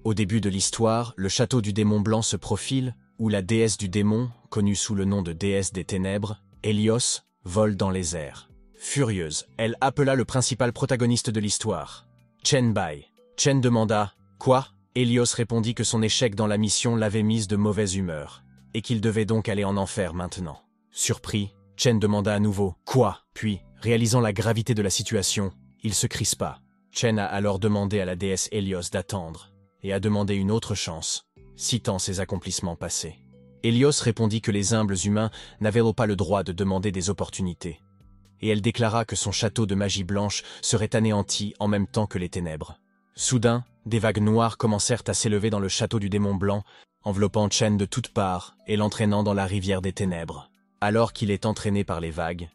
Au début de l'histoire, le château du démon blanc se profile, où la déesse du démon, connue sous le nom de déesse des ténèbres, Hélios, vole dans les airs. Furieuse, elle appela le principal protagoniste de l'histoire, Chen Bai. Chen demanda « Quoi ?» Hélios répondit que son échec dans la mission l'avait mise de mauvaise humeur, et qu'il devait donc aller en enfer maintenant. Surpris, Chen demanda à nouveau « Quoi ?» Puis, réalisant la gravité de la situation, il se crispa. Chen a alors demandé à la déesse Hélios d'attendre, et a demandé une autre chance, citant ses accomplissements passés. Hélios répondit que les humbles humains n'avaient pas le droit de demander des opportunités, et elle déclara que son château de magie blanche serait anéanti en même temps que les ténèbres. Soudain, des vagues noires commencèrent à s'élever dans le château du démon blanc, enveloppant Chen de toutes parts et l'entraînant dans la rivière des ténèbres. Alors qu'il est entraîné par les vagues,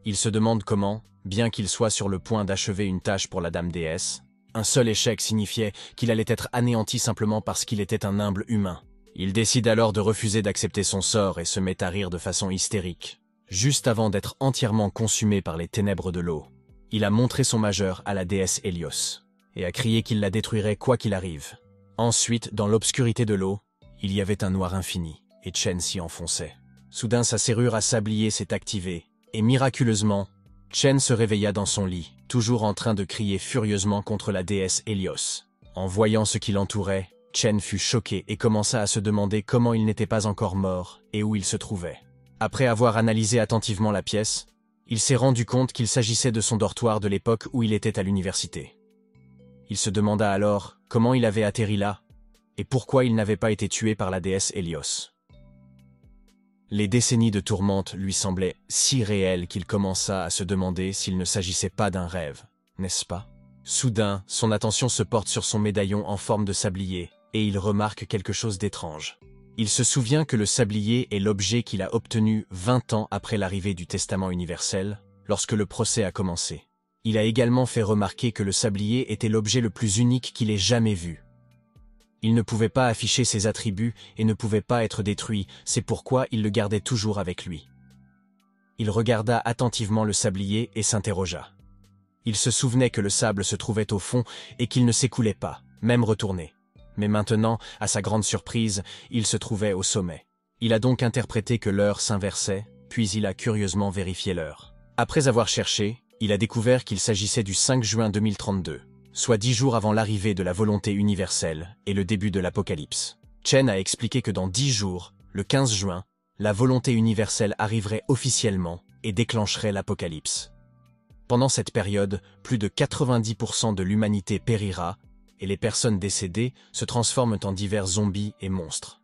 il se demande comment, bien qu'il soit sur le point d'achever une tâche pour la dame déesse, un seul échec signifiait qu'il allait être anéanti simplement parce qu'il était un humble humain. Il décide alors de refuser d'accepter son sort et se met à rire de façon hystérique. Juste avant d'être entièrement consumé par les ténèbres de l'eau, il a montré son majeur à la déesse Hélios et a crié qu'il la détruirait quoi qu'il arrive. Ensuite, dans l'obscurité de l'eau, il y avait un noir infini, et Chen s'y enfonçait. Soudain, sa serrure à sablier s'est activée, et miraculeusement, Chen se réveilla dans son lit, toujours en train de crier furieusement contre la déesse Hélios. En voyant ce qui l'entourait, Chen fut choqué et commença à se demander comment il n'était pas encore mort et où il se trouvait. Après avoir analysé attentivement la pièce, il s'est rendu compte qu'il s'agissait de son dortoir de l'époque où il était à l'université. Il se demanda alors comment il avait atterri là, et pourquoi il n'avait pas été tué par la déesse Hélios. Les décennies de tourmente lui semblaient si réelles qu'il commença à se demander s'il ne s'agissait pas d'un rêve, n'est-ce pas? Soudain, son attention se porte sur son médaillon en forme de sablier, et il remarque quelque chose d'étrange. Il se souvient que le sablier est l'objet qu'il a obtenu 20 ans après l'arrivée du Testament universel, lorsque le procès a commencé. Il a également fait remarquer que le sablier était l'objet le plus unique qu'il ait jamais vu. Il ne pouvait pas afficher ses attributs et ne pouvait pas être détruit, c'est pourquoi il le gardait toujours avec lui. Il regarda attentivement le sablier et s'interrogea. Il se souvenait que le sable se trouvait au fond et qu'il ne s'écoulait pas, même retourné. Mais maintenant, à sa grande surprise, il se trouvait au sommet. Il a donc interprété que l'heure s'inversait, puis il a curieusement vérifié l'heure. Après avoir cherché, il a découvert qu'il s'agissait du 5 juin 2032, soit 10 jours avant l'arrivée de la volonté universelle et le début de l'apocalypse. Chen a expliqué que dans 10 jours, le 15 juin, la volonté universelle arriverait officiellement et déclencherait l'apocalypse. Pendant cette période, plus de 90% de l'humanité périra, et les personnes décédées se transforment en divers zombies et monstres.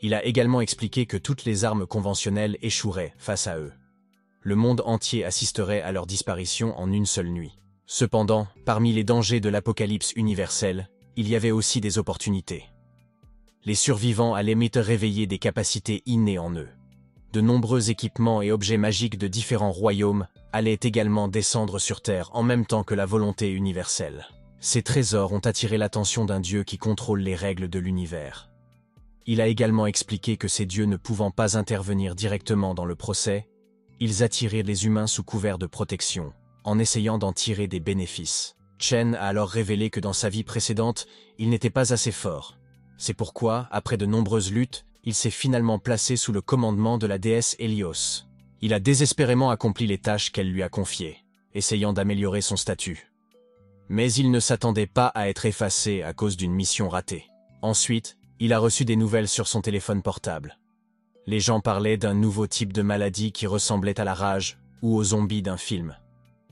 Il a également expliqué que toutes les armes conventionnelles échoueraient face à eux. Le monde entier assisterait à leur disparition en une seule nuit. Cependant, parmi les dangers de l'apocalypse universelle, il y avait aussi des opportunités. Les survivants allaient réveiller des capacités innées en eux. De nombreux équipements et objets magiques de différents royaumes allaient également descendre sur Terre en même temps que la volonté universelle. Ces trésors ont attiré l'attention d'un dieu qui contrôle les règles de l'univers. Il a également expliqué que ces dieux ne pouvant pas intervenir directement dans le procès, ils attiraient les humains sous couvert de protection, en essayant d'en tirer des bénéfices. Chen a alors révélé que dans sa vie précédente, il n'était pas assez fort. C'est pourquoi, après de nombreuses luttes, il s'est finalement placé sous le commandement de la déesse Hélios. Il a désespérément accompli les tâches qu'elle lui a confiées, essayant d'améliorer son statut. Mais il ne s'attendait pas à être effacé à cause d'une mission ratée. Ensuite, il a reçu des nouvelles sur son téléphone portable. Les gens parlaient d'un nouveau type de maladie qui ressemblait à la rage ou aux zombies d'un film.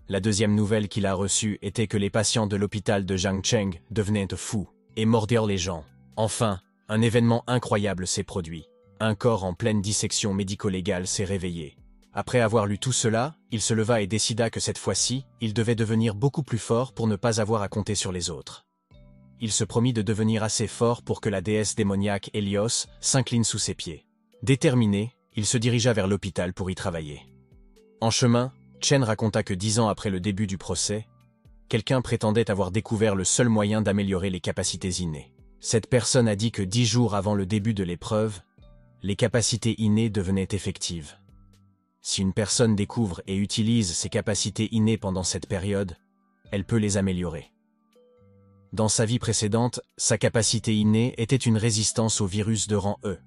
La deuxième nouvelle qu'il a reçue était que les patients de l'hôpital de Jiangcheng devenaient fous et mordirent les gens. Enfin, un événement incroyable s'est produit. Un corps en pleine dissection médico-légale s'est réveillé. Après avoir lu tout cela, il se leva et décida que cette fois-ci, il devait devenir beaucoup plus fort pour ne pas avoir à compter sur les autres. Il se promit de devenir assez fort pour que la déesse démoniaque Hélios s'incline sous ses pieds. Déterminé, il se dirigea vers l'hôpital pour y travailler. En chemin, Chen raconta que 10 ans après le début du procès, quelqu'un prétendait avoir découvert le seul moyen d'améliorer les capacités innées. Cette personne a dit que 10 jours avant le début de l'épreuve, les capacités innées devenaient effectives. Si une personne découvre et utilise ses capacités innées pendant cette période, elle peut les améliorer. Dans sa vie précédente, sa capacité innée était une résistance au virus de rang E.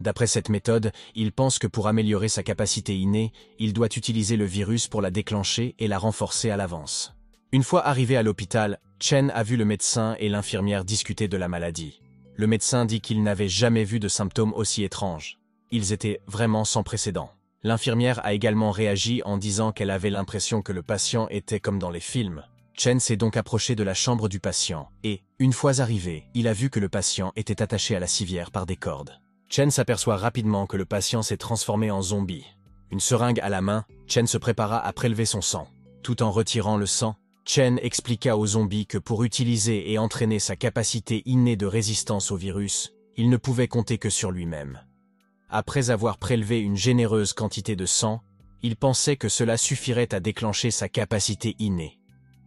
D'après cette méthode, il pense que pour améliorer sa capacité innée, il doit utiliser le virus pour la déclencher et la renforcer à l'avance. Une fois arrivé à l'hôpital, Chen a vu le médecin et l'infirmière discuter de la maladie. Le médecin dit qu'il n'avait jamais vu de symptômes aussi étranges. Ils étaient vraiment sans précédent. L'infirmière a également réagi en disant qu'elle avait l'impression que le patient était comme dans les films. Chen s'est donc approché de la chambre du patient et, une fois arrivé, il a vu que le patient était attaché à la civière par des cordes. Chen s'aperçoit rapidement que le patient s'est transformé en zombie. Une seringue à la main, Chen se prépara à prélever son sang. Tout en retirant le sang, Chen expliqua au zombie que pour utiliser et entraîner sa capacité innée de résistance au virus, il ne pouvait compter que sur lui-même. Après avoir prélevé une généreuse quantité de sang, il pensait que cela suffirait à déclencher sa capacité innée.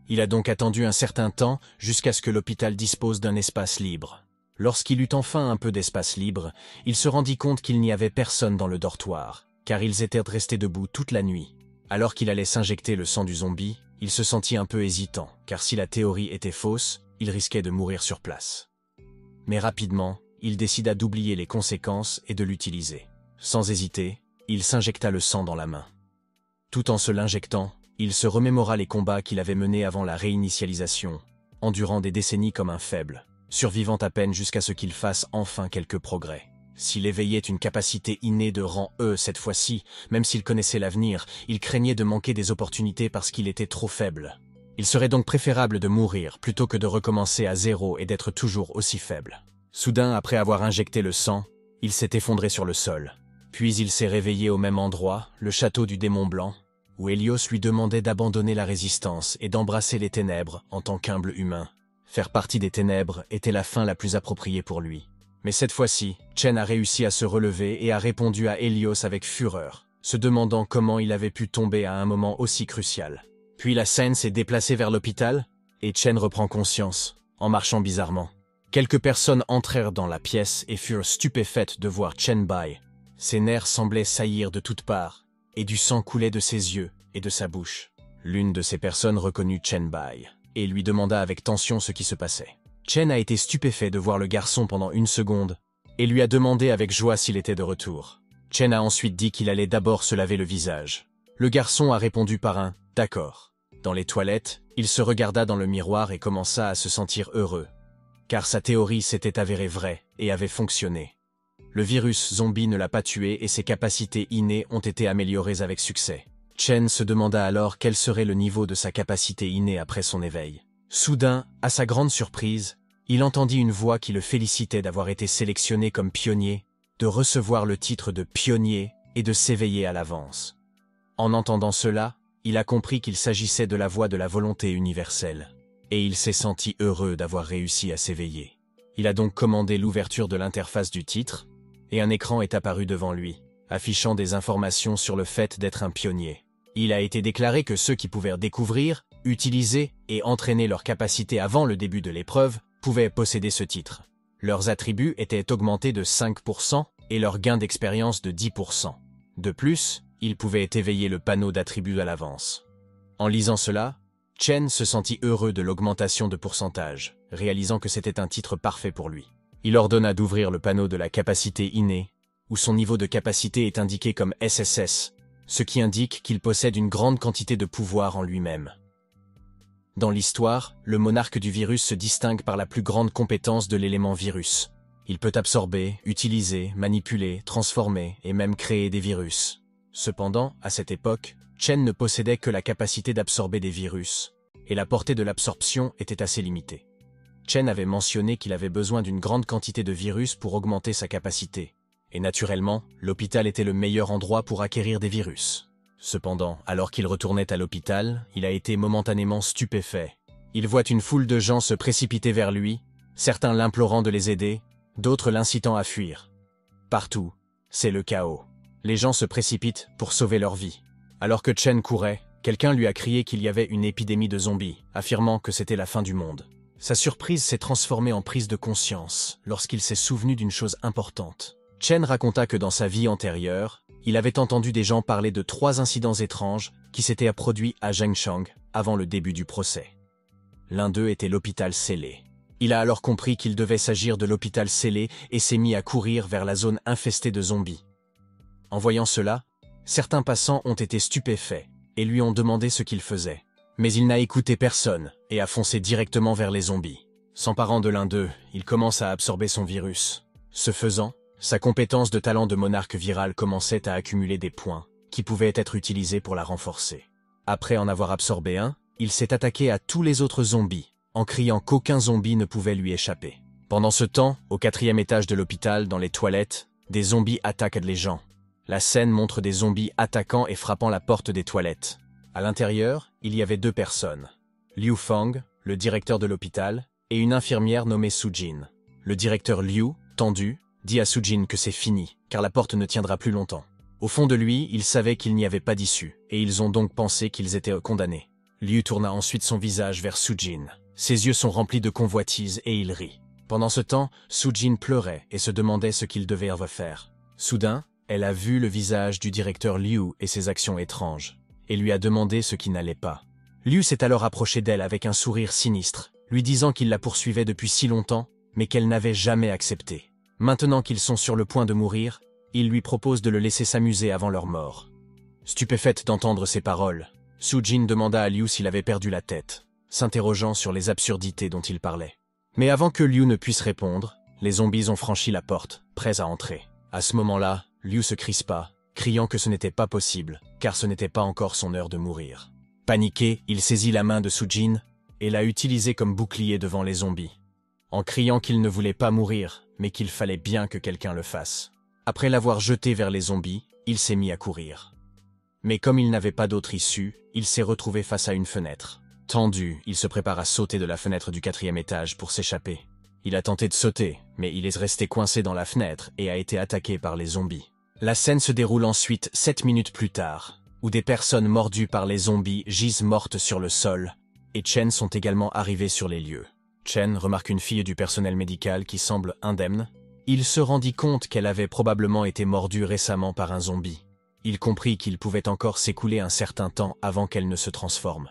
Il a donc attendu un certain temps jusqu'à ce que l'hôpital dispose d'un espace libre. Lorsqu'il eut enfin un peu d'espace libre, il se rendit compte qu'il n'y avait personne dans le dortoir, car ils étaient restés debout toute la nuit. Alors qu'il allait s'injecter le sang du zombie, il se sentit un peu hésitant, car si la théorie était fausse, il risquait de mourir sur place. Mais rapidement, il décida d'oublier les conséquences et de l'utiliser. Sans hésiter, il s'injecta le sang dans la main. Tout en se l'injectant, il se remémora les combats qu'il avait menés avant la réinitialisation, endurant des décennies comme un faible, survivant à peine jusqu'à ce qu'il fasse enfin quelques progrès. S'il éveillait une capacité innée de rang E cette fois-ci, même s'il connaissait l'avenir, il craignait de manquer des opportunités parce qu'il était trop faible. Il serait donc préférable de mourir plutôt que de recommencer à zéro et d'être toujours aussi faible. Soudain, après avoir injecté le sang, il s'est effondré sur le sol. Puis il s'est réveillé au même endroit, le château du démon blanc, où Helios lui demandait d'abandonner la résistance et d'embrasser les ténèbres en tant qu'humble humain. Faire partie des ténèbres était la fin la plus appropriée pour lui. Mais cette fois-ci, Chen a réussi à se relever et a répondu à Helios avec fureur, se demandant comment il avait pu tomber à un moment aussi crucial. Puis la scène s'est déplacée vers l'hôpital, et Chen reprend conscience, en marchant bizarrement. Quelques personnes entrèrent dans la pièce et furent stupéfaites de voir Chen Bai. Ses nerfs semblaient saillir de toutes parts, et du sang coulait de ses yeux et de sa bouche. L'une de ces personnes reconnut Chen Bai, et lui demanda avec tension ce qui se passait. Chen a été stupéfait de voir le garçon pendant une seconde, et lui a demandé avec joie s'il était de retour. Chen a ensuite dit qu'il allait d'abord se laver le visage. Le garçon a répondu par un « d'accord ». Dans les toilettes, il se regarda dans le miroir et commença à se sentir heureux, car sa théorie s'était avérée vraie et avait fonctionné. Le virus zombie ne l'a pas tué et ses capacités innées ont été améliorées avec succès. Chen se demanda alors quel serait le niveau de sa capacité innée après son éveil. Soudain, à sa grande surprise, il entendit une voix qui le félicitait d'avoir été sélectionné comme pionnier, de recevoir le titre de pionnier et de s'éveiller à l'avance. En entendant cela, il a compris qu'il s'agissait de la voix de la volonté universelle, et il s'est senti heureux d'avoir réussi à s'éveiller. Il a donc commandé l'ouverture de l'interface du titre, et un écran est apparu devant lui, affichant des informations sur le fait d'être un pionnier. Il a été déclaré que ceux qui pouvaient découvrir, utiliser et entraîner leurs capacités avant le début de l'épreuve pouvaient posséder ce titre. Leurs attributs étaient augmentés de 5% et leur gain d'expérience de 10%. De plus, ils pouvaient éveiller le panneau d'attributs à l'avance. En lisant cela, Chen se sentit heureux de l'augmentation de pourcentage, réalisant que c'était un titre parfait pour lui. Il ordonna d'ouvrir le panneau de la capacité innée, où son niveau de capacité est indiqué comme SSS, ce qui indique qu'il possède une grande quantité de pouvoir en lui-même. Dans l'histoire, le monarque du virus se distingue par la plus grande compétence de l'élément virus. Il peut absorber, utiliser, manipuler, transformer et même créer des virus. Cependant, à cette époque, Chen ne possédait que la capacité d'absorber des virus, et la portée de l'absorption était assez limitée. Chen avait mentionné qu'il avait besoin d'une grande quantité de virus pour augmenter sa capacité, et naturellement, l'hôpital était le meilleur endroit pour acquérir des virus. Cependant, alors qu'il retournait à l'hôpital, il a été momentanément stupéfait. Il voit une foule de gens se précipiter vers lui, certains l'implorant de les aider, d'autres l'incitant à fuir. Partout, c'est le chaos. Les gens se précipitent pour sauver leur vie. Alors que Chen courait, quelqu'un lui a crié qu'il y avait une épidémie de zombies, affirmant que c'était la fin du monde. Sa surprise s'est transformée en prise de conscience lorsqu'il s'est souvenu d'une chose importante. Chen raconta que dans sa vie antérieure, il avait entendu des gens parler de 3 incidents étranges qui s'étaient produits à Zhengshang avant le début du procès. L'un d'eux était l'hôpital scellé. Il a alors compris qu'il devait s'agir de l'hôpital scellé et s'est mis à courir vers la zone infestée de zombies. En voyant cela, certains passants ont été stupéfaits et lui ont demandé ce qu'il faisait. Mais il n'a écouté personne et a foncé directement vers les zombies. S'emparant de l'un d'eux, il commence à absorber son virus. Ce faisant, sa compétence de talent de monarque viral commençait à accumuler des points qui pouvaient être utilisés pour la renforcer. Après en avoir absorbé un, il s'est attaqué à tous les autres zombies, en criant qu'aucun zombie ne pouvait lui échapper. Pendant ce temps, au 4e étage de l'hôpital, dans les toilettes, des zombies attaquent les gens. La scène montre des zombies attaquant et frappant la porte des toilettes. À l'intérieur, il y avait 2 personnes. Liu Fang, le directeur de l'hôpital, et une infirmière nommée Sujin. Le directeur Liu, tendu, dit à Sujin que c'est fini, car la porte ne tiendra plus longtemps. Au fond de lui, il savait qu'il n'y avait pas d'issue, et ils ont donc pensé qu'ils étaient condamnés. Liu tourna ensuite son visage vers Sujin. Ses yeux sont remplis de convoitise et il rit. Pendant ce temps, Sujin pleurait et se demandait ce qu'il devait refaire. Soudain, elle a vu le visage du directeur Liu et ses actions étranges, et lui a demandé ce qui n'allait pas. Liu s'est alors approché d'elle avec un sourire sinistre, lui disant qu'il la poursuivait depuis si longtemps, mais qu'elle n'avait jamais accepté. Maintenant qu'ils sont sur le point de mourir, il lui propose de le laisser s'amuser avant leur mort. Stupéfaite d'entendre ces paroles, Sujin demanda à Liu s'il avait perdu la tête, s'interrogeant sur les absurdités dont il parlait. Mais avant que Liu ne puisse répondre, les zombies ont franchi la porte, prêts à entrer. À ce moment-là, Liu se crispa, criant que ce n'était pas possible, car ce n'était pas encore son heure de mourir. Paniqué, il saisit la main de Sujin et l'a utilisée comme bouclier devant les zombies, en criant qu'il ne voulait pas mourir, mais qu'il fallait bien que quelqu'un le fasse. Après l'avoir jeté vers les zombies, il s'est mis à courir. Mais comme il n'avait pas d'autre issue, il s'est retrouvé face à une fenêtre. Tendu, il se prépare à sauter de la fenêtre du 4e étage pour s'échapper. Il a tenté de sauter, mais il est resté coincé dans la fenêtre et a été attaqué par les zombies. La scène se déroule ensuite 7 minutes plus tard, où des personnes mordues par les zombies gisent mortes sur le sol, et Chen sont également arrivés sur les lieux. Chen remarque une fille du personnel médical qui semble indemne. Il se rendit compte qu'elle avait probablement été mordue récemment par un zombie. Il comprit qu'il pouvait encore s'écouler un certain temps avant qu'elle ne se transforme.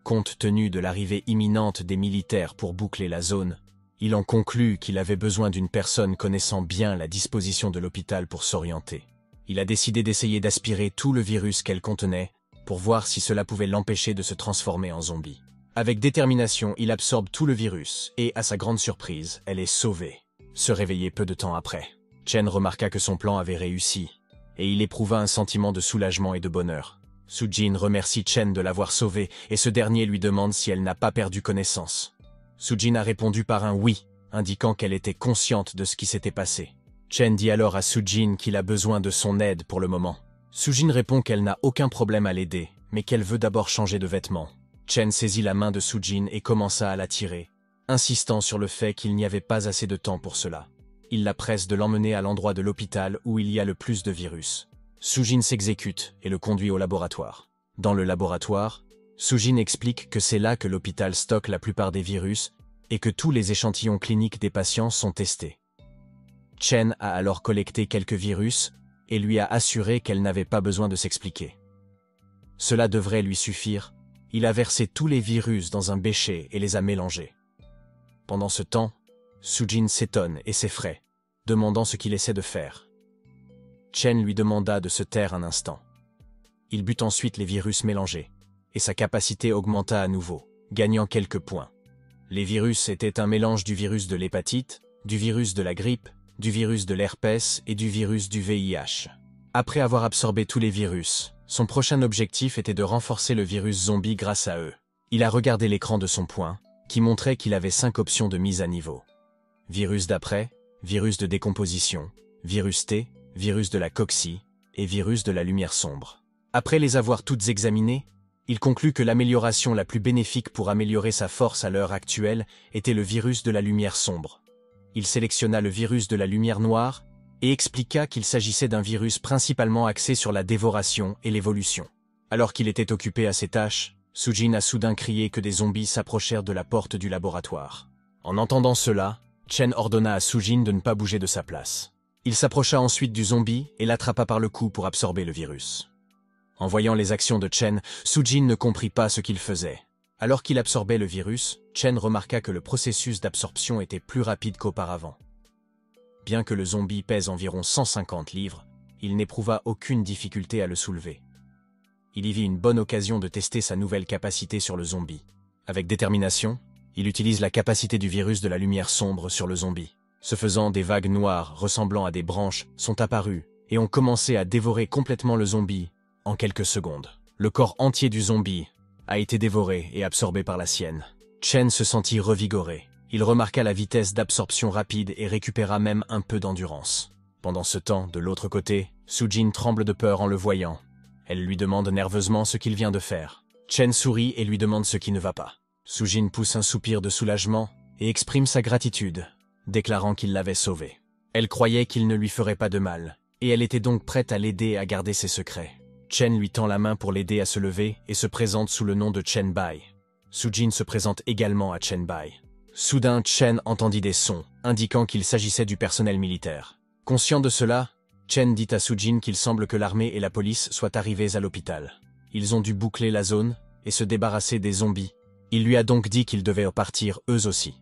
Compte tenu de l'arrivée imminente des militaires pour boucler la zone, il en conclut qu'il avait besoin d'une personne connaissant bien la disposition de l'hôpital pour s'orienter. Il a décidé d'essayer d'aspirer tout le virus qu'elle contenait pour voir si cela pouvait l'empêcher de se transformer en zombie. Avec détermination, il absorbe tout le virus et, à sa grande surprise, elle est sauvée. Se réveiller peu de temps après. Chen remarqua que son plan avait réussi, et il éprouva un sentiment de soulagement et de bonheur. Sujin remercie Chen de l'avoir sauvée et ce dernier lui demande si elle n'a pas perdu connaissance. Sujin a répondu par un oui, indiquant qu'elle était consciente de ce qui s'était passé. Chen dit alors à Sujin qu'il a besoin de son aide pour le moment. Sujin répond qu'elle n'a aucun problème à l'aider, mais qu'elle veut d'abord changer de vêtements. Chen saisit la main de Sujin et commença à la tirer, insistant sur le fait qu'il n'y avait pas assez de temps pour cela. Il la presse de l'emmener à l'endroit de l'hôpital où il y a le plus de virus. Sujin s'exécute et le conduit au laboratoire. Dans le laboratoire, Sujin explique que c'est là que l'hôpital stocke la plupart des virus et que tous les échantillons cliniques des patients sont testés. Chen a alors collecté quelques virus et lui a assuré qu'elle n'avait pas besoin de s'expliquer. Cela devrait lui suffire. Il a versé tous les virus dans un bécher et les a mélangés. Pendant ce temps, Sujin s'étonne et s'effraie, demandant ce qu'il essaie de faire. Chen lui demanda de se taire un instant. Il but ensuite les virus mélangés, et sa capacité augmenta à nouveau, gagnant quelques points. Les virus étaient un mélange du virus de l'hépatite, du virus de la grippe, du virus de l'herpès et du virus du VIH. Après avoir absorbé tous les virus, son prochain objectif était de renforcer le virus zombie grâce à eux. Il a regardé l'écran de son poing, qui montrait qu'il avait 5 options de mise à niveau. Virus d'après, virus de décomposition, virus T, virus de la coccie et virus de la lumière sombre. Après les avoir toutes examinées, il conclut que l'amélioration la plus bénéfique pour améliorer sa force à l'heure actuelle était le virus de la lumière sombre. Il sélectionna le virus de la lumière noire et expliqua qu'il s'agissait d'un virus principalement axé sur la dévoration et l'évolution. Alors qu'il était occupé à ses tâches, Sujin a soudain crié que des zombies s'approchèrent de la porte du laboratoire. En entendant cela, Chen ordonna à Sujin de ne pas bouger de sa place. Il s'approcha ensuite du zombie et l'attrapa par le cou pour absorber le virus. En voyant les actions de Chen, Sujin ne comprit pas ce qu'il faisait. Alors qu'il absorbait le virus, Chen remarqua que le processus d'absorption était plus rapide qu'auparavant. Bien que le zombie pèse environ 150 livres, il n'éprouva aucune difficulté à le soulever. Il y vit une bonne occasion de tester sa nouvelle capacité sur le zombie. Avec détermination, il utilise la capacité du virus de la lumière sombre sur le zombie. Ce faisant, des vagues noires ressemblant à des branches sont apparues et ont commencé à dévorer complètement le zombie en quelques secondes. Le corps entier du zombie a été dévoré et absorbé par la sienne. Chen se sentit revigoré. Il remarqua la vitesse d'absorption rapide et récupéra même un peu d'endurance. Pendant ce temps, de l'autre côté, Sujin tremble de peur en le voyant. Elle lui demande nerveusement ce qu'il vient de faire. Chen sourit et lui demande ce qui ne va pas. Sujin pousse un soupir de soulagement et exprime sa gratitude, déclarant qu'il l'avait sauvé. Elle croyait qu'il ne lui ferait pas de mal, et elle était donc prête à l'aider à garder ses secrets. Chen lui tend la main pour l'aider à se lever et se présente sous le nom de Chen Bai. Sujin se présente également à Chen Bai. Soudain, Chen entendit des sons, indiquant qu'il s'agissait du personnel militaire. Conscient de cela, Chen dit à Sujin qu'il semble que l'armée et la police soient arrivés à l'hôpital. Ils ont dû boucler la zone et se débarrasser des zombies. Il lui a donc dit qu'ils devaient partir eux aussi.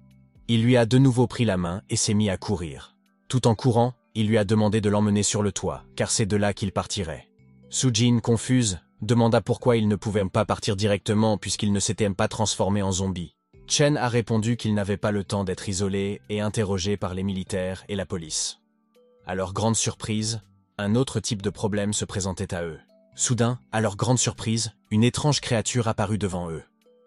Il lui a de nouveau pris la main et s'est mis à courir. Tout en courant, il lui a demandé de l'emmener sur le toit, car c'est de là qu'il partirait. Sujin, confuse, demanda pourquoi il ne pouvait pas partir directement puisqu'il ne s'était pas transformé en zombie. Chen a répondu qu'il n'avait pas le temps d'être isolé et interrogé par les militaires et la police. À leur grande surprise, un autre type de problème se présentait à eux. Soudain, à leur grande surprise, une étrange créature apparut devant eux.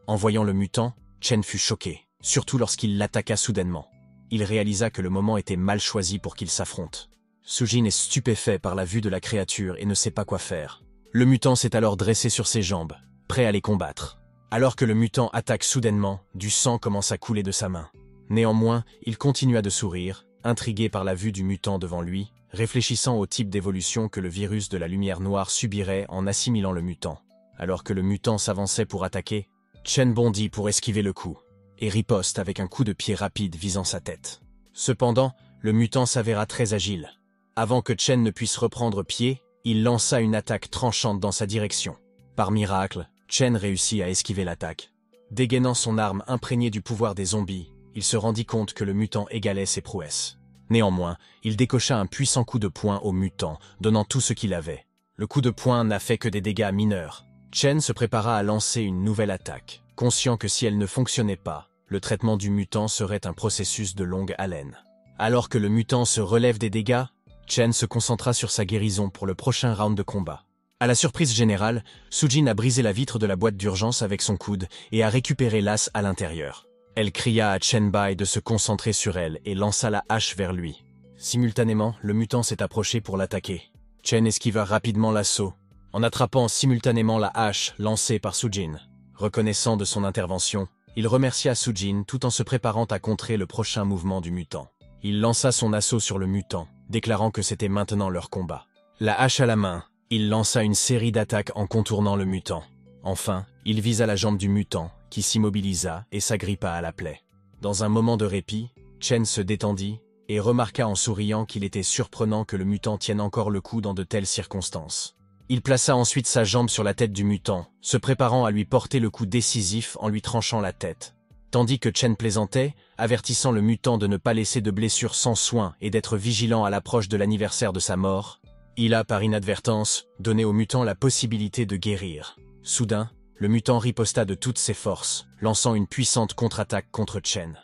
En voyant le mutant, Chen fut choqué, surtout lorsqu'il l'attaqua soudainement. Il réalisa que le moment était mal choisi pour qu'ils s'affrontent. Sujin est stupéfait par la vue de la créature et ne sait pas quoi faire. Le mutant s'est alors dressé sur ses jambes, prêt à les combattre. Alors que le mutant attaque soudainement, du sang commence à couler de sa main. Néanmoins, il continua de sourire, intrigué par la vue du mutant devant lui, réfléchissant au type d'évolution que le virus de la lumière noire subirait en assimilant le mutant. Alors que le mutant s'avançait pour attaquer, Chen bondit pour esquiver le coup, et riposte avec un coup de pied rapide visant sa tête. Cependant, le mutant s'avéra très agile. Avant que Chen ne puisse reprendre pied, il lança une attaque tranchante dans sa direction. Par miracle, Chen réussit à esquiver l'attaque. Dégainant son arme imprégnée du pouvoir des zombies, il se rendit compte que le mutant égalait ses prouesses. Néanmoins, il décocha un puissant coup de poing au mutant, donnant tout ce qu'il avait. Le coup de poing n'a fait que des dégâts mineurs. Chen se prépara à lancer une nouvelle attaque, conscient que si elle ne fonctionnait pas, le traitement du mutant serait un processus de longue haleine. Alors que le mutant se relève des dégâts, Chen se concentra sur sa guérison pour le prochain round de combat. À la surprise générale, Sujin a brisé la vitre de la boîte d'urgence avec son coude et a récupéré l'as à l'intérieur. Elle cria à Chen Bai de se concentrer sur elle et lança la hache vers lui. Simultanément, le mutant s'est approché pour l'attaquer. Chen esquiva rapidement l'assaut, en attrapant simultanément la hache lancée par Sujin. Reconnaissant de son intervention, il remercia Sujin tout en se préparant à contrer le prochain mouvement du mutant. Il lança son assaut sur le mutant, déclarant que c'était maintenant leur combat. La hache à la main, il lança une série d'attaques en contournant le mutant. Enfin, il visa la jambe du mutant, qui s'immobilisa et s'agrippa à la plaie. Dans un moment de répit, Chen se détendit et remarqua en souriant qu'il était surprenant que le mutant tienne encore le coup dans de telles circonstances. Il plaça ensuite sa jambe sur la tête du mutant, se préparant à lui porter le coup décisif en lui tranchant la tête. Tandis que Chen plaisantait, avertissant le mutant de ne pas laisser de blessure sans soin et d'être vigilant à l'approche de l'anniversaire de sa mort, il a, par inadvertance, donné au mutant la possibilité de guérir. Soudain, le mutant riposta de toutes ses forces, lançant une puissante contre-attaque contre Chen.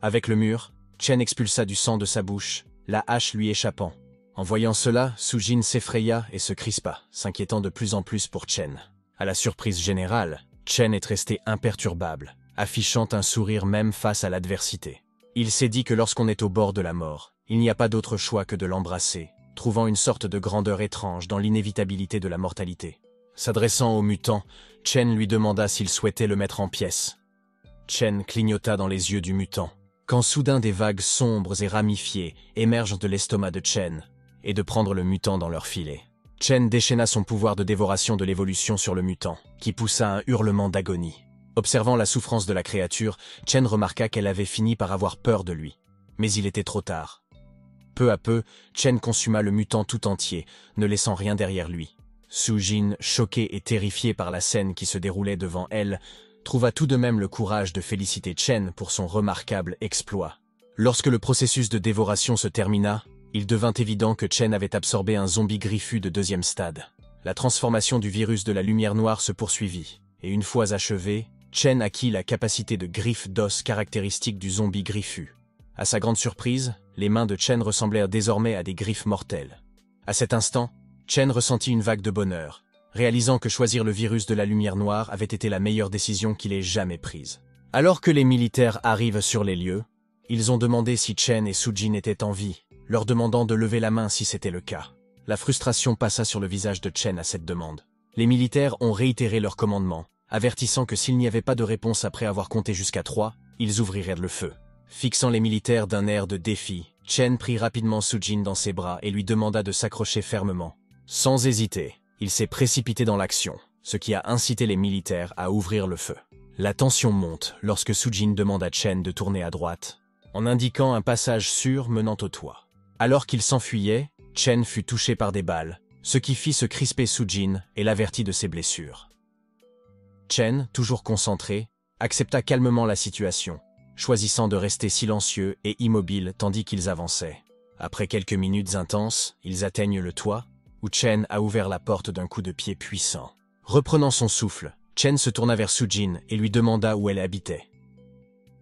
Avec le mur, Chen expulsa du sang de sa bouche, la hache lui échappant. En voyant cela, Sujin s'effraya et se crispa, s'inquiétant de plus en plus pour Chen. À la surprise générale, Chen est resté imperturbable, affichant un sourire même face à l'adversité. Il s'est dit que lorsqu'on est au bord de la mort, il n'y a pas d'autre choix que de l'embrasser, trouvant une sorte de grandeur étrange dans l'inévitabilité de la mortalité. S'adressant au mutant, Chen lui demanda s'il souhaitait le mettre en pièces. Chen clignota dans les yeux du mutant, quand soudain des vagues sombres et ramifiées émergent de l'estomac de Chen, et de prendre le mutant dans leur filet. Chen déchaîna son pouvoir de dévoration de l'évolution sur le mutant, qui poussa un hurlement d'agonie. Observant la souffrance de la créature, Chen remarqua qu'elle avait fini par avoir peur de lui. Mais il était trop tard. Peu à peu, Chen consuma le mutant tout entier, ne laissant rien derrière lui. Sujin, choquée et terrifiée par la scène qui se déroulait devant elle, trouva tout de même le courage de féliciter Chen pour son remarquable exploit. Lorsque le processus de dévoration se termina, il devint évident que Chen avait absorbé un zombie griffu de 2e stade. La transformation du virus de la lumière noire se poursuivit, et une fois achevé, Chen acquit la capacité de griffe d'os caractéristique du zombie griffu. À sa grande surprise, les mains de Chen ressemblèrent désormais à des griffes mortelles. À cet instant, Chen ressentit une vague de bonheur, réalisant que choisir le virus de la lumière noire avait été la meilleure décision qu'il ait jamais prise. Alors que les militaires arrivent sur les lieux, ils ont demandé si Chen et Sujin étaient en vie, leur demandant de lever la main si c'était le cas. La frustration passa sur le visage de Chen à cette demande. Les militaires ont réitéré leur commandement, avertissant que s'il n'y avait pas de réponse après avoir compté jusqu'à 3, ils ouvriraient le feu. Fixant les militaires d'un air de défi, Chen prit rapidement Sujin dans ses bras et lui demanda de s'accrocher fermement. Sans hésiter, il s'est précipité dans l'action, ce qui a incité les militaires à ouvrir le feu. La tension monte lorsque Sujin demande à Chen de tourner à droite, en indiquant un passage sûr menant au toit. Alors qu'il s'enfuyait, Chen fut touché par des balles, ce qui fit se crisper Sujin et l'avertit de ses blessures. Chen, toujours concentré, accepta calmement la situation, choisissant de rester silencieux et immobile tandis qu'ils avançaient. Après quelques minutes intenses, ils atteignent le toit, où Chen a ouvert la porte d'un coup de pied puissant. Reprenant son souffle, Chen se tourna vers Sujin et lui demanda où elle habitait.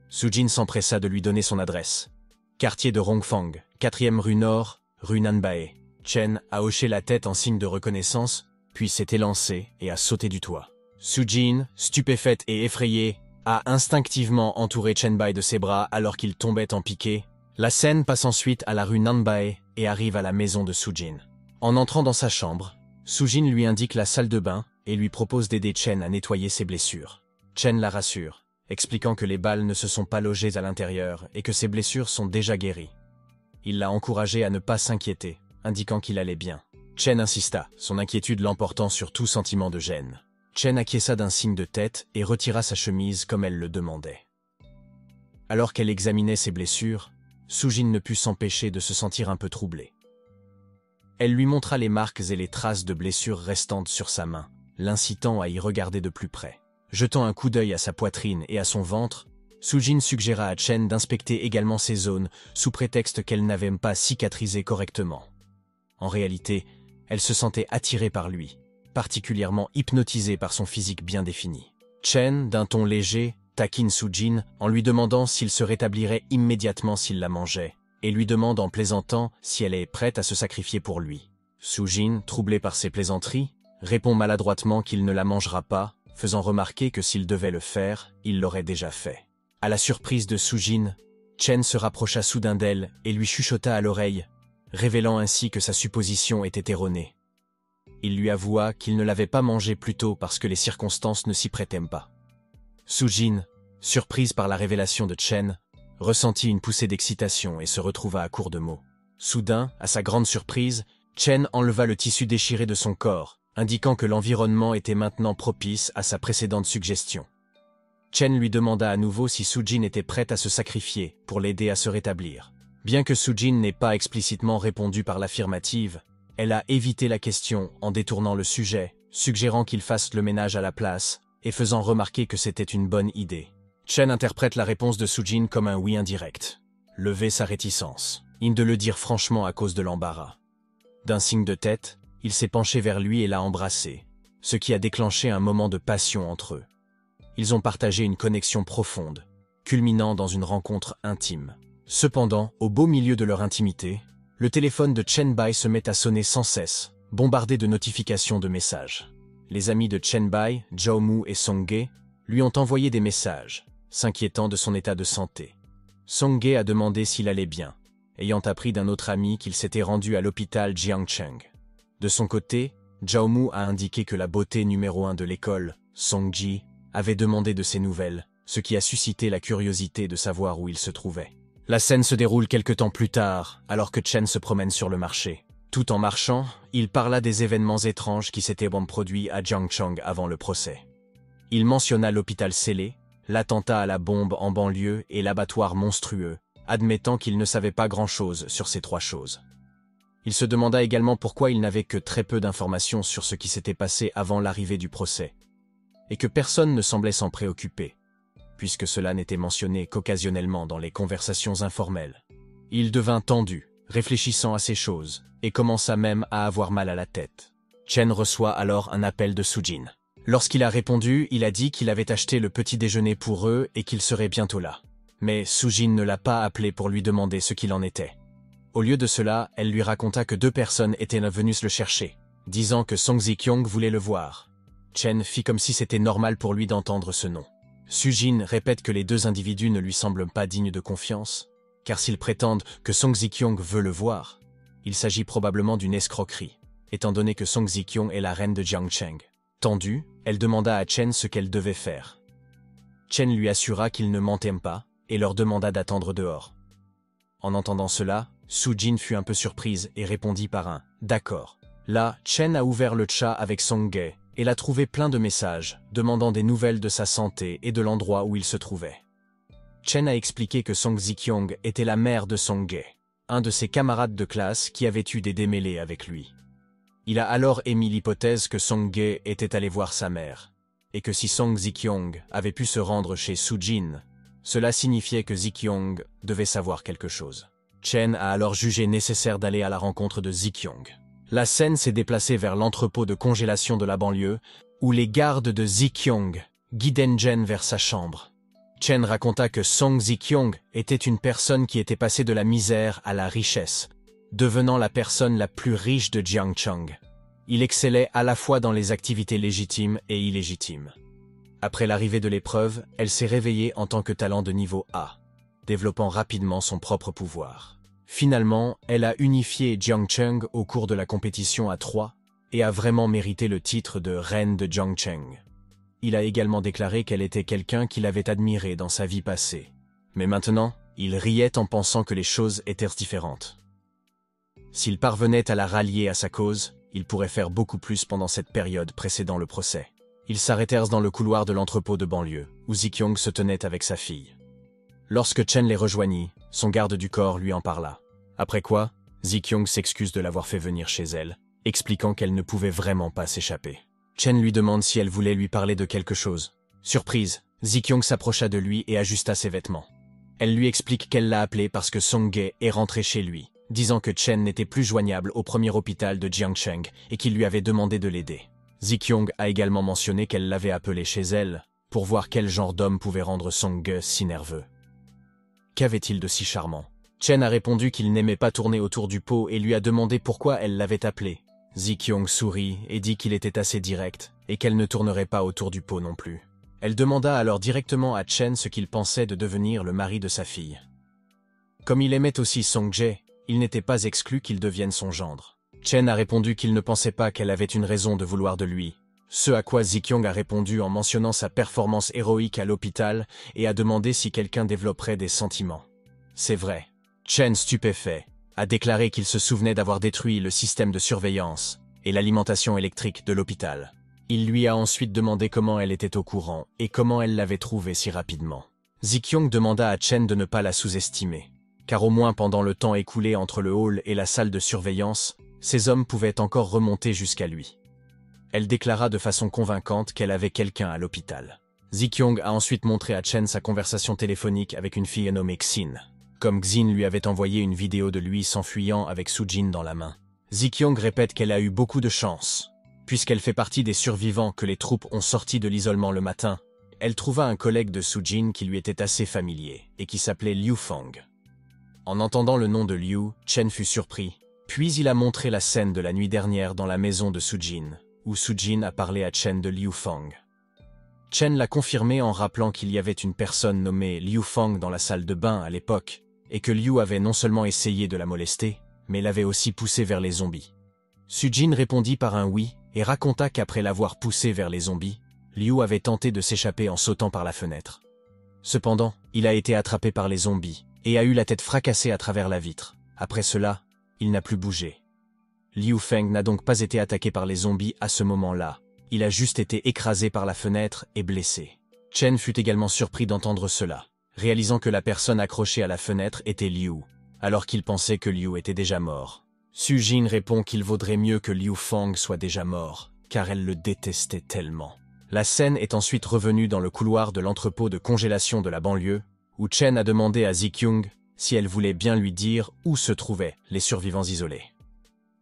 Sujin s'empressa de lui donner son adresse. Quartier de Rongfang, 4e rue Nord, rue Nanbae. Chen a hoché la tête en signe de reconnaissance, puis s'est élancé et a sauté du toit. Sujin, stupéfaite et effrayée, a instinctivement entouré Chenbai de ses bras alors qu'il tombait en piqué. La scène passe ensuite à la rue Nanbae et arrive à la maison de Sujin. En entrant dans sa chambre, Sujin lui indique la salle de bain et lui propose d'aider Chen à nettoyer ses blessures. Chen la rassure, expliquant que les balles ne se sont pas logées à l'intérieur et que ses blessures sont déjà guéries. Il l'a encouragé à ne pas s'inquiéter, indiquant qu'il allait bien. Chen insista, son inquiétude l'emportant sur tout sentiment de gêne. Chen acquiesça d'un signe de tête et retira sa chemise comme elle le demandait. Alors qu'elle examinait ses blessures, Sujin ne put s'empêcher de se sentir un peu troublée. Elle lui montra les marques et les traces de blessures restantes sur sa main, l'incitant à y regarder de plus près. Jetant un coup d'œil à sa poitrine et à son ventre, Sujin suggéra à Chen d'inspecter également ces zones sous prétexte qu'elle n'avait pas cicatrisé correctement. En réalité, elle se sentait attirée par lui, particulièrement hypnotisée par son physique bien défini. Chen, d'un ton léger, taquine Sujin en lui demandant s'il se rétablirait immédiatement s'il la mangeait, et lui demande en plaisantant si elle est prête à se sacrifier pour lui. Sujin, troublé par ses plaisanteries, répond maladroitement qu'il ne la mangera pas, faisant remarquer que s'il devait le faire, il l'aurait déjà fait. À la surprise de Sujin, Chen se rapprocha soudain d'elle et lui chuchota à l'oreille, révélant ainsi que sa supposition était erronée. Il lui avoua qu'il ne l'avait pas mangée plus tôt parce que les circonstances ne s'y prêtaient pas. Sujin, surprise par la révélation de Chen, ressentit une poussée d'excitation et se retrouva à court de mots. Soudain, à sa grande surprise, Chen enleva le tissu déchiré de son corps, indiquant que l'environnement était maintenant propice à sa précédente suggestion. Chen lui demanda à nouveau si Sujin était prête à se sacrifier pour l'aider à se rétablir. Bien que Sujin n'ait pas explicitement répondu par l'affirmative, elle a évité la question en détournant le sujet, suggérant qu'il fasse le ménage à la place et faisant remarquer que c'était une bonne idée. Chen interprète la réponse de Sujin comme un oui indirect. Lever sa réticence, de le dire franchement à cause de l'embarras. D'un signe de tête, il s'est penché vers lui et l'a embrassé, ce qui a déclenché un moment de passion entre eux. Ils ont partagé une connexion profonde, culminant dans une rencontre intime. Cependant, au beau milieu de leur intimité, le téléphone de Chenbai se met à sonner sans cesse, bombardé de notifications de messages. Les amis de Chenbai, Zhao et Songge, lui ont envoyé des messages, s'inquiétant de son état de santé. Songge a demandé s'il allait bien, ayant appris d'un autre ami qu'il s'était rendu à l'hôpital Jiangcheng. De son côté, Zhao a indiqué que la beauté numéro 1 de l'école, Songji, avait demandé de ses nouvelles, ce qui a suscité la curiosité de savoir où il se trouvait. La scène se déroule quelque temps plus tard, alors que Chen se promène sur le marché. Tout en marchant, il parla des événements étranges qui s'étaient produits à Jiangcheng avant le procès. Il mentionna l'hôpital scellé, l'attentat à la bombe en banlieue et l'abattoir monstrueux, admettant qu'il ne savait pas grand-chose sur ces 3 choses. Il se demanda également pourquoi il n'avait que très peu d'informations sur ce qui s'était passé avant l'arrivée du procès. et que personne ne semblait s'en préoccuper, puisque cela n'était mentionné qu'occasionnellement dans les conversations informelles. Il devint tendu, réfléchissant à ces choses, et commença même à avoir mal à la tête. Chen reçoit alors un appel de Sujin. Lorsqu'il a répondu, il a dit qu'il avait acheté le petit déjeuner pour eux et qu'il serait bientôt là. Mais Sujin ne l'a pas appelé pour lui demander ce qu'il en était. Au lieu de cela, elle lui raconta que 2 personnes étaient venues le chercher, disant que Song Ji-kyung voulait le voir. Chen fit comme si c'était normal pour lui d'entendre ce nom. Sujin répète que les 2 individus ne lui semblent pas dignes de confiance, car s'ils prétendent que Song Ji-kyung veut le voir, il s'agit probablement d'une escroquerie, étant donné que Song Ji-kyung est la reine de Jiangcheng. Tendue, elle demanda à Chen ce qu'elle devait faire. Chen lui assura qu'il ne mentait pas et leur demanda d'attendre dehors. En entendant cela, Sujin fut un peu surprise et répondit par un « d'accord ». Là, Chen a ouvert le chat avec Song-ge et l'a trouvé plein de messages, demandant des nouvelles de sa santé et de l'endroit où il se trouvait. Chen a expliqué que Song Ji-kyung était la mère de Song-ge, un de ses camarades de classe qui avait eu des démêlés avec lui. Il a alors émis l'hypothèse que Song-ge était allé voir sa mère, et que si Song Ji-kyung avait pu se rendre chez Sujin, cela signifiait que Ji-kyung devait savoir quelque chose. Chen a alors jugé nécessaire d'aller à la rencontre de Ji-kyung. La scène s'est déplacée vers l'entrepôt de congélation de la banlieue, où les gardes de Ji-kyung guidaient Jen vers sa chambre. Chen raconta que Song Ji-kyung était une personne qui était passée de la misère à la richesse, devenant la personne la plus riche de Jiangcheng. Il excellait à la fois dans les activités légitimes et illégitimes. Après l'arrivée de l'épreuve, elle s'est réveillée en tant que talent de niveau A, développant rapidement son propre pouvoir. Finalement, elle a unifié Jiangcheng au cours de la compétition à 3 et a vraiment mérité le titre de reine de Jiangcheng. Il a également déclaré qu'elle était quelqu'un qu'il avait admiré dans sa vie passée. Mais maintenant, il riait en pensant que les choses étaient différentes. S'il parvenait à la rallier à sa cause, il pourrait faire beaucoup plus pendant cette période précédant le procès. Ils s'arrêtèrent dans le couloir de l'entrepôt de banlieue, où Ji-kyung se tenait avec sa fille. Lorsque Chen les rejoignit, son garde du corps lui en parla. Après quoi, Ji-kyung s'excuse de l'avoir fait venir chez elle, expliquant qu'elle ne pouvait vraiment pas s'échapper. Chen lui demande si elle voulait lui parler de quelque chose. Surprise, Ji-kyung s'approcha de lui et ajusta ses vêtements. Elle lui explique qu'elle l'a appelé parce que Song-ge est rentré chez lui, disant que Chen n'était plus joignable au premier hôpital de Jiangcheng et qu'il lui avait demandé de l'aider. Ji-kyung a également mentionné qu'elle l'avait appelé chez elle pour voir quel genre d'homme pouvait rendre Song-ge si nerveux. Qu'avait-il de si charmant? Chen a répondu qu'il n'aimait pas tourner autour du pot et lui a demandé pourquoi elle l'avait appelé. Ji-kyung sourit et dit qu'il était assez direct et qu'elle ne tournerait pas autour du pot non plus. Elle demanda alors directement à Chen ce qu'il pensait de devenir le mari de sa fille. Comme il aimait aussi Song-ge, il n'était pas exclu qu'il devienne son gendre. Chen a répondu qu'il ne pensait pas qu'elle avait une raison de vouloir de lui, ce à quoi Ji-kyung a répondu en mentionnant sa performance héroïque à l'hôpital et a demandé si quelqu'un développerait des sentiments. C'est vrai. Chen, stupéfait, a déclaré qu'il se souvenait d'avoir détruit le système de surveillance et l'alimentation électrique de l'hôpital. Il lui a ensuite demandé comment elle était au courant et comment elle l'avait trouvé si rapidement. Ji-kyung demanda à Chen de ne pas la sous-estimer, car au moins pendant le temps écoulé entre le hall et la salle de surveillance, ces hommes pouvaient encore remonter jusqu'à lui. Elle déclara de façon convaincante qu'elle avait quelqu'un à l'hôpital. Ji-kyung a ensuite montré à Chen sa conversation téléphonique avec une fille nommée Xin. Comme Xin lui avait envoyé une vidéo de lui s'enfuyant avec Sujin dans la main. Ji-kyung répète qu'elle a eu beaucoup de chance, puisqu'elle fait partie des survivants que les troupes ont sortis de l'isolement le matin. Elle trouva un collègue de Sujin qui lui était assez familier et qui s'appelait Liu Feng. En entendant le nom de Liu, Chen fut surpris, puis il a montré la scène de la nuit dernière dans la maison de Sujin, où Sujin a parlé à Chen de Liu Feng. Chen l'a confirmé en rappelant qu'il y avait une personne nommée Liu Feng dans la salle de bain à l'époque, et que Liu avait non seulement essayé de la molester, mais l'avait aussi poussée vers les zombies. Sujin répondit par un oui et raconta qu'après l'avoir poussée vers les zombies, Liu avait tenté de s'échapper en sautant par la fenêtre. Cependant, il a été attrapé par les zombies et a eu la tête fracassée à travers la vitre. Après cela, il n'a plus bougé. Liu Feng n'a donc pas été attaqué par les zombies à ce moment-là. Il a juste été écrasé par la fenêtre et blessé. Chen fut également surpris d'entendre cela, réalisant que la personne accrochée à la fenêtre était Liu, alors qu'il pensait que Liu était déjà mort. Sujin répond qu'il vaudrait mieux que Liu Feng soit déjà mort, car elle le détestait tellement. La scène est ensuite revenue dans le couloir de l'entrepôt de congélation de la banlieue, où Chen a demandé à Zi-Kyung si elle voulait bien lui dire où se trouvaient les survivants isolés.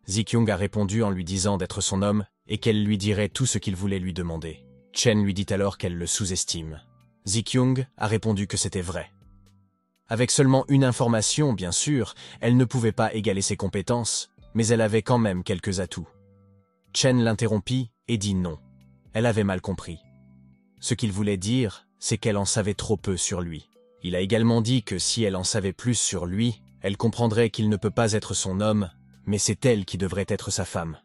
Zi-Kyung a répondu en lui disant d'être son homme et qu'elle lui dirait tout ce qu'il voulait lui demander. Chen lui dit alors qu'elle le sous-estime. Zi-Kyung a répondu que c'était vrai. Avec seulement une information, bien sûr, elle ne pouvait pas égaler ses compétences, mais elle avait quand même quelques atouts. Chen l'interrompit et dit non. Elle avait mal compris. Ce qu'il voulait dire, c'est qu'elle en savait trop peu sur lui. Il a également dit que si elle en savait plus sur lui, elle comprendrait qu'il ne peut pas être son homme, mais c'est elle qui devrait être sa femme.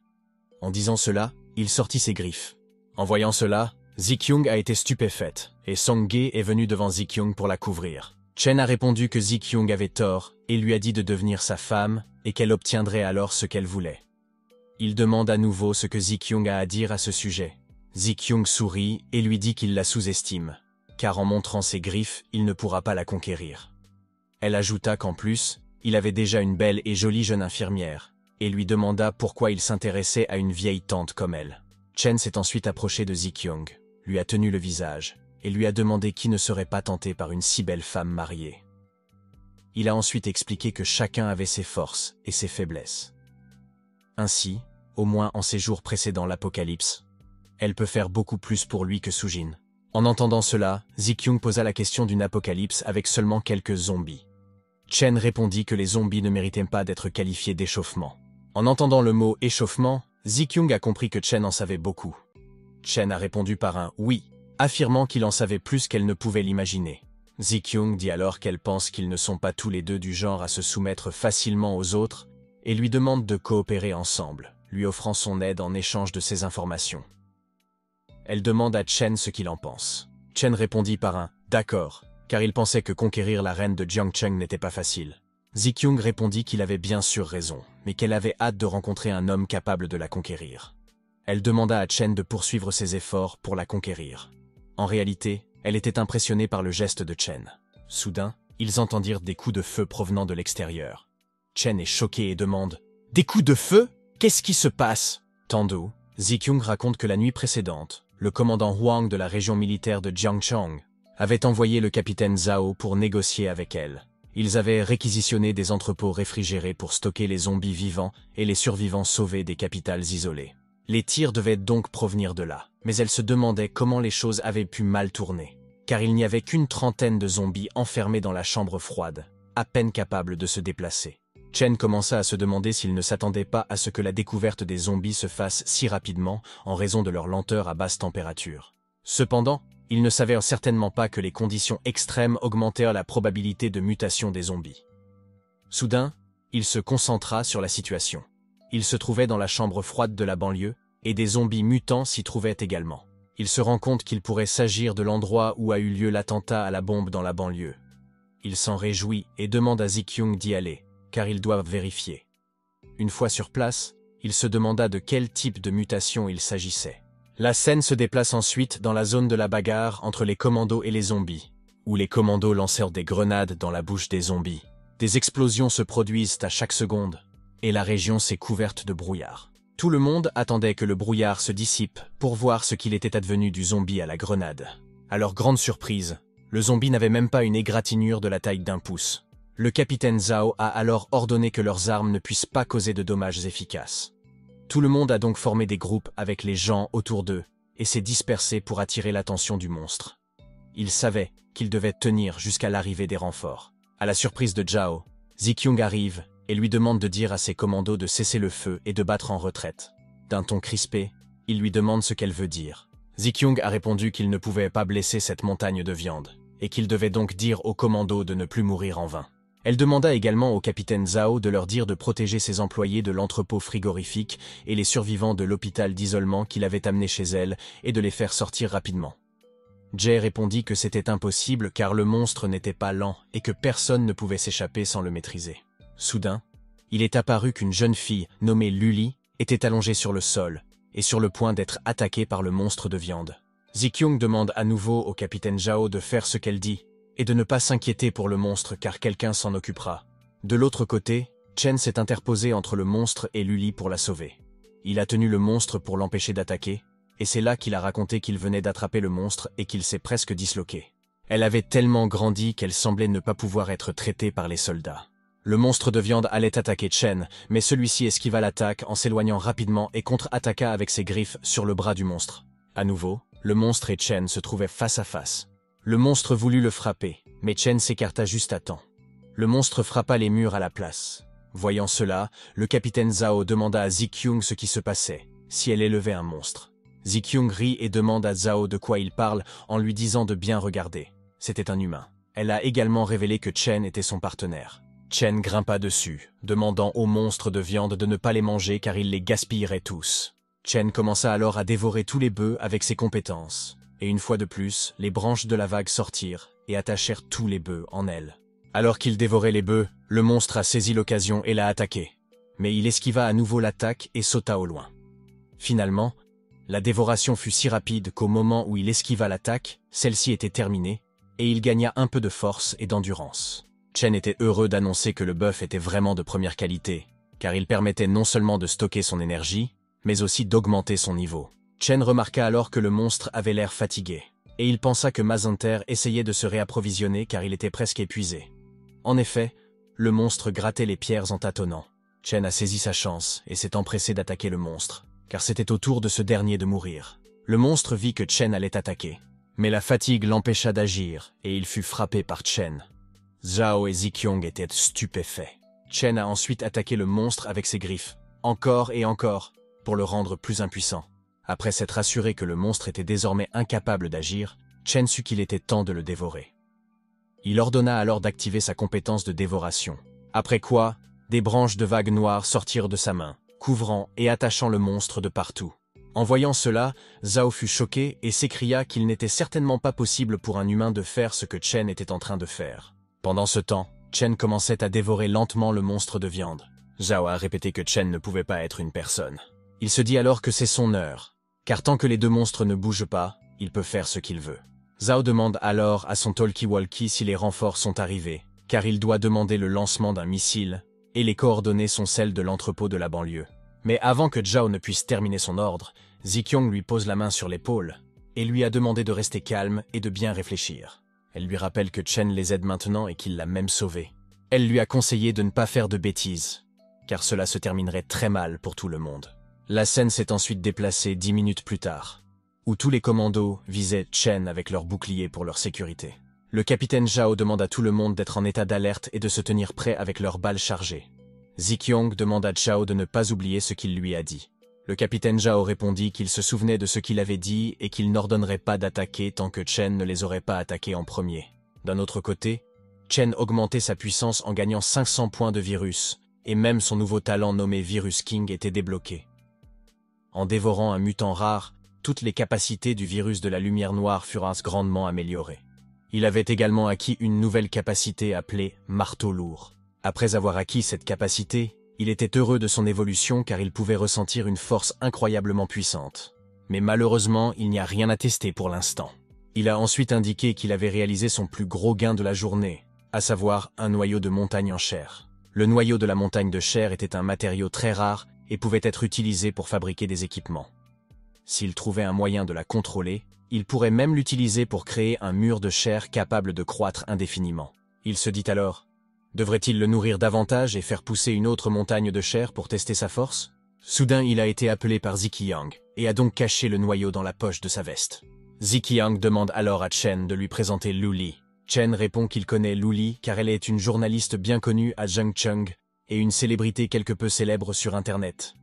En disant cela, il sortit ses griffes. En voyant cela, Zi-Kyung a été stupéfaite, et Song-ge est venu devant Zi-Kyung pour la couvrir. Chen a répondu que Zi-Kyung avait tort et lui a dit de devenir sa femme et qu'elle obtiendrait alors ce qu'elle voulait. Il demande à nouveau ce que Zi-Kyung a à dire à ce sujet. Zi-Kyung sourit et lui dit qu'il la sous-estime, car en montrant ses griffes, il ne pourra pas la conquérir. Elle ajouta qu'en plus, il avait déjà une belle et jolie jeune infirmière, et lui demanda pourquoi il s'intéressait à une vieille tante comme elle. Chen s'est ensuite approché de Zi-Kyung, lui a tenu le visage, et lui a demandé qui ne serait pas tenté par une si belle femme mariée. Il a ensuite expliqué que chacun avait ses forces et ses faiblesses. Ainsi, au moins en ses jours précédant l'apocalypse, elle peut faire beaucoup plus pour lui que Sujin. En entendant cela, Zi-Kyung posa la question d'une apocalypse avec seulement quelques zombies. Chen répondit que les zombies ne méritaient pas d'être qualifiés d'échauffement. En entendant le mot « échauffement », Zi-Kyung a compris que Chen en savait beaucoup. Chen a répondu par un « oui », affirmant qu'il en savait plus qu'elle ne pouvait l'imaginer. Zi-Kyung dit alors qu'elle pense qu'ils ne sont pas tous les deux du genre à se soumettre facilement aux autres et lui demande de coopérer ensemble, lui offrant son aide en échange de ses informations. Elle demande à Chen ce qu'il en pense. Chen répondit par un « d'accord », car il pensait que conquérir la reine de Jiangcheng n'était pas facile. Zi-Kyung répondit qu'il avait bien sûr raison, mais qu'elle avait hâte de rencontrer un homme capable de la conquérir. Elle demanda à Chen de poursuivre ses efforts pour la conquérir. En réalité, elle était impressionnée par le geste de Chen. Soudain, ils entendirent des coups de feu provenant de l'extérieur. Chen est choqué et demande « Des coups de feu? Qu'est-ce qui se passe ?» Tandis, Zi-Kyung raconte que la nuit précédente, le commandant Huang de la région militaire de Jiangcheng avait envoyé le capitaine Zhao pour négocier avec elle. Ils avaient réquisitionné des entrepôts réfrigérés pour stocker les zombies vivants et les survivants sauvés des capitales isolées. Les tirs devaient donc provenir de là, mais elle se demandait comment les choses avaient pu mal tourner, car il n'y avait qu'une trentaine de zombies enfermés dans la chambre froide, à peine capables de se déplacer. Chen commença à se demander s'il ne s'attendait pas à ce que la découverte des zombies se fasse si rapidement en raison de leur lenteur à basse température. Cependant, il ne savait certainement pas que les conditions extrêmes augmentèrent la probabilité de mutation des zombies. Soudain, il se concentra sur la situation. Il se trouvait dans la chambre froide de la banlieue, et des zombies mutants s'y trouvaient également. Il se rend compte qu'il pourrait s'agir de l'endroit où a eu lieu l'attentat à la bombe dans la banlieue. Il s'en réjouit et demande à Zi-Kyung d'y aller, car ils doivent vérifier. Une fois sur place, il se demanda de quel type de mutation il s'agissait. La scène se déplace ensuite dans la zone de la bagarre entre les commandos et les zombies, où les commandos lancèrent des grenades dans la bouche des zombies. Des explosions se produisent à chaque seconde, et la région s'est couverte de brouillard. Tout le monde attendait que le brouillard se dissipe pour voir ce qu'il était advenu du zombie à la grenade. À leur grande surprise, le zombie n'avait même pas une égratignure de la taille d'1 pouce. Le capitaine Zhao a alors ordonné que leurs armes ne puissent pas causer de dommages efficaces. Tout le monde a donc formé des groupes avec les gens autour d'eux et s'est dispersé pour attirer l'attention du monstre. Ils savaient qu'ils devaient tenir jusqu'à l'arrivée des renforts. À la surprise de Zhao, Zi-Kyung arrive et lui demande de dire à ses commandos de cesser le feu et de battre en retraite. D'un ton crispé, il lui demande ce qu'elle veut dire. Zi-Kyung a répondu qu'il ne pouvait pas blesser cette montagne de viande et qu'il devait donc dire aux commandos de ne plus mourir en vain. Elle demanda également au capitaine Zhao de leur dire de protéger ses employés de l'entrepôt frigorifique et les survivants de l'hôpital d'isolement qu'il avait amenés chez elle et de les faire sortir rapidement. Jay répondit que c'était impossible car le monstre n'était pas lent et que personne ne pouvait s'échapper sans le maîtriser. Soudain, il est apparu qu'une jeune fille nommée Luli était allongée sur le sol et sur le point d'être attaquée par le monstre de viande. Zi-Kyung demande à nouveau au capitaine Zhao de faire ce qu'elle dit et de ne pas s'inquiéter pour le monstre car quelqu'un s'en occupera. De l'autre côté, Chen s'est interposé entre le monstre et Luli pour la sauver. Il a tenu le monstre pour l'empêcher d'attaquer, et c'est là qu'il a raconté qu'il venait d'attraper le monstre et qu'il s'est presque disloqué. Elle avait tellement grandi qu'elle semblait ne pas pouvoir être traitée par les soldats. Le monstre de viande allait attaquer Chen, mais celui-ci esquiva l'attaque en s'éloignant rapidement et contre-attaqua avec ses griffes sur le bras du monstre. À nouveau, le monstre et Chen se trouvaient face à face. Le monstre voulut le frapper, mais Chen s'écarta juste à temps. Le monstre frappa les murs à la place. Voyant cela, le capitaine Zhao demanda à Zikyung ce qui se passait, si elle élevait un monstre. Zikyung rit et demande à Zhao de quoi il parle en lui disant de bien regarder. C'était un humain. Elle a également révélé que Chen était son partenaire. Chen grimpa dessus, demandant au monstre de viande de ne pas les manger car il les gaspillerait tous. Chen commença alors à dévorer tous les bœufs avec ses compétences. Et une fois de plus, les branches de la vague sortirent et attachèrent tous les bœufs en elle. Alors qu'il dévorait les bœufs, le monstre a saisi l'occasion et l'a attaqué. Mais il esquiva à nouveau l'attaque et sauta au loin. Finalement, la dévoration fut si rapide qu'au moment où il esquiva l'attaque, celle-ci était terminée, et il gagna un peu de force et d'endurance. Chen était heureux d'annoncer que le bœuf était vraiment de première qualité, car il permettait non seulement de stocker son énergie, mais aussi d'augmenter son niveau. Chen remarqua alors que le monstre avait l'air fatigué, et il pensa que Mazanter essayait de se réapprovisionner car il était presque épuisé. En effet, le monstre grattait les pierres en tâtonnant. Chen a saisi sa chance et s'est empressé d'attaquer le monstre, car c'était au tour de ce dernier de mourir. Le monstre vit que Chen allait attaquer, mais la fatigue l'empêcha d'agir et il fut frappé par Chen. Zhao et Zikyung étaient stupéfaits. Chen a ensuite attaqué le monstre avec ses griffes, encore et encore, pour le rendre plus impuissant. Après s'être assuré que le monstre était désormais incapable d'agir, Chen sut qu'il était temps de le dévorer. Il ordonna alors d'activer sa compétence de dévoration. Après quoi, des branches de vagues noires sortirent de sa main, couvrant et attachant le monstre de partout. En voyant cela, Zhao fut choqué et s'écria qu'il n'était certainement pas possible pour un humain de faire ce que Chen était en train de faire. Pendant ce temps, Chen commençait à dévorer lentement le monstre de viande. Zhao a répété que Chen ne pouvait pas être une personne. Il se dit alors que c'est son heure, car tant que les deux monstres ne bougent pas, il peut faire ce qu'il veut. Zhao demande alors à son talkie-walkie si les renforts sont arrivés, car il doit demander le lancement d'un missile, et les coordonnées sont celles de l'entrepôt de la banlieue. Mais avant que Zhao ne puisse terminer son ordre, Zikyung lui pose la main sur l'épaule, et lui a demandé de rester calme et de bien réfléchir. Elle lui rappelle que Chen les aide maintenant et qu'il l'a même sauvé. Elle lui a conseillé de ne pas faire de bêtises, car cela se terminerait très mal pour tout le monde. La scène s'est ensuite déplacée 10 minutes plus tard, où tous les commandos visaient Chen avec leurs boucliers pour leur sécurité. Le capitaine Zhao demande à tout le monde d'être en état d'alerte et de se tenir prêt avec leurs balles chargées. Zikyung demande à Zhao de ne pas oublier ce qu'il lui a dit. Le capitaine Zhao répondit qu'il se souvenait de ce qu'il avait dit et qu'il n'ordonnerait pas d'attaquer tant que Chen ne les aurait pas attaqués en premier. D'un autre côté, Chen augmentait sa puissance en gagnant 500 points de virus, et même son nouveau talent nommé Virus King était débloqué. En dévorant un mutant rare, toutes les capacités du virus de la lumière noire furent grandement améliorées. Il avait également acquis une nouvelle capacité appelée Marteau lourd. Après avoir acquis cette capacité, il était heureux de son évolution car il pouvait ressentir une force incroyablement puissante. Mais malheureusement, il n'y a rien à tester pour l'instant. Il a ensuite indiqué qu'il avait réalisé son plus gros gain de la journée, à savoir un noyau de montagne en chair. Le noyau de la montagne de chair était un matériau très rare et pouvait être utilisé pour fabriquer des équipements. S'il trouvait un moyen de la contrôler, il pourrait même l'utiliser pour créer un mur de chair capable de croître indéfiniment. Il se dit alors: devrait-il le nourrir davantage et faire pousser une autre montagne de chair pour tester sa force? Soudain, il a été appelé par Zikyung et a donc caché le noyau dans la poche de sa veste. Zikyung demande alors à Chen de lui présenter Lu Li. Chen répond qu'il connaît Lu Li car elle est une journaliste bien connue à Zhengcheng et une célébrité quelque peu célèbre sur Internet.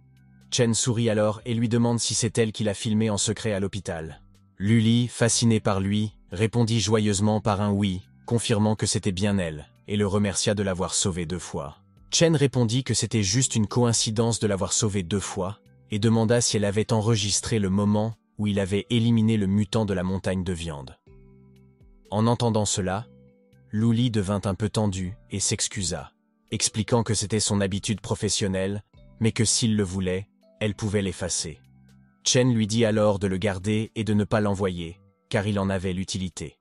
Chen sourit alors et lui demande si c'est elle qui l'a filmé en secret à l'hôpital. Lu Li, fasciné par lui, répondit joyeusement par un oui, confirmant que c'était bien elle, et le remercia de l'avoir sauvé 2 fois. Chen répondit que c'était juste une coïncidence de l'avoir sauvé 2 fois, et demanda si elle avait enregistré le moment où il avait éliminé le mutant de la montagne de viande. En entendant cela, Lu Li devint un peu tendue et s'excusa, expliquant que c'était son habitude professionnelle, mais que s'il le voulait, elle pouvait l'effacer. Chen lui dit alors de le garder et de ne pas l'envoyer, car il en avait l'utilité.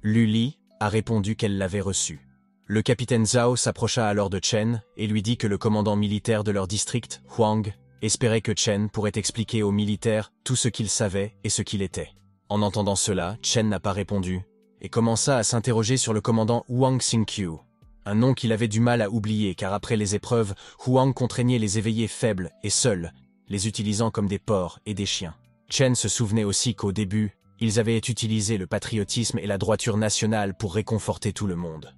Lu Li a répondu qu'elle l'avait reçu. Le capitaine Zhao s'approcha alors de Chen et lui dit que le commandant militaire de leur district, Huang, espérait que Chen pourrait expliquer aux militaires tout ce qu'il savait et ce qu'il était. En entendant cela, Chen n'a pas répondu, et commença à s'interroger sur le commandant Huang Xingqiu, un nom qu'il avait du mal à oublier car après les épreuves, Huang contraignait les éveillés faibles et seuls, les utilisant comme des porcs et des chiens. Chen se souvenait aussi qu'au début, ils avaient utilisé le patriotisme et la droiture nationale pour réconforter tout le monde.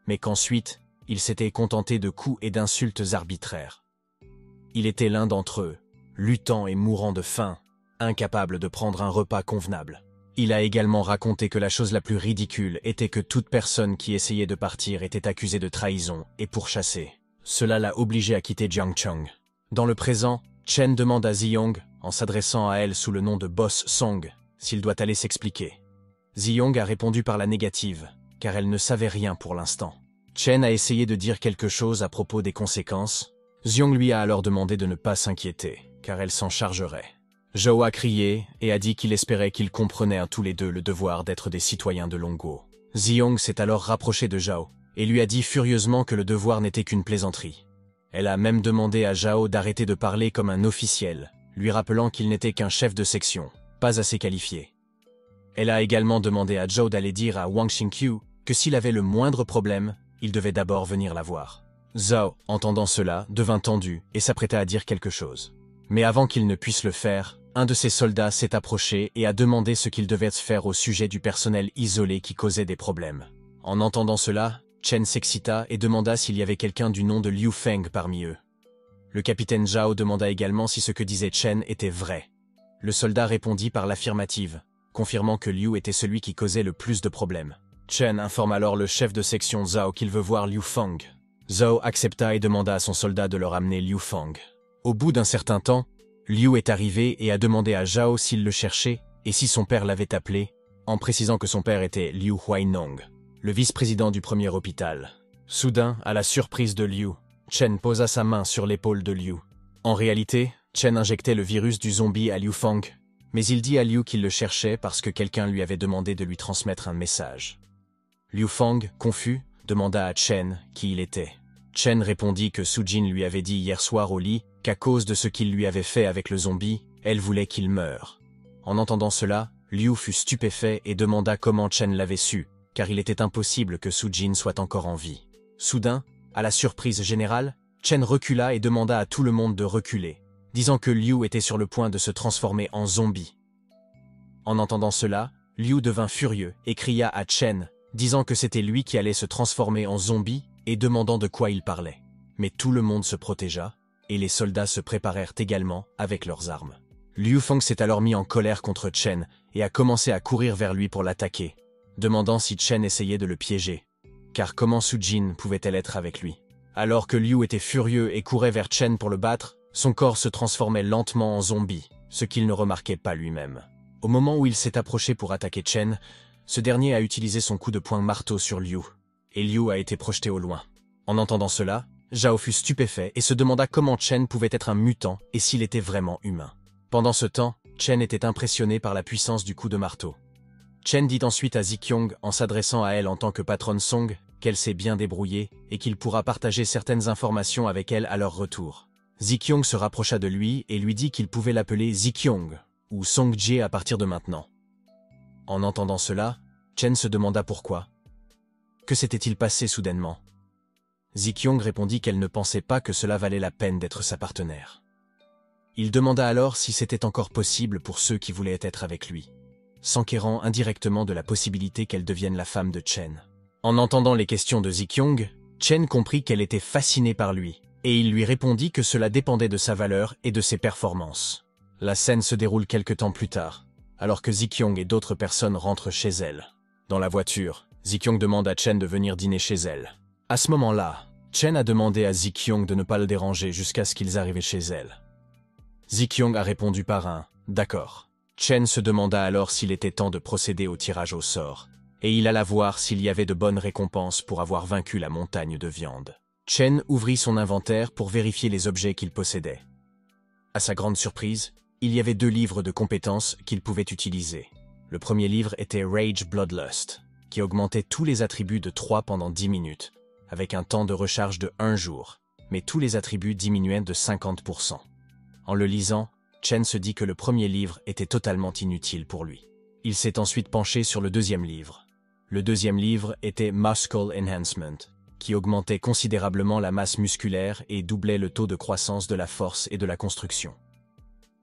Mais qu'ensuite, ils s'étaient contentés de coups et d'insultes arbitraires. Il était l'un d'entre eux, luttant et mourant de faim, incapable de prendre un repas convenable. Il a également raconté que la chose la plus ridicule était que toute personne qui essayait de partir était accusée de trahison et pourchassée. Cela l'a obligé à quitter Jiangcheng. Dans le présent, Chen demande à Ziyong, en s'adressant à elle sous le nom de Boss Song, s'il doit aller s'expliquer. Ziyong a répondu par la négative, car elle ne savait rien pour l'instant. Chen a essayé de dire quelque chose à propos des conséquences. Ziyong lui a alors demandé de ne pas s'inquiéter, car elle s'en chargerait. Zhao a crié et a dit qu'il espérait qu'ils comprenaient tous les deux le devoir d'être des citoyens de Longguo. Ziyong s'est alors rapproché de Zhao et lui a dit furieusement que le devoir n'était qu'une plaisanterie. Elle a même demandé à Zhao d'arrêter de parler comme un officiel, lui rappelant qu'il n'était qu'un chef de section, pas assez qualifié. Elle a également demandé à Zhao d'aller dire à Huang Xingqiu que s'il avait le moindre problème, il devait d'abord venir la voir. Zhao, entendant cela, devint tendu et s'apprêta à dire quelque chose. Mais avant qu'il ne puisse le faire, un de ses soldats s'est approché et a demandé ce qu'il devait faire au sujet du personnel isolé qui causait des problèmes. En entendant cela, Chen s'excita et demanda s'il y avait quelqu'un du nom de Liu Feng parmi eux. Le capitaine Zhao demanda également si ce que disait Chen était vrai. Le soldat répondit par l'affirmative, confirmant que Liu était celui qui causait le plus de problèmes. Chen informe alors le chef de section Zhao qu'il veut voir Liu Feng. Zhao accepta et demanda à son soldat de leur amener Liu Feng. Au bout d'un certain temps, Liu est arrivé et a demandé à Zhao s'il le cherchait et si son père l'avait appelé, en précisant que son père était Liu Huainong, le vice-président du premier hôpital. Soudain, à la surprise de Liu, Chen posa sa main sur l'épaule de Liu. En réalité, Chen injectait le virus du zombie à Liu Feng, mais il dit à Liu qu'il le cherchait parce que quelqu'un lui avait demandé de lui transmettre un message. Liu Feng, confus, demanda à Chen qui il était. Chen répondit que Su Jin lui avait dit hier soir au lit qu'à cause de ce qu'il lui avait fait avec le zombie, elle voulait qu'il meure. En entendant cela, Liu fut stupéfait et demanda comment Chen l'avait su, car il était impossible que Su Jin soit encore en vie. Soudain, à la surprise générale, Chen recula et demanda à tout le monde de reculer, disant que Liu était sur le point de se transformer en zombie. En entendant cela, Liu devint furieux et cria à Chen, disant que c'était lui qui allait se transformer en zombie et demandant de quoi il parlait. Mais tout le monde se protégea, et les soldats se préparèrent également avec leurs armes. Liu Feng s'est alors mis en colère contre Chen et a commencé à courir vers lui pour l'attaquer, demandant si Chen essayait de le piéger. Car comment Su Jin pouvait-elle être avec lui? Alors que Liu était furieux et courait vers Chen pour le battre, son corps se transformait lentement en zombie, ce qu'il ne remarquait pas lui-même. Au moment où il s'est approché pour attaquer Chen, ce dernier a utilisé son coup de poing marteau sur Liu, et Liu a été projeté au loin. En entendant cela, Zhao fut stupéfait et se demanda comment Chen pouvait être un mutant et s'il était vraiment humain. Pendant ce temps, Chen était impressionné par la puissance du coup de marteau. Chen dit ensuite à Ziqiong, en s'adressant à elle en tant que patronne Song, qu'elle s'est bien débrouillée et qu'il pourra partager certaines informations avec elle à leur retour. Ziqiong se rapprocha de lui et lui dit qu'il pouvait l'appeler Ziqiong, ou Songjie à partir de maintenant. En entendant cela, Chen se demanda pourquoi. Que s'était-il passé soudainement? Ziqiong répondit qu'elle ne pensait pas que cela valait la peine d'être sa partenaire. Il demanda alors si c'était encore possible pour ceux qui voulaient être avec lui, s'enquérant indirectement de la possibilité qu'elle devienne la femme de Chen. En entendant les questions de Ziqiong, Chen comprit qu'elle était fascinée par lui, et il lui répondit que cela dépendait de sa valeur et de ses performances. La scène se déroule quelque temps plus tard, alors que Ziqiong et d'autres personnes rentrent chez elle. Dans la voiture, Ziqiong demande à Chen de venir dîner chez elle. À ce moment-là, Chen a demandé à Ziqiong de ne pas le déranger jusqu'à ce qu'ils arrivent chez elle. Ziqiong a répondu par un « d'accord ». Chen se demanda alors s'il était temps de procéder au tirage au sort, et il alla voir s'il y avait de bonnes récompenses pour avoir vaincu la montagne de viande. Chen ouvrit son inventaire pour vérifier les objets qu'il possédait. À sa grande surprise, il y avait 2 livres de compétences qu'il pouvait utiliser. Le premier livre était Rage Bloodlust, qui augmentait tous les attributs de 3 pendant 10 minutes, avec un temps de recharge de 1 jour, mais tous les attributs diminuaient de 50%. En le lisant, Chen se dit que le premier livre était totalement inutile pour lui. Il s'est ensuite penché sur le deuxième livre. Le deuxième livre était Muscle Enhancement, qui augmentait considérablement la masse musculaire et doublait le taux de croissance de la force et de la construction.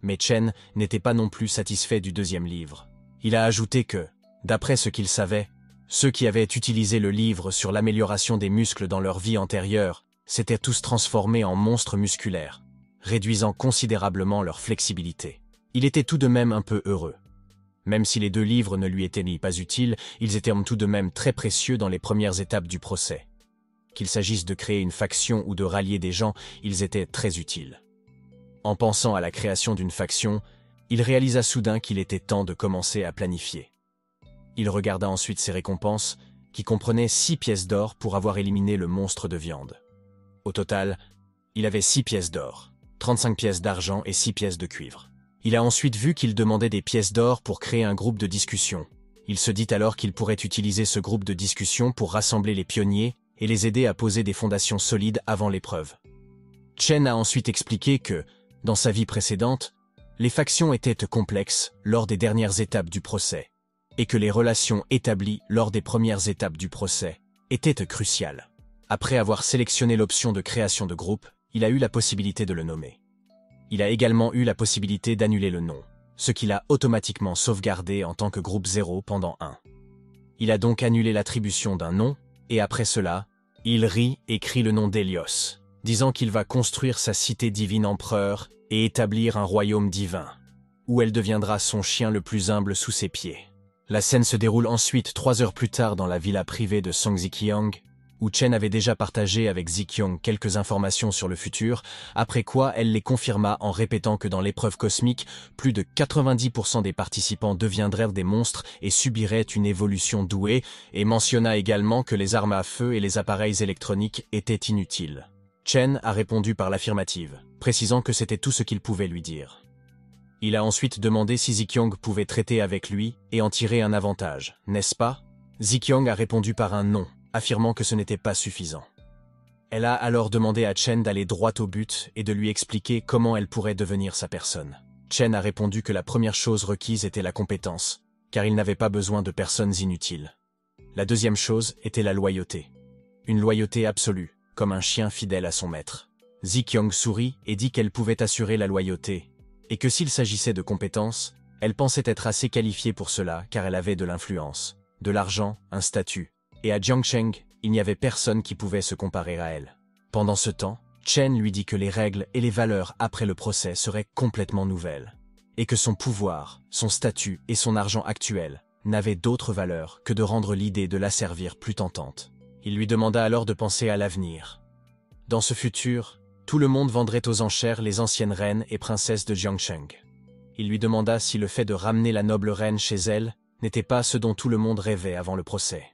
Mais Chen n'était pas non plus satisfait du deuxième livre. Il a ajouté que, d'après ce qu'il savait, ceux qui avaient utilisé le livre sur l'amélioration des muscles dans leur vie antérieure s'étaient tous transformés en monstres musculaires, réduisant considérablement leur flexibilité. Il était tout de même un peu heureux. Même si les deux livres ne lui étaient pas utiles, ils étaient tout de même très précieux dans les premières étapes du procès. Qu'il s'agisse de créer une faction ou de rallier des gens, ils étaient très utiles. En pensant à la création d'une faction, il réalisa soudain qu'il était temps de commencer à planifier. Il regarda ensuite ses récompenses, qui comprenaient 6 pièces d'or pour avoir éliminé le monstre de viande. Au total, il avait 6 pièces d'or, 35 pièces d'argent et 6 pièces de cuivre. Il a ensuite vu qu'il demandait des pièces d'or pour créer un groupe de discussion. Il se dit alors qu'il pourrait utiliser ce groupe de discussion pour rassembler les pionniers et les aider à poser des fondations solides avant l'épreuve. Chen a ensuite expliqué que, dans sa vie précédente, les factions étaient complexes lors des dernières étapes du procès, et que les relations établies lors des premières étapes du procès étaient cruciales. Après avoir sélectionné l'option de création de groupe, il a eu la possibilité de le nommer. Il a également eu la possibilité d'annuler le nom, ce qu'il a automatiquement sauvegardé en tant que groupe 0 pendant 1. Il a donc annulé l'attribution d'un nom, et après cela, il rit et crie le nom d'Hélios, disant qu'il va construire sa cité divine empereur et établir un royaume divin, où elle deviendra son chien le plus humble sous ses pieds. La scène se déroule ensuite 3 heures plus tard dans la villa privée de Song Ziqiang, où Chen avait déjà partagé avec Ziqiang quelques informations sur le futur, après quoi elle les confirma en répétant que dans l'épreuve cosmique, plus de 90% des participants deviendraient des monstres et subiraient une évolution douée, et mentionna également que les armes à feu et les appareils électroniques étaient inutiles. Chen a répondu par l'affirmative, précisant que c'était tout ce qu'il pouvait lui dire. Il a ensuite demandé si Ziqiang pouvait traiter avec lui et en tirer un avantage, n'est-ce pas? Ziqiang a répondu par un non, affirmant que ce n'était pas suffisant. Elle a alors demandé à Chen d'aller droit au but et de lui expliquer comment elle pourrait devenir sa personne. Chen a répondu que la première chose requise était la compétence, car il n'avait pas besoin de personnes inutiles. La deuxième chose était la loyauté. Une loyauté absolue, comme un chien fidèle à son maître. Ziqiang sourit et dit qu'elle pouvait assurer la loyauté, et que s'il s'agissait de compétences, elle pensait être assez qualifiée pour cela car elle avait de l'influence, de l'argent, un statut. Et à Jiangsheng, il n'y avait personne qui pouvait se comparer à elle. Pendant ce temps, Chen lui dit que les règles et les valeurs après le procès seraient complètement nouvelles, et que son pouvoir, son statut et son argent actuel n'avaient d'autre valeur que de rendre l'idée de l'asservir plus tentante. Il lui demanda alors de penser à l'avenir. Dans ce futur, tout le monde vendrait aux enchères les anciennes reines et princesses de Jiangsheng. Il lui demanda si le fait de ramener la noble reine chez elle n'était pas ce dont tout le monde rêvait avant le procès.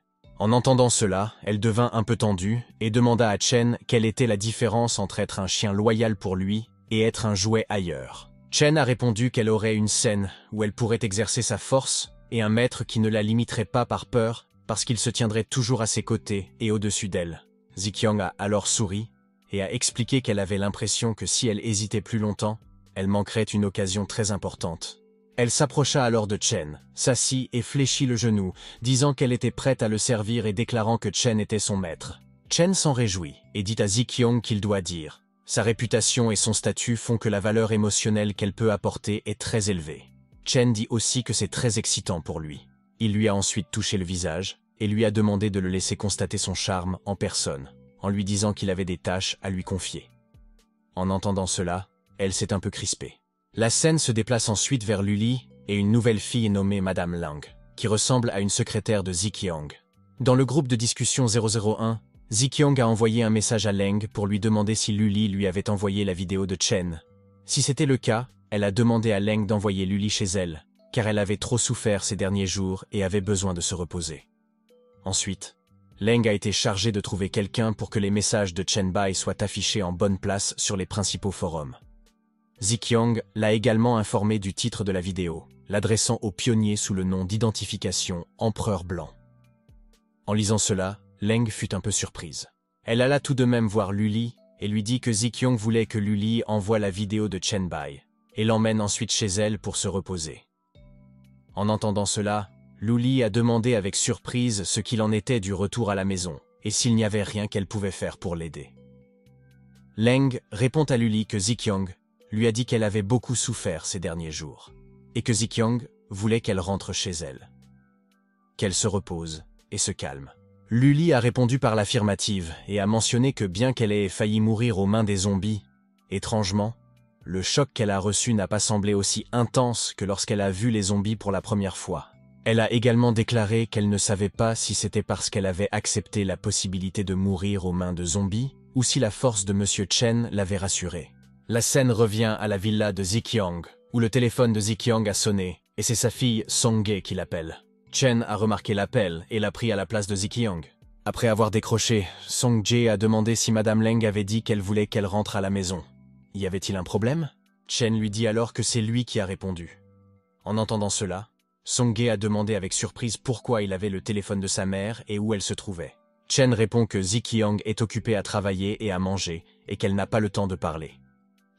En entendant cela, elle devint un peu tendue et demanda à Chen quelle était la différence entre être un chien loyal pour lui et être un jouet ailleurs. Chen a répondu qu'elle aurait une scène où elle pourrait exercer sa force et un maître qui ne la limiterait pas par peur parce qu'il se tiendrait toujours à ses côtés et au-dessus d'elle. Ziqiang a alors souri et a expliqué qu'elle avait l'impression que si elle hésitait plus longtemps, elle manquerait une occasion très importante. Elle s'approcha alors de Chen, s'assit et fléchit le genou, disant qu'elle était prête à le servir et déclarant que Chen était son maître. Chen s'en réjouit et dit à Ziqiang qu'il doit dire. Sa réputation et son statut font que la valeur émotionnelle qu'elle peut apporter est très élevée. Chen dit aussi que c'est très excitant pour lui. Il lui a ensuite touché le visage et lui a demandé de le laisser constater son charme en personne, en lui disant qu'il avait des tâches à lui confier. En entendant cela, elle s'est un peu crispée. La scène se déplace ensuite vers Luli et une nouvelle fille nommée Madame Lang, qui ressemble à une secrétaire de Ziqiang. Dans le groupe de discussion 001, Ziqiang a envoyé un message à Leng pour lui demander si Luli lui avait envoyé la vidéo de Chen. Si c'était le cas, elle a demandé à Leng d'envoyer Luli chez elle, car elle avait trop souffert ces derniers jours et avait besoin de se reposer. Ensuite, Leng a été chargé de trouver quelqu'un pour que les messages de Chen Bai soient affichés en bonne place sur les principaux forums. Ziqiang l'a également informé du titre de la vidéo, l'adressant aux pionniers sous le nom d'identification Empereur Blanc. En lisant cela, Leng fut un peu surprise. Elle alla tout de même voir Luli et lui dit que Zikyong voulait que Luli envoie la vidéo de Chen Bai et l'emmène ensuite chez elle pour se reposer. En entendant cela, Luli a demandé avec surprise ce qu'il en était du retour à la maison et s'il n'y avait rien qu'elle pouvait faire pour l'aider. Leng répond à Luli que Zikyong lui a dit qu'elle avait beaucoup souffert ces derniers jours et que Zikyong voulait qu'elle rentre chez elle, qu'elle se repose et se calme. Luli a répondu par l'affirmative et a mentionné que bien qu'elle ait failli mourir aux mains des zombies, étrangement, le choc qu'elle a reçu n'a pas semblé aussi intense que lorsqu'elle a vu les zombies pour la première fois. Elle a également déclaré qu'elle ne savait pas si c'était parce qu'elle avait accepté la possibilité de mourir aux mains de zombies ou si la force de Monsieur Chen l'avait rassurée. La scène revient à la villa de Zikyong, où le téléphone de Zikyong a sonné et c'est sa fille Song-ge qui l'appelle. Chen a remarqué l'appel et l'a pris à la place de Zikyong. Après avoir décroché, Song-ge a demandé si Madame Leng avait dit qu'elle voulait qu'elle rentre à la maison. Y avait-il un problème? Chen lui dit alors que c'est lui qui a répondu. En entendant cela, Song-ge a demandé avec surprise pourquoi il avait le téléphone de sa mère et où elle se trouvait. Chen répond que Zikyong est occupée à travailler et à manger et qu'elle n'a pas le temps de parler.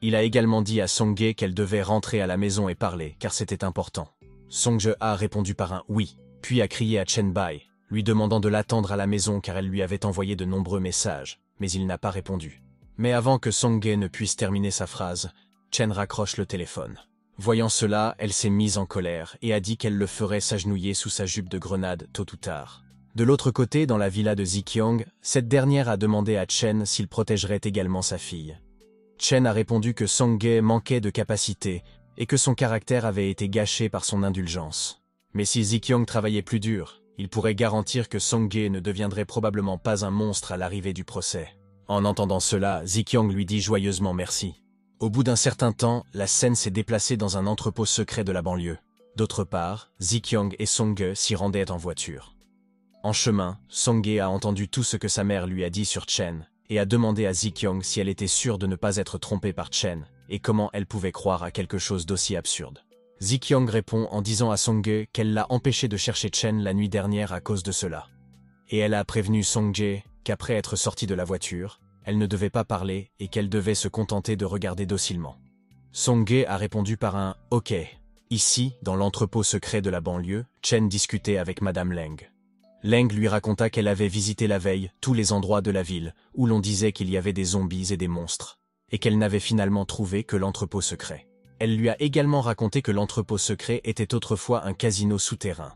Il a également dit à Song-ge qu'elle devait rentrer à la maison et parler car c'était important. Song-ge a répondu par un « oui », puis a crié à Chen Bai, lui demandant de l'attendre à la maison car elle lui avait envoyé de nombreux messages, mais il n'a pas répondu. Mais avant que Song-ge ne puisse terminer sa phrase, Chen raccroche le téléphone. Voyant cela, elle s'est mise en colère et a dit qu'elle le ferait s'agenouiller sous sa jupe de grenade tôt ou tard. De l'autre côté, dans la villa de Zikyong, cette dernière a demandé à Chen s'il protégerait également sa fille. Chen a répondu que Song-ge manquait de capacité et que son caractère avait été gâché par son indulgence. Mais si Zikyong travaillait plus dur, il pourrait garantir que Song-ge ne deviendrait probablement pas un monstre à l'arrivée du procès. En entendant cela, Zikyong lui dit joyeusement merci. Au bout d'un certain temps, la scène s'est déplacée dans un entrepôt secret de la banlieue. D'autre part, Zikyong et Song-ge s'y rendaient en voiture. En chemin, Song-ge a entendu tout ce que sa mère lui a dit sur Chen et a demandé à Zikyong si elle était sûre de ne pas être trompée par Chen et comment elle pouvait croire à quelque chose d'aussi absurde. Zikyong répond en disant à Song-ge qu'elle l'a empêché de chercher Chen la nuit dernière à cause de cela. Et elle a prévenu Song-ge qu'après être sortie de la voiture, elle ne devait pas parler et qu'elle devait se contenter de regarder docilement. Song-ge a répondu par un « ok ». Ici, dans l'entrepôt secret de la banlieue, Chen discutait avec Madame Leng. Leng lui raconta qu'elle avait visité la veille tous les endroits de la ville où l'on disait qu'il y avait des zombies et des monstres, et qu'elle n'avait finalement trouvé que l'entrepôt secret. Elle lui a également raconté que l'entrepôt secret était autrefois un casino souterrain,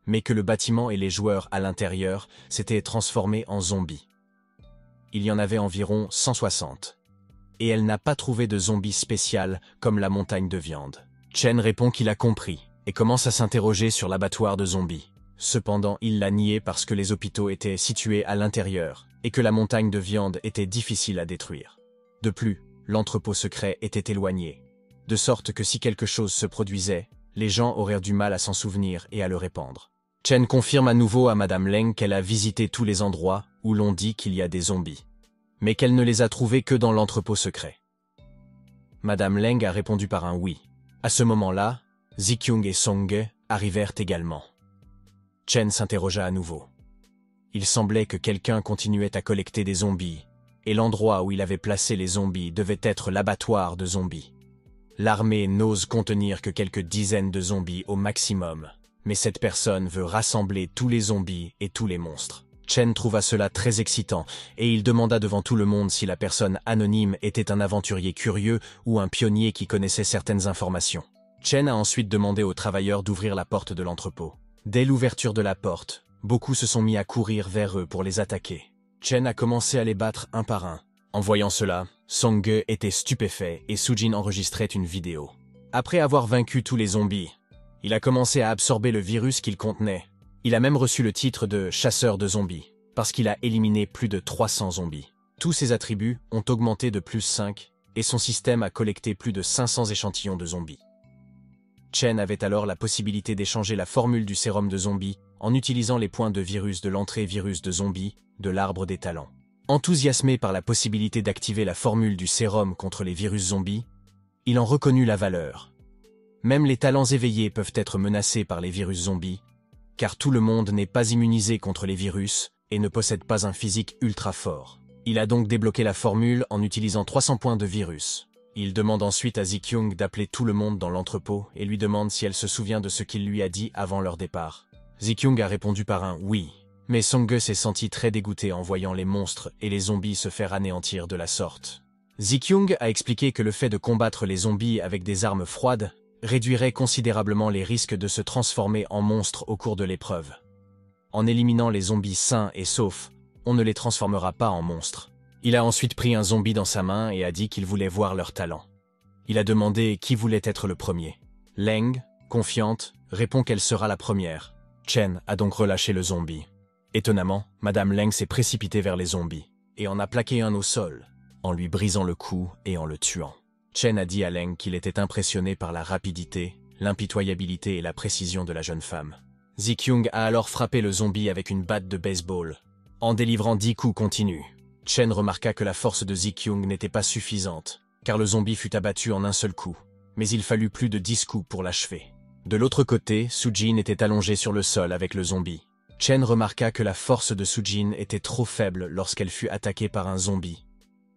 mais que le bâtiment et les joueurs à l'intérieur s'étaient transformés en zombies. Il y en avait environ 160. Et elle n'a pas trouvé de zombies spécial comme la montagne de viande. Chen répond qu'il a compris et commence à s'interroger sur l'abattoir de zombies. Cependant, il l'a nié parce que les hôpitaux étaient situés à l'intérieur et que la montagne de viande était difficile à détruire. De plus, l'entrepôt secret était éloigné, de sorte que si quelque chose se produisait, les gens auraient du mal à s'en souvenir et à le répandre. Chen confirme à nouveau à Madame Leng qu'elle a visité tous les endroits où l'on dit qu'il y a des zombies, mais qu'elle ne les a trouvés que dans l'entrepôt secret. Madame Leng a répondu par un oui. À ce moment-là, Zikyong et Song-ge arrivèrent également. Chen s'interrogea à nouveau. Il semblait que quelqu'un continuait à collecter des zombies, et l'endroit où il avait placé les zombies devait être l'abattoir de zombies. L'armée n'ose contenir que quelques dizaines de zombies au maximum, mais cette personne veut rassembler tous les zombies et tous les monstres. Chen trouva cela très excitant, et il demanda devant tout le monde si la personne anonyme était un aventurier curieux ou un pionnier qui connaissait certaines informations. Chen a ensuite demandé aux travailleurs d'ouvrir la porte de l'entrepôt. Dès l'ouverture de la porte, beaucoup se sont mis à courir vers eux pour les attaquer. Chen a commencé à les battre un par un. En voyant cela, Song-ge était stupéfait et Sujin enregistrait une vidéo. Après avoir vaincu tous les zombies, il a commencé à absorber le virus qu'il contenait. Il a même reçu le titre de chasseur de zombies, parce qu'il a éliminé plus de 300 zombies. Tous ses attributs ont augmenté de plus 5, et son système a collecté plus de 500 échantillons de zombies. Chen avait alors la possibilité d'échanger la formule du sérum de zombie en utilisant les points de virus de l'entrée virus de zombie de l'arbre des talents. Enthousiasmé par la possibilité d'activer la formule du sérum contre les virus zombies, il en reconnut la valeur. Même les talents éveillés peuvent être menacés par les virus zombies, car tout le monde n'est pas immunisé contre les virus et ne possède pas un physique ultra fort. Il a donc débloqué la formule en utilisant 300 points de virus. Il demande ensuite à Zikyung d'appeler tout le monde dans l'entrepôt et lui demande si elle se souvient de ce qu'il lui a dit avant leur départ. Zikyung a répondu par un « oui ». Mais Song-ge s'est senti très dégoûté en voyant les monstres et les zombies se faire anéantir de la sorte. Zikyung a expliqué que le fait de combattre les zombies avec des armes froides réduirait considérablement les risques de se transformer en monstres au cours de l'épreuve. En éliminant les zombies sains et saufs, on ne les transformera pas en monstres. Il a ensuite pris un zombie dans sa main et a dit qu'il voulait voir leur talent. Il a demandé qui voulait être le premier. Leng, confiante, répond qu'elle sera la première. Chen a donc relâché le zombie. Étonnamment, Madame Leng s'est précipitée vers les zombies et en a plaqué un au sol, en lui brisant le cou et en le tuant. Chen a dit à Leng qu'il était impressionné par la rapidité, l'impitoyabilité et la précision de la jeune femme. Zikyung a alors frappé le zombie avec une batte de baseball, en délivrant 10 coups continus. Chen remarqua que la force de Zikyung n'était pas suffisante, car le zombie fut abattu en un seul coup, mais il fallut plus de 10 coups pour l'achever. De l'autre côté, Sujin était allongé sur le sol avec le zombie. Chen remarqua que la force de Sujin était trop faible lorsqu'elle fut attaquée par un zombie,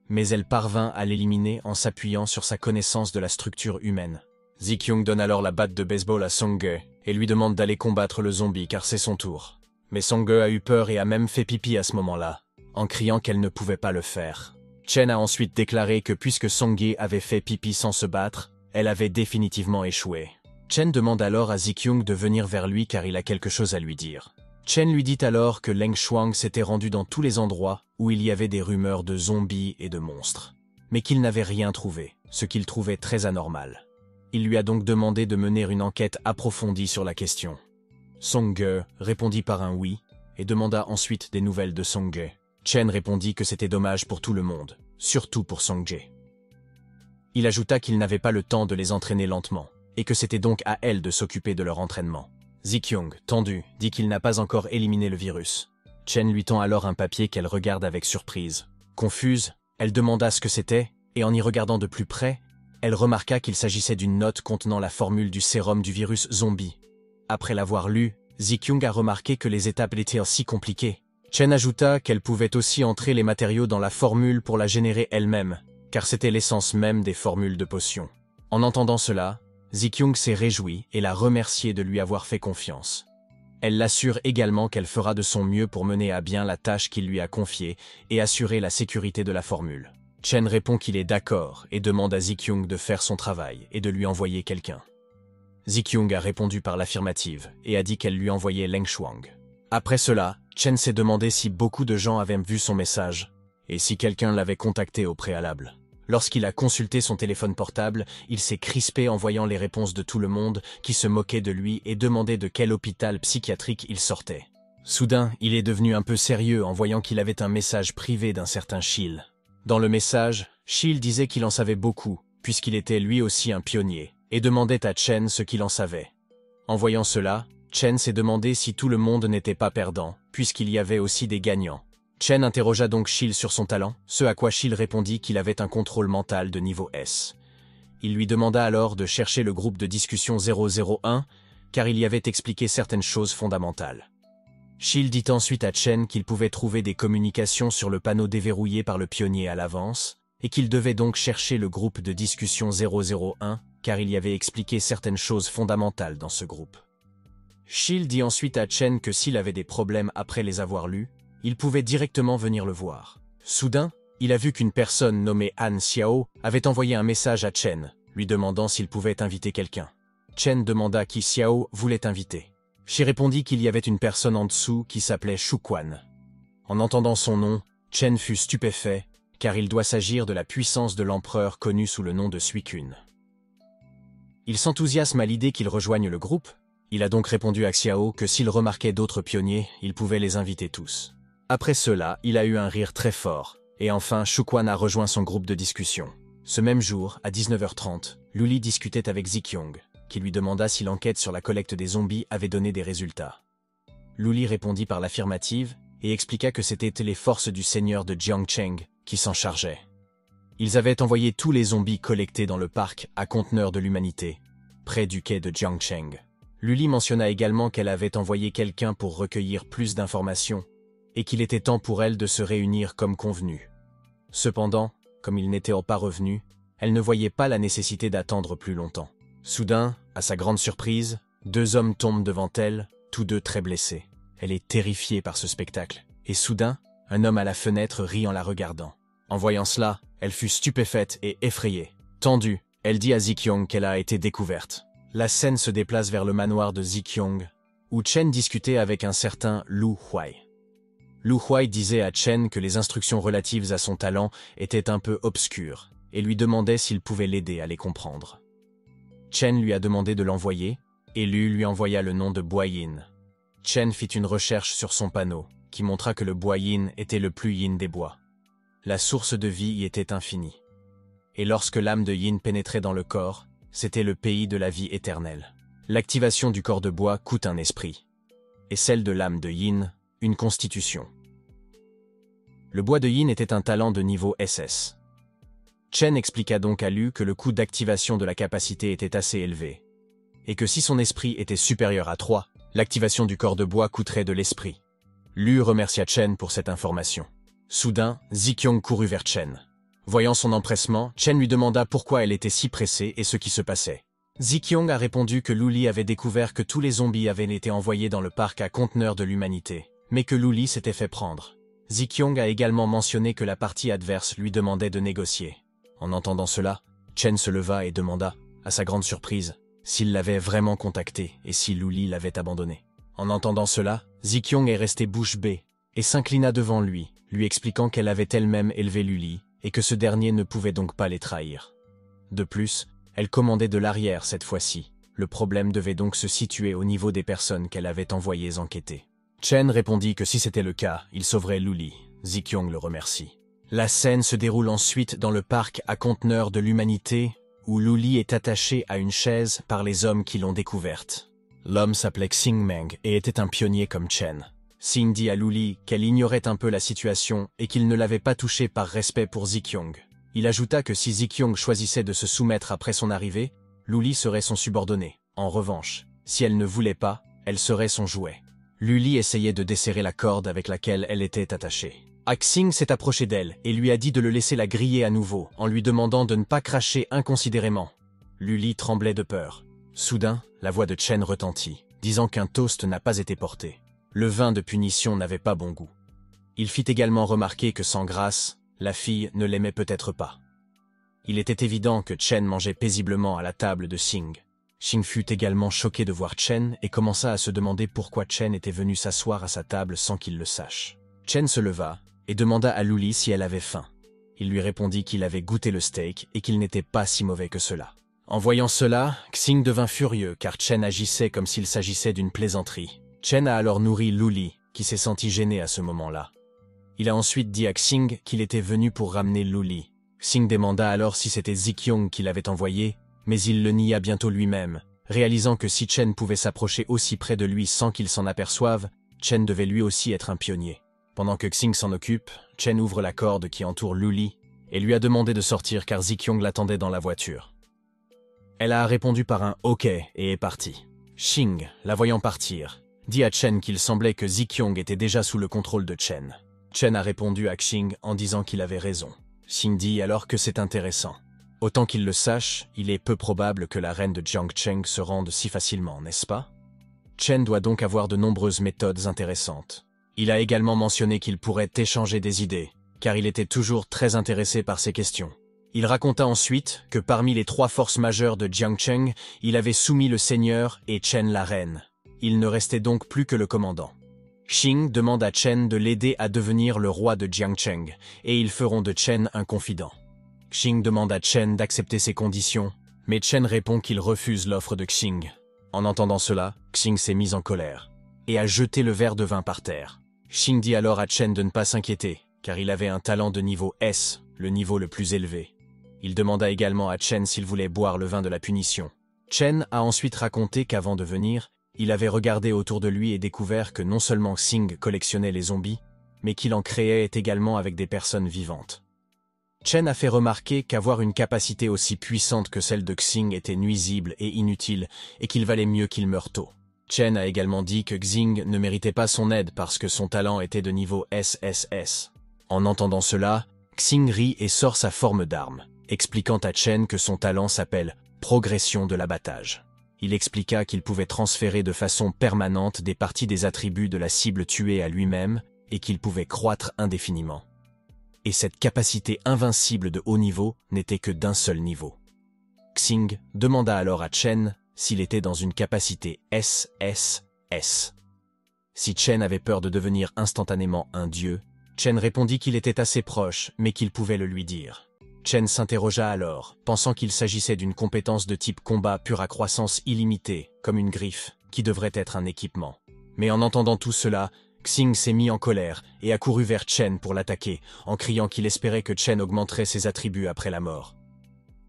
mais elle parvint à l'éliminer en s'appuyant sur sa connaissance de la structure humaine. Zikyung donne alors la batte de baseball à Song-ge et lui demande d'aller combattre le zombie car c'est son tour. Mais Song-ge a eu peur et a même fait pipi à ce moment-là, en criant qu'elle ne pouvait pas le faire. Chen a ensuite déclaré que puisque Song-ge avait fait pipi sans se battre, elle avait définitivement échoué. Chen demande alors à Zikyung de venir vers lui car il a quelque chose à lui dire. Chen lui dit alors que Leng Shuang s'était rendu dans tous les endroits où il y avait des rumeurs de zombies et de monstres, mais qu'il n'avait rien trouvé, ce qu'il trouvait très anormal. Il lui a donc demandé de mener une enquête approfondie sur la question. Song-ge répondit par un oui et demanda ensuite des nouvelles de Song-ge. Chen répondit que c'était dommage pour tout le monde, surtout pour Song-ge. Il ajouta qu'il n'avait pas le temps de les entraîner lentement, et que c'était donc à elle de s'occuper de leur entraînement. Zikyung, tendu, dit qu'il n'a pas encore éliminé le virus. Chen lui tend alors un papier qu'elle regarde avec surprise. Confuse, elle demanda ce que c'était, et en y regardant de plus près, elle remarqua qu'il s'agissait d'une note contenant la formule du sérum du virus zombie. Après l'avoir lu, Zikyung a remarqué que les étapes étaient aussi compliquées. Chen ajouta qu'elle pouvait aussi entrer les matériaux dans la formule pour la générer elle-même, car c'était l'essence même des formules de potions. En entendant cela, Zikyung s'est réjouie et l'a remercié de lui avoir fait confiance. Elle l'assure également qu'elle fera de son mieux pour mener à bien la tâche qu'il lui a confiée et assurer la sécurité de la formule. Chen répond qu'il est d'accord et demande à Zikyung de faire son travail et de lui envoyer quelqu'un. Zikyung a répondu par l'affirmative et a dit qu'elle lui envoyait Leng Shuang. Après cela, Chen s'est demandé si beaucoup de gens avaient vu son message et si quelqu'un l'avait contacté au préalable. Lorsqu'il a consulté son téléphone portable, il s'est crispé en voyant les réponses de tout le monde qui se moquait de lui et demandait de quel hôpital psychiatrique il sortait. Soudain, il est devenu un peu sérieux en voyant qu'il avait un message privé d'un certain Shil. Dans le message, Shil disait qu'il en savait beaucoup, puisqu'il était lui aussi un pionnier, et demandait à Chen ce qu'il en savait. En voyant cela, Chen s'est demandé si tout le monde n'était pas perdant, puisqu'il y avait aussi des gagnants. Chen interrogea donc Shil sur son talent, ce à quoi Shil répondit qu'il avait un contrôle mental de niveau S. Il lui demanda alors de chercher le groupe de discussion 001, car il y avait expliqué certaines choses fondamentales. Shil dit ensuite à Chen qu'il pouvait trouver des communications sur le panneau déverrouillé par le pionnier à l'avance, et qu'il devait donc chercher le groupe de discussion 001, car il y avait expliqué certaines choses fondamentales dans ce groupe. Shil dit ensuite à Chen que s'il avait des problèmes après les avoir lus, il pouvait directement venir le voir. Soudain, il a vu qu'une personne nommée Han Xiao avait envoyé un message à Chen, lui demandant s'il pouvait inviter quelqu'un. Chen demanda qui Xiao voulait inviter. Shi répondit qu'il y avait une personne en dessous qui s'appelait Shuquan. En entendant son nom, Chen fut stupéfait, car il doit s'agir de la puissance de l'empereur connu sous le nom de Suicune. Il s'enthousiasme à l'idée qu'il rejoigne le groupe. Il a donc répondu à Xiao que s'il remarquait d'autres pionniers, il pouvait les inviter tous. Après cela, il a eu un rire très fort, et enfin Shuquan a rejoint son groupe de discussion. Ce même jour, à 19h30, Luli discutait avec Zikyung, qui lui demanda si l'enquête sur la collecte des zombies avait donné des résultats. Luli répondit par l'affirmative et expliqua que c'était les forces du seigneur de Jiangcheng qui s'en chargeaient. Ils avaient envoyé tous les zombies collectés dans le parc à Conteneur de l'Humanité, près du quai de Jiangcheng. Luli mentionna également qu'elle avait envoyé quelqu'un pour recueillir plus d'informations, et qu'il était temps pour elle de se réunir comme convenu. Cependant, comme il n'était pas revenu, elle ne voyait pas la nécessité d'attendre plus longtemps. Soudain, à sa grande surprise, 2 hommes tombent devant elle, tous 2 très blessés. Elle est terrifiée par ce spectacle. Et soudain, un homme à la fenêtre rit en la regardant. En voyant cela, elle fut stupéfaite et effrayée. Tendue, elle dit à Zikyong qu'elle a été découverte. La scène se déplace vers le manoir de Zikyong, où Chen discutait avec un certain Lu Huai. Lu Huai disait à Chen que les instructions relatives à son talent étaient un peu obscures, et lui demandait s'il pouvait l'aider à les comprendre. Chen lui a demandé de l'envoyer, et Lu lui envoya le nom de Bois-Yin. Chen fit une recherche sur son panneau, qui montra que le Bois-Yin était le plus yin des bois. La source de vie y était infinie. Et lorsque l'âme de yin pénétrait dans le corps, c'était le pays de la vie éternelle. L'activation du corps de bois coûte un esprit, et celle de l'âme de yin, une constitution. Le bois de yin était un talent de niveau SS. Chen expliqua donc à Lu que le coût d'activation de la capacité était assez élevé, et que si son esprit était supérieur à 3, l'activation du corps de bois coûterait de l'esprit. Lu remercia Chen pour cette information. Soudain, Zikyong courut vers Chen. Voyant son empressement, Chen lui demanda pourquoi elle était si pressée et ce qui se passait. Zikyong a répondu que Lu Li avait découvert que tous les zombies avaient été envoyés dans le parc à conteneur de l'humanité, mais que Lu Li s'était fait prendre. Zikyong a également mentionné que la partie adverse lui demandait de négocier. En entendant cela, Chen se leva et demanda, à sa grande surprise, s'il l'avait vraiment contacté et si Lu Li l'avait abandonné. En entendant cela, Zikyong est resté bouche bée et s'inclina devant lui, lui expliquant qu'elle avait elle-même élevé Lu Li et que ce dernier ne pouvait donc pas les trahir. De plus, elle commandait de l'arrière cette fois-ci. Le problème devait donc se situer au niveau des personnes qu'elle avait envoyées enquêter. Chen répondit que si c'était le cas, il sauverait Lu Li. Zikyong le remercie. La scène se déroule ensuite dans le parc à conteneur de l'humanité, où Lu Li est attachée à une chaise par les hommes qui l'ont découverte. L'homme s'appelait Xing Meng et était un pionnier comme Chen. Xing dit à Lu Li qu'elle ignorait un peu la situation et qu'il ne l'avait pas touchée par respect pour Zikyong. Il ajouta que si Zikyong choisissait de se soumettre après son arrivée, Lu Li serait son subordonné. En revanche, si elle ne voulait pas, elle serait son jouet. Lu Li essayait de desserrer la corde avec laquelle elle était attachée. Xing s'est approché d'elle et lui a dit de le laisser la griller à nouveau, en lui demandant de ne pas cracher inconsidérément. Lu Li tremblait de peur. Soudain, la voix de Chen retentit, disant qu'un toast n'a pas été porté. Le vin de punition n'avait pas bon goût. Il fit également remarquer que sans grâce, la fille ne l'aimait peut-être pas. Il était évident que Chen mangeait paisiblement à la table de Xing. Xing fut également choqué de voir Chen et commença à se demander pourquoi Chen était venu s'asseoir à sa table sans qu'il le sache. Chen se leva et demanda à Lu Li si elle avait faim. Il lui répondit qu'il avait goûté le steak et qu'il n'était pas si mauvais que cela. En voyant cela, Xing devint furieux car Chen agissait comme s'il s'agissait d'une plaisanterie. Chen a alors nourri Lu Li, qui s'est senti gêné à ce moment-là. Il a ensuite dit à Xing qu'il était venu pour ramener Lu Li. Xing demanda alors si c'était Zikyong qui l'avait envoyé, mais il le nia bientôt lui-même, réalisant que si Chen pouvait s'approcher aussi près de lui sans qu'il s'en aperçoive, Chen devait lui aussi être un pionnier. Pendant que Xing s'en occupe, Chen ouvre la corde qui entoure Lu Li et lui a demandé de sortir car Zikyong l'attendait dans la voiture. Elle a répondu par un « OK » et est partie. Xing, la voyant partir, dit à Chen qu'il semblait que Zikyong était déjà sous le contrôle de Chen. Chen a répondu à Xing en disant qu'il avait raison. Xing dit alors que c'est intéressant. Autant qu'il le sache, il est peu probable que la reine de Jiangcheng se rende si facilement, n'est-ce pas? Chen doit donc avoir de nombreuses méthodes intéressantes. Il a également mentionné qu'il pourrait échanger des idées, car il était toujours très intéressé par ces questions. Il raconta ensuite que parmi les 3 forces majeures de Jiangcheng, il avait soumis le seigneur et Chen la reine. Il ne restait donc plus que le commandant. Xing demande à Chen de l'aider à devenir le roi de Jiangcheng, et ils feront de Chen un confident. Xing demande à Chen d'accepter ses conditions, mais Chen répond qu'il refuse l'offre de Xing. En entendant cela, Xing s'est mis en colère, et a jeté le verre de vin par terre. Xing dit alors à Chen de ne pas s'inquiéter, car il avait un talent de niveau S, le niveau le plus élevé. Il demanda également à Chen s'il voulait boire le vin de la punition. Chen a ensuite raconté qu'avant de venir, il avait regardé autour de lui et découvert que non seulement Xing collectionnait les zombies, mais qu'il en créait également avec des personnes vivantes. Chen a fait remarquer qu'avoir une capacité aussi puissante que celle de Xing était nuisible et inutile, et qu'il valait mieux qu'il meure tôt. Chen a également dit que Xing ne méritait pas son aide parce que son talent était de niveau SSS. En entendant cela, Xing rit et sort sa forme d'arme, expliquant à Chen que son talent s'appelle « progression de l'abattage ». Il expliqua qu'il pouvait transférer de façon permanente des parties des attributs de la cible tuée à lui-même et qu'il pouvait croître indéfiniment. Et cette capacité invincible de haut niveau n'était que d'un seul niveau. Xing demanda alors à Chen s'il était dans une capacité SSS. Si Chen avait peur de devenir instantanément un dieu, Chen répondit qu'il était assez proche, mais qu'il pouvait le lui dire. Chen s'interrogea alors, pensant qu'il s'agissait d'une compétence de type combat pur à croissance illimitée, comme une griffe, qui devrait être un équipement. Mais en entendant tout cela, Xing s'est mis en colère et a couru vers Chen pour l'attaquer, en criant qu'il espérait que Chen augmenterait ses attributs après la mort.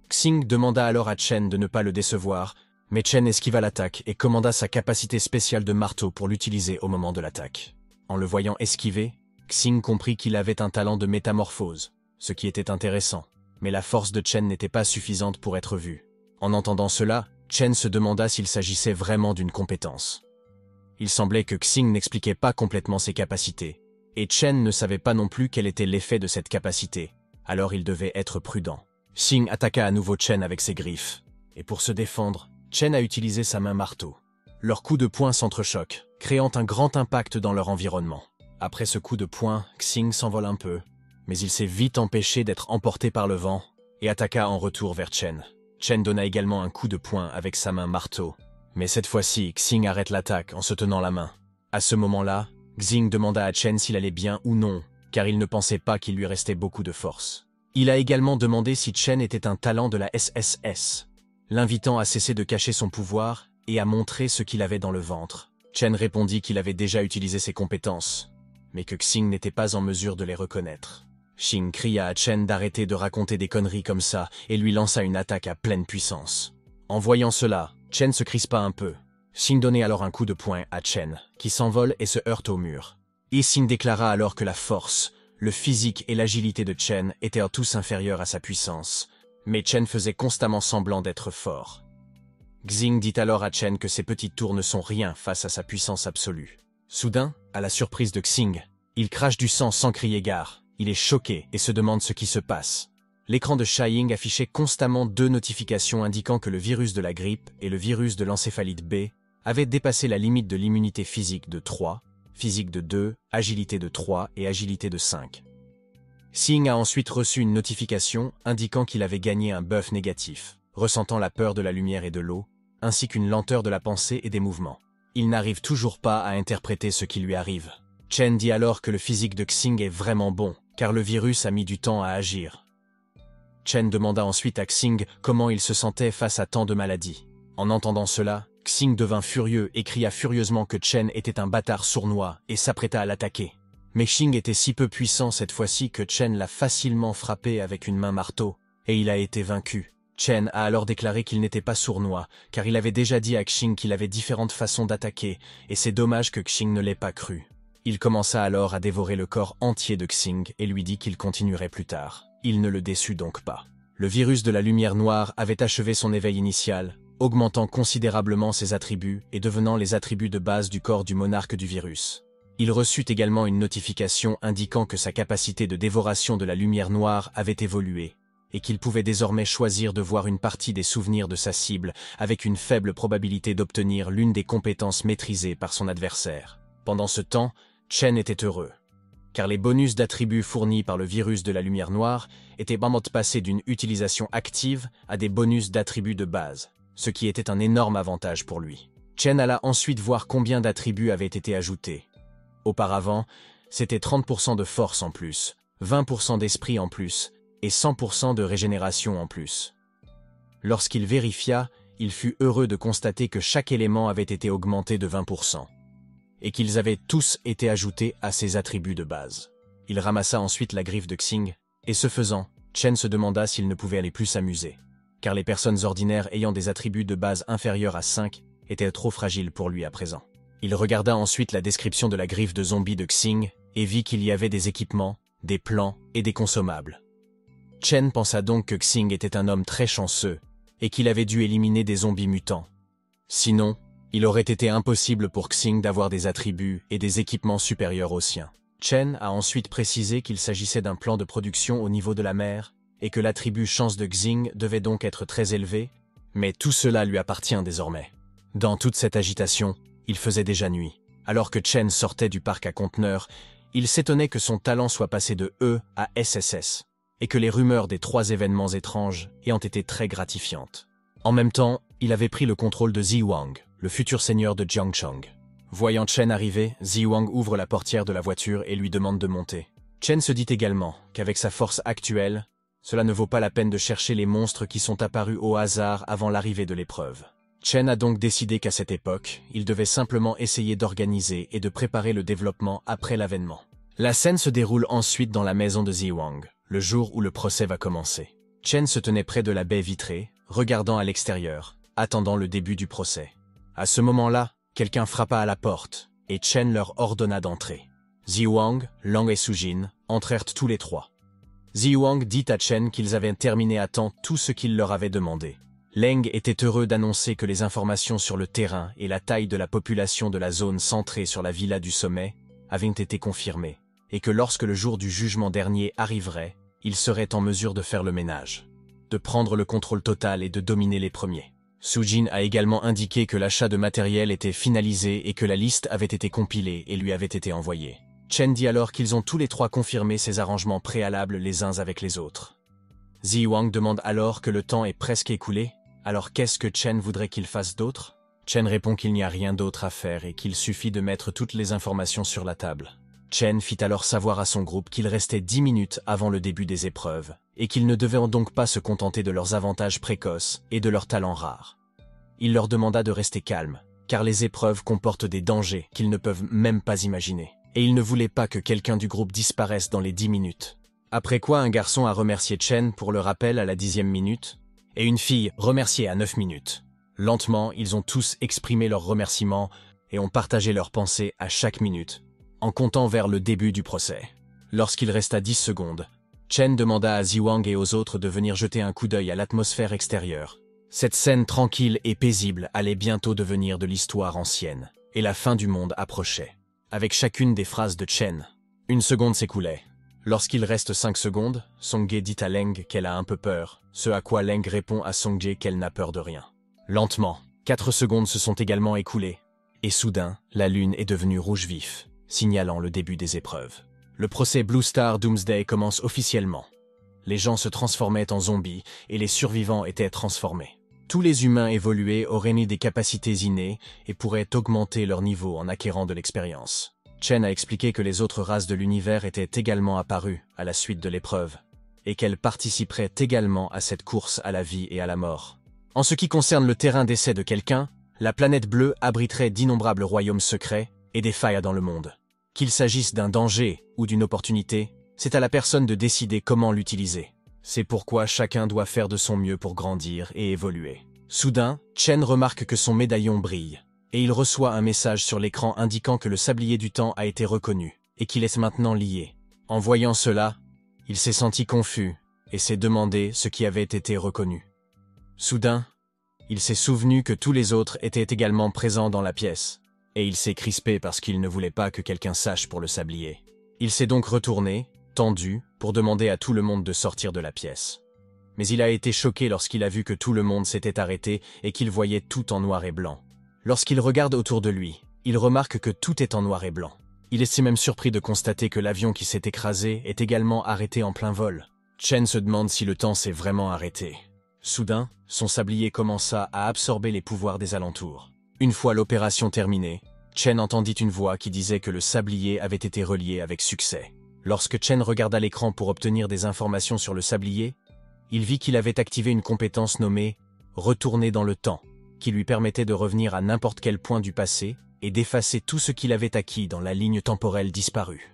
Xing demanda alors à Chen de ne pas le décevoir, mais Chen esquiva l'attaque et commanda sa capacité spéciale de marteau pour l'utiliser au moment de l'attaque. En le voyant esquiver, Xing comprit qu'il avait un talent de métamorphose, ce qui était intéressant. Mais la force de Chen n'était pas suffisante pour être vue. En entendant cela, Chen se demanda s'il s'agissait vraiment d'une compétence. Il semblait que Xing n'expliquait pas complètement ses capacités, et Chen ne savait pas non plus quel était l'effet de cette capacité, alors il devait être prudent. Xing attaqua à nouveau Chen avec ses griffes, et pour se défendre, Chen a utilisé sa main marteau. Leurs coups de poing s'entrechoquent, créant un grand impact dans leur environnement. Après ce coup de poing, Xing s'envole un peu, mais il s'est vite empêché d'être emporté par le vent et attaqua en retour vers Chen. Chen donna également un coup de poing avec sa main marteau, mais cette fois-ci, Xing arrête l'attaque en se tenant la main. À ce moment-là, Xing demanda à Chen s'il allait bien ou non, car il ne pensait pas qu'il lui restait beaucoup de force. Il a également demandé si Chen était un talent de la SSS, l'invitant à cesser de cacher son pouvoir et à montrer ce qu'il avait dans le ventre. Chen répondit qu'il avait déjà utilisé ses compétences, mais que Xing n'était pas en mesure de les reconnaître. Xing cria à Chen d'arrêter de raconter des conneries comme ça et lui lança une attaque à pleine puissance. En voyant cela, Chen se crispa un peu. Xing donnait alors un coup de poing à Chen, qui s'envole et se heurte au mur. Et Xing déclara alors que la force, le physique et l'agilité de Chen étaient tous inférieurs à sa puissance, mais Chen faisait constamment semblant d'être fort. Xing dit alors à Chen que ses petites tours ne sont rien face à sa puissance absolue. Soudain, à la surprise de Xing, il crache du sang sans crier gare. Il est choqué et se demande ce qui se passe. L'écran de Shaying affichait constamment 2 notifications indiquant que le virus de la grippe et le virus de l'encéphalite B avaient dépassé la limite de l'immunité physique de 3, physique de 2, agilité de 3 et agilité de 5. Xing a ensuite reçu une notification indiquant qu'il avait gagné un buff négatif, ressentant la peur de la lumière et de l'eau, ainsi qu'une lenteur de la pensée et des mouvements. Il n'arrive toujours pas à interpréter ce qui lui arrive. Chen dit alors que le physique de Xing est vraiment bon, car le virus a mis du temps à agir. Chen demanda ensuite à Xing comment il se sentait face à tant de maladies. En entendant cela, Xing devint furieux et cria furieusement que Chen était un bâtard sournois et s'apprêta à l'attaquer. Mais Xing était si peu puissant cette fois-ci que Chen l'a facilement frappé avec une main marteau, et il a été vaincu. Chen a alors déclaré qu'il n'était pas sournois, car il avait déjà dit à Xing qu'il avait différentes façons d'attaquer, et c'est dommage que Xing ne l'ait pas cru. Il commença alors à dévorer le corps entier de Xing et lui dit qu'il continuerait plus tard. Il ne le déçut donc pas. Le virus de la lumière noire avait achevé son éveil initial, augmentant considérablement ses attributs et devenant les attributs de base du corps du monarque du virus. Il reçut également une notification indiquant que sa capacité de dévoration de la lumière noire avait évolué, et qu'il pouvait désormais choisir de voir une partie des souvenirs de sa cible avec une faible probabilité d'obtenir l'une des compétences maîtrisées par son adversaire. Pendant ce temps, Chen était heureux, car les bonus d'attributs fournis par le virus de la lumière noire étaient passés d'une utilisation active à des bonus d'attributs de base, ce qui était un énorme avantage pour lui. Chen alla ensuite voir combien d'attributs avaient été ajoutés. Auparavant, c'était 30% de force en plus, 20% d'esprit en plus, et 100% de régénération en plus. Lorsqu'il vérifia, il fut heureux de constater que chaque élément avait été augmenté de 20%. Et qu'ils avaient tous été ajoutés à ses attributs de base. Il ramassa ensuite la griffe de Xing, et ce faisant, Chen se demanda s'il ne pouvait aller plus s'amuser, car les personnes ordinaires ayant des attributs de base inférieurs à 5 étaient trop fragiles pour lui à présent. Il regarda ensuite la description de la griffe de zombie de Xing, et vit qu'il y avait des équipements, des plans et des consommables. Chen pensa donc que Xing était un homme très chanceux, et qu'il avait dû éliminer des zombies mutants. Sinon, il aurait été impossible pour Xing d'avoir des attributs et des équipements supérieurs aux siens. Chen a ensuite précisé qu'il s'agissait d'un plan de production au niveau de la mer, et que l'attribut chance de Xing devait donc être très élevé, mais tout cela lui appartient désormais. Dans toute cette agitation, il faisait déjà nuit. Alors que Chen sortait du parc à conteneurs, il s'étonnait que son talent soit passé de E à SSS, et que les rumeurs des 3 événements étranges ayant été très gratifiantes. En même temps, il avait pris le contrôle de Ziwang, le futur seigneur de Jiangchong. Voyant Chen arriver, Ziwang ouvre la portière de la voiture et lui demande de monter. Chen se dit également qu'avec sa force actuelle, cela ne vaut pas la peine de chercher les monstres qui sont apparus au hasard avant l'arrivée de l'épreuve. Chen a donc décidé qu'à cette époque, il devait simplement essayer d'organiser et de préparer le développement après l'avènement. La scène se déroule ensuite dans la maison de Ziwang, le jour où le procès va commencer. Chen se tenait près de la baie vitrée, regardant à l'extérieur, attendant le début du procès. À ce moment-là, quelqu'un frappa à la porte, et Chen leur ordonna d'entrer. Ziwang, Lang et Sujin entrèrent tous les 3. Ziwang dit à Chen qu'ils avaient terminé à temps tout ce qu'il leur avait demandé. Leng était heureux d'annoncer que les informations sur le terrain et la taille de la population de la zone centrée sur la villa du sommet avaient été confirmées, et que lorsque le jour du jugement dernier arriverait, ils seraient en mesure de faire le ménage, de prendre le contrôle total et de dominer les premiers. Sujin a également indiqué que l'achat de matériel était finalisé et que la liste avait été compilée et lui avait été envoyée. Chen dit alors qu'ils ont tous les 3 confirmé ces arrangements préalables les uns avec les autres. Ziwang demande alors que le temps est presque écoulé, alors qu'est-ce que Chen voudrait qu'il fasse d'autre? Chen répond qu'il n'y a rien d'autre à faire et qu'il suffit de mettre toutes les informations sur la table. Chen fit alors savoir à son groupe qu'il restait 10 minutes avant le début des épreuves, et qu'ils ne devaient donc pas se contenter de leurs avantages précoces et de leurs talents rares. Il leur demanda de rester calmes, car les épreuves comportent des dangers qu'ils ne peuvent même pas imaginer, et il ne voulait pas que quelqu'un du groupe disparaisse dans les 10 minutes. Après quoi un garçon a remercié Chen pour le rappel à la 10e minute, et une fille remerciée à 9 minutes. Lentement, ils ont tous exprimé leurs remerciements et ont partagé leurs pensées à chaque minute, en comptant vers le début du procès. Lorsqu'il resta 10 secondes, Chen demanda à Ziwang et aux autres de venir jeter un coup d'œil à l'atmosphère extérieure. Cette scène tranquille et paisible allait bientôt devenir de l'histoire ancienne, et la fin du monde approchait. Avec chacune des phrases de Chen, 1 seconde s'écoulait. Lorsqu'il reste 5 secondes, Songjae dit à Leng qu'elle a un peu peur, ce à quoi Leng répond à Songjae qu'elle n'a peur de rien. Lentement, 4 secondes se sont également écoulées, et soudain, la lune est devenue rouge vif, signalant le début des épreuves. Le procès Blue Star Doomsday commence officiellement. Les gens se transformaient en zombies et les survivants étaient transformés. Tous les humains évolués auraient eu des capacités innées et pourraient augmenter leur niveau en acquérant de l'expérience. Chen a expliqué que les autres races de l'univers étaient également apparues à la suite de l'épreuve, et qu'elles participeraient également à cette course à la vie et à la mort. En ce qui concerne le terrain d'essai de quelqu'un, la planète bleue abriterait d'innombrables royaumes secrets et des failles dans le monde. Qu'il s'agisse d'un danger ou d'une opportunité, c'est à la personne de décider comment l'utiliser. C'est pourquoi chacun doit faire de son mieux pour grandir et évoluer. Soudain, Chen remarque que son médaillon brille, et il reçoit un message sur l'écran indiquant que le sablier du temps a été reconnu, et qu'il est maintenant lié. En voyant cela, il s'est senti confus, et s'est demandé ce qui avait été reconnu. Soudain, il s'est souvenu que tous les autres étaient également présents dans la pièce, et il s'est crispé parce qu'il ne voulait pas que quelqu'un sache pour le sablier. Il s'est donc retourné, tendu, pour demander à tout le monde de sortir de la pièce. Mais il a été choqué lorsqu'il a vu que tout le monde s'était arrêté et qu'il voyait tout en noir et blanc. Lorsqu'il regarde autour de lui, il remarque que tout est en noir et blanc. Il est même surpris de constater que l'avion qui s'est écrasé est également arrêté en plein vol. Chen se demande si le temps s'est vraiment arrêté. Soudain, son sablier commença à absorber les pouvoirs des alentours. Une fois l'opération terminée, Chen entendit une voix qui disait que le sablier avait été relié avec succès. Lorsque Chen regarda l'écran pour obtenir des informations sur le sablier, il vit qu'il avait activé une compétence nommée « Retourner dans le temps », qui lui permettait de revenir à n'importe quel point du passé et d'effacer tout ce qu'il avait acquis dans la ligne temporelle disparue.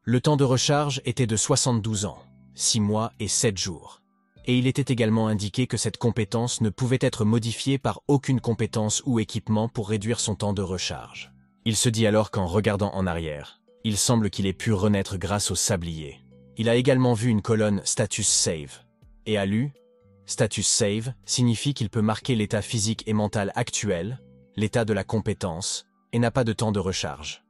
Le temps de recharge était de 72 ans, 6 mois et 7 jours. Et il était également indiqué que cette compétence ne pouvait être modifiée par aucune compétence ou équipement pour réduire son temps de recharge. Il se dit alors qu'en regardant en arrière, il semble qu'il ait pu renaître grâce au sablier. Il a également vu une colonne « Status Save » et a lu « Status Save » signifie qu'il peut marquer l'état physique et mental actuel, l'état de la compétence, et n'a pas de temps de recharge.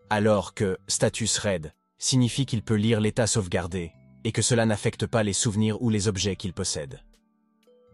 alors que « status raid » signifie qu'il peut lire l'état sauvegardé et que cela n'affecte pas les souvenirs ou les objets qu'il possède.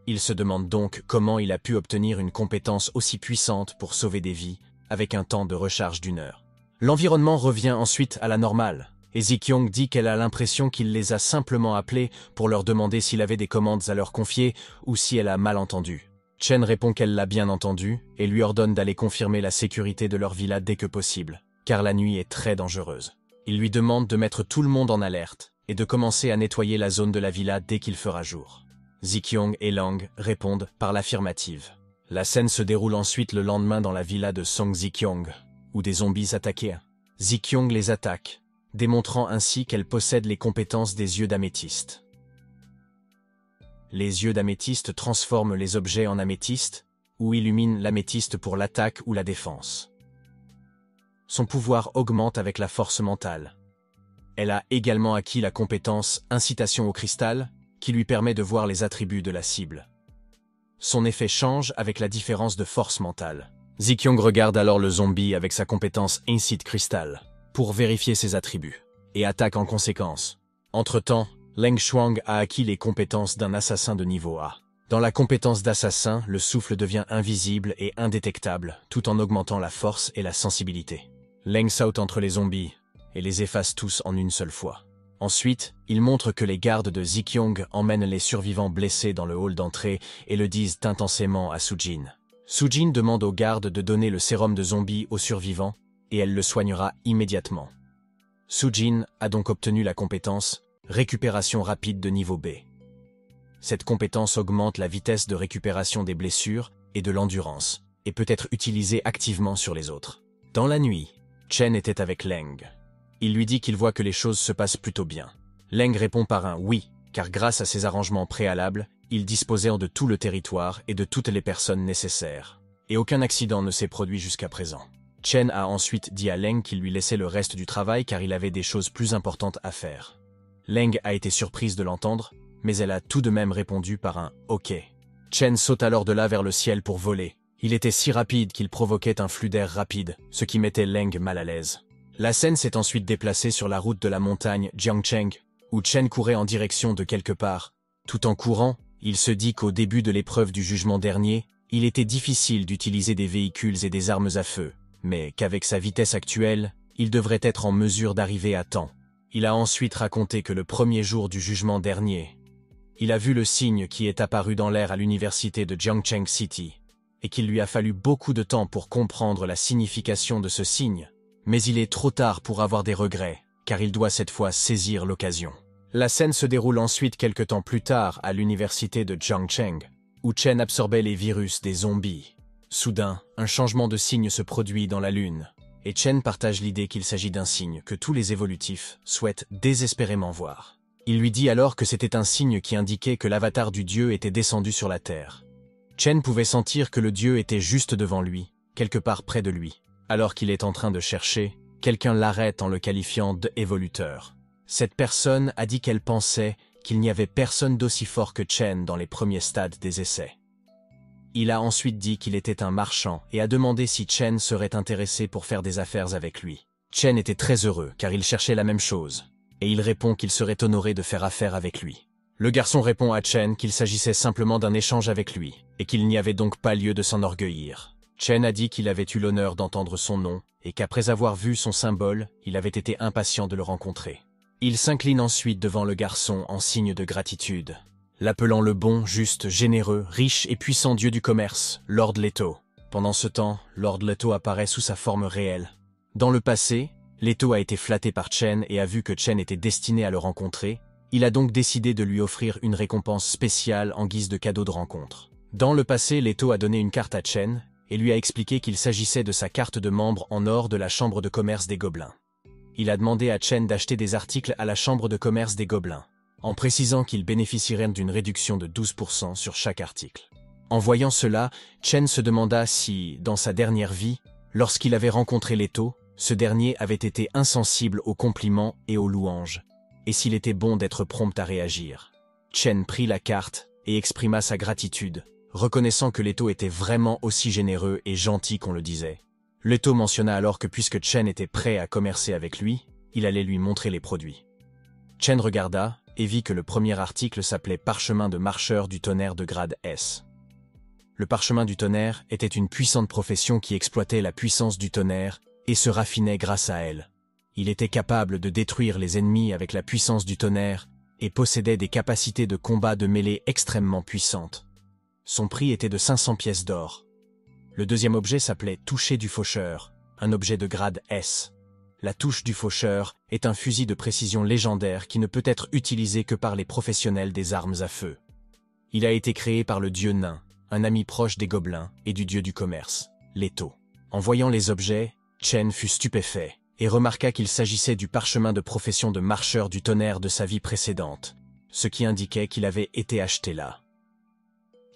Il se demande donc comment il a pu obtenir une compétence aussi puissante pour sauver des vies avec un temps de recharge d'1 heure. L'environnement revient ensuite à la normale, et Zi-Kyung dit qu'elle a l'impression qu'il les a simplement appelés pour leur demander s'il avait des commandes à leur confier ou si elle a mal entendu. Chen répond qu'elle l'a bien entendu et lui ordonne d'aller confirmer la sécurité de leur villa dès que possible, car la nuit est très dangereuse. Il lui demande de mettre tout le monde en alerte et de commencer à nettoyer la zone de la villa dès qu'il fera jour. Zi-Kyung et Lang répondent par l'affirmative. La scène se déroule ensuite le lendemain dans la villa de Song Zi-Kyung, où des zombies attaquaient. Zi-Kyung les attaque, démontrant ainsi qu'elle possède les compétences des yeux d'améthyste. Les yeux d'améthyste transforment les objets en améthyste ou illuminent l'améthyste pour l'attaque ou la défense. Son pouvoir augmente avec la force mentale. Elle a également acquis la compétence Incitation au cristal, qui lui permet de voir les attributs de la cible. Son effet change avec la différence de force mentale. Zi-Kyung regarde alors le zombie avec sa compétence Incite Cristal pour vérifier ses attributs, et attaque en conséquence. Entre-temps, Leng Shuang a acquis les compétences d'un assassin de niveau A. Dans la compétence d'assassin, le souffle devient invisible et indétectable, tout en augmentant la force et la sensibilité. Leng saute entre les zombies et les efface tous en une seule fois. Ensuite, il montre que les gardes de Zi-Kyung emmènent les survivants blessés dans le hall d'entrée et le disent intensément à Sujin. Sujin demande aux gardes de donner le sérum de zombie aux survivants et elle le soignera immédiatement. Sujin a donc obtenu la compétence Récupération rapide de niveau B. Cette compétence augmente la vitesse de récupération des blessures et de l'endurance et peut être utilisée activement sur les autres. Dans la nuit, Chen était avec Leng. Il lui dit qu'il voit que les choses se passent plutôt bien. Leng répond par un « oui », car grâce à ses arrangements préalables, il disposait de tout le territoire et de toutes les personnes nécessaires. Et aucun accident ne s'est produit jusqu'à présent. Chen a ensuite dit à Leng qu'il lui laissait le reste du travail car il avait des choses plus importantes à faire. Leng a été surprise de l'entendre, mais elle a tout de même répondu par un « ok ». Chen saute alors de là vers le ciel pour voler. Il était si rapide qu'il provoquait un flux d'air rapide, ce qui mettait Leng mal à l'aise. La scène s'est ensuite déplacée sur la route de la montagne Jiangcheng, où Chen courait en direction de quelque part. Tout en courant, il se dit qu'au début de l'épreuve du jugement dernier, il était difficile d'utiliser des véhicules et des armes à feu, mais qu'avec sa vitesse actuelle, il devrait être en mesure d'arriver à temps. Il a ensuite raconté que le premier jour du jugement dernier, il a vu le signe qui est apparu dans l'air à l'université de Jiangcheng City, et qu'il lui a fallu beaucoup de temps pour comprendre la signification de ce signe. Mais il est trop tard pour avoir des regrets, car il doit cette fois saisir l'occasion. La scène se déroule ensuite quelque temps plus tard à l'université de Jiangcheng, où Chen absorbait les virus des zombies. Soudain, un changement de signe se produit dans la Lune, et Chen partage l'idée qu'il s'agit d'un signe que tous les évolutifs souhaitent désespérément voir. Il lui dit alors que c'était un signe qui indiquait que l'avatar du dieu était descendu sur la Terre. Chen pouvait sentir que le dieu était juste devant lui, quelque part près de lui. Alors qu'il est en train de chercher, quelqu'un l'arrête en le qualifiant d'évoluteur. Cette personne a dit qu'elle pensait qu'il n'y avait personne d'aussi fort que Chen dans les premiers stades des essais. Il a ensuite dit qu'il était un marchand et a demandé si Chen serait intéressé pour faire des affaires avec lui. Chen était très heureux car il cherchait la même chose, et il répond qu'il serait honoré de faire affaire avec lui. Le garçon répond à Chen qu'il s'agissait simplement d'un échange avec lui, et qu'il n'y avait donc pas lieu de s'enorgueillir. Chen a dit qu'il avait eu l'honneur d'entendre son nom, et qu'après avoir vu son symbole, il avait été impatient de le rencontrer. Il s'incline ensuite devant le garçon en signe de gratitude, l'appelant le bon, juste, généreux, riche et puissant dieu du commerce, Lord Leto. Pendant ce temps, Lord Leto apparaît sous sa forme réelle. Dans le passé, Leto a été flatté par Chen et a vu que Chen était destiné à le rencontrer. Il a donc décidé de lui offrir une récompense spéciale en guise de cadeau de rencontre. Dans le passé, Leto a donné une carte à Chen et lui a expliqué qu'il s'agissait de sa carte de membre en or de la Chambre de commerce des Gobelins. Il a demandé à Chen d'acheter des articles à la Chambre de commerce des Gobelins, en précisant qu'il bénéficierait d'une réduction de 12% sur chaque article. En voyant cela, Chen se demanda si, dans sa dernière vie, lorsqu'il avait rencontré Leto, ce dernier avait été insensible aux compliments et aux louanges, et s'il était bon d'être prompt à réagir. Chen prit la carte et exprima sa gratitude, reconnaissant que Leto était vraiment aussi généreux et gentil qu'on le disait. Leto mentionna alors que puisque Chen était prêt à commercer avec lui, il allait lui montrer les produits. Chen regarda et vit que le premier article s'appelait Parchemin de marcheur du tonnerre de grade S. Le parchemin du tonnerre était une puissante profession qui exploitait la puissance du tonnerre et se raffinait grâce à elle. Il était capable de détruire les ennemis avec la puissance du tonnerre et possédait des capacités de combat de mêlée extrêmement puissantes. Son prix était de 500 pièces d'or. Le deuxième objet s'appelait Toucher du faucheur, un objet de grade S. La touche du faucheur est un fusil de précision légendaire qui ne peut être utilisé que par les professionnels des armes à feu. Il a été créé par le dieu nain, un ami proche des gobelins et du dieu du commerce, Leto. En voyant les objets, Chen fut stupéfait et remarqua qu'il s'agissait du parchemin de profession de marcheur du tonnerre de sa vie précédente, ce qui indiquait qu'il avait été acheté là.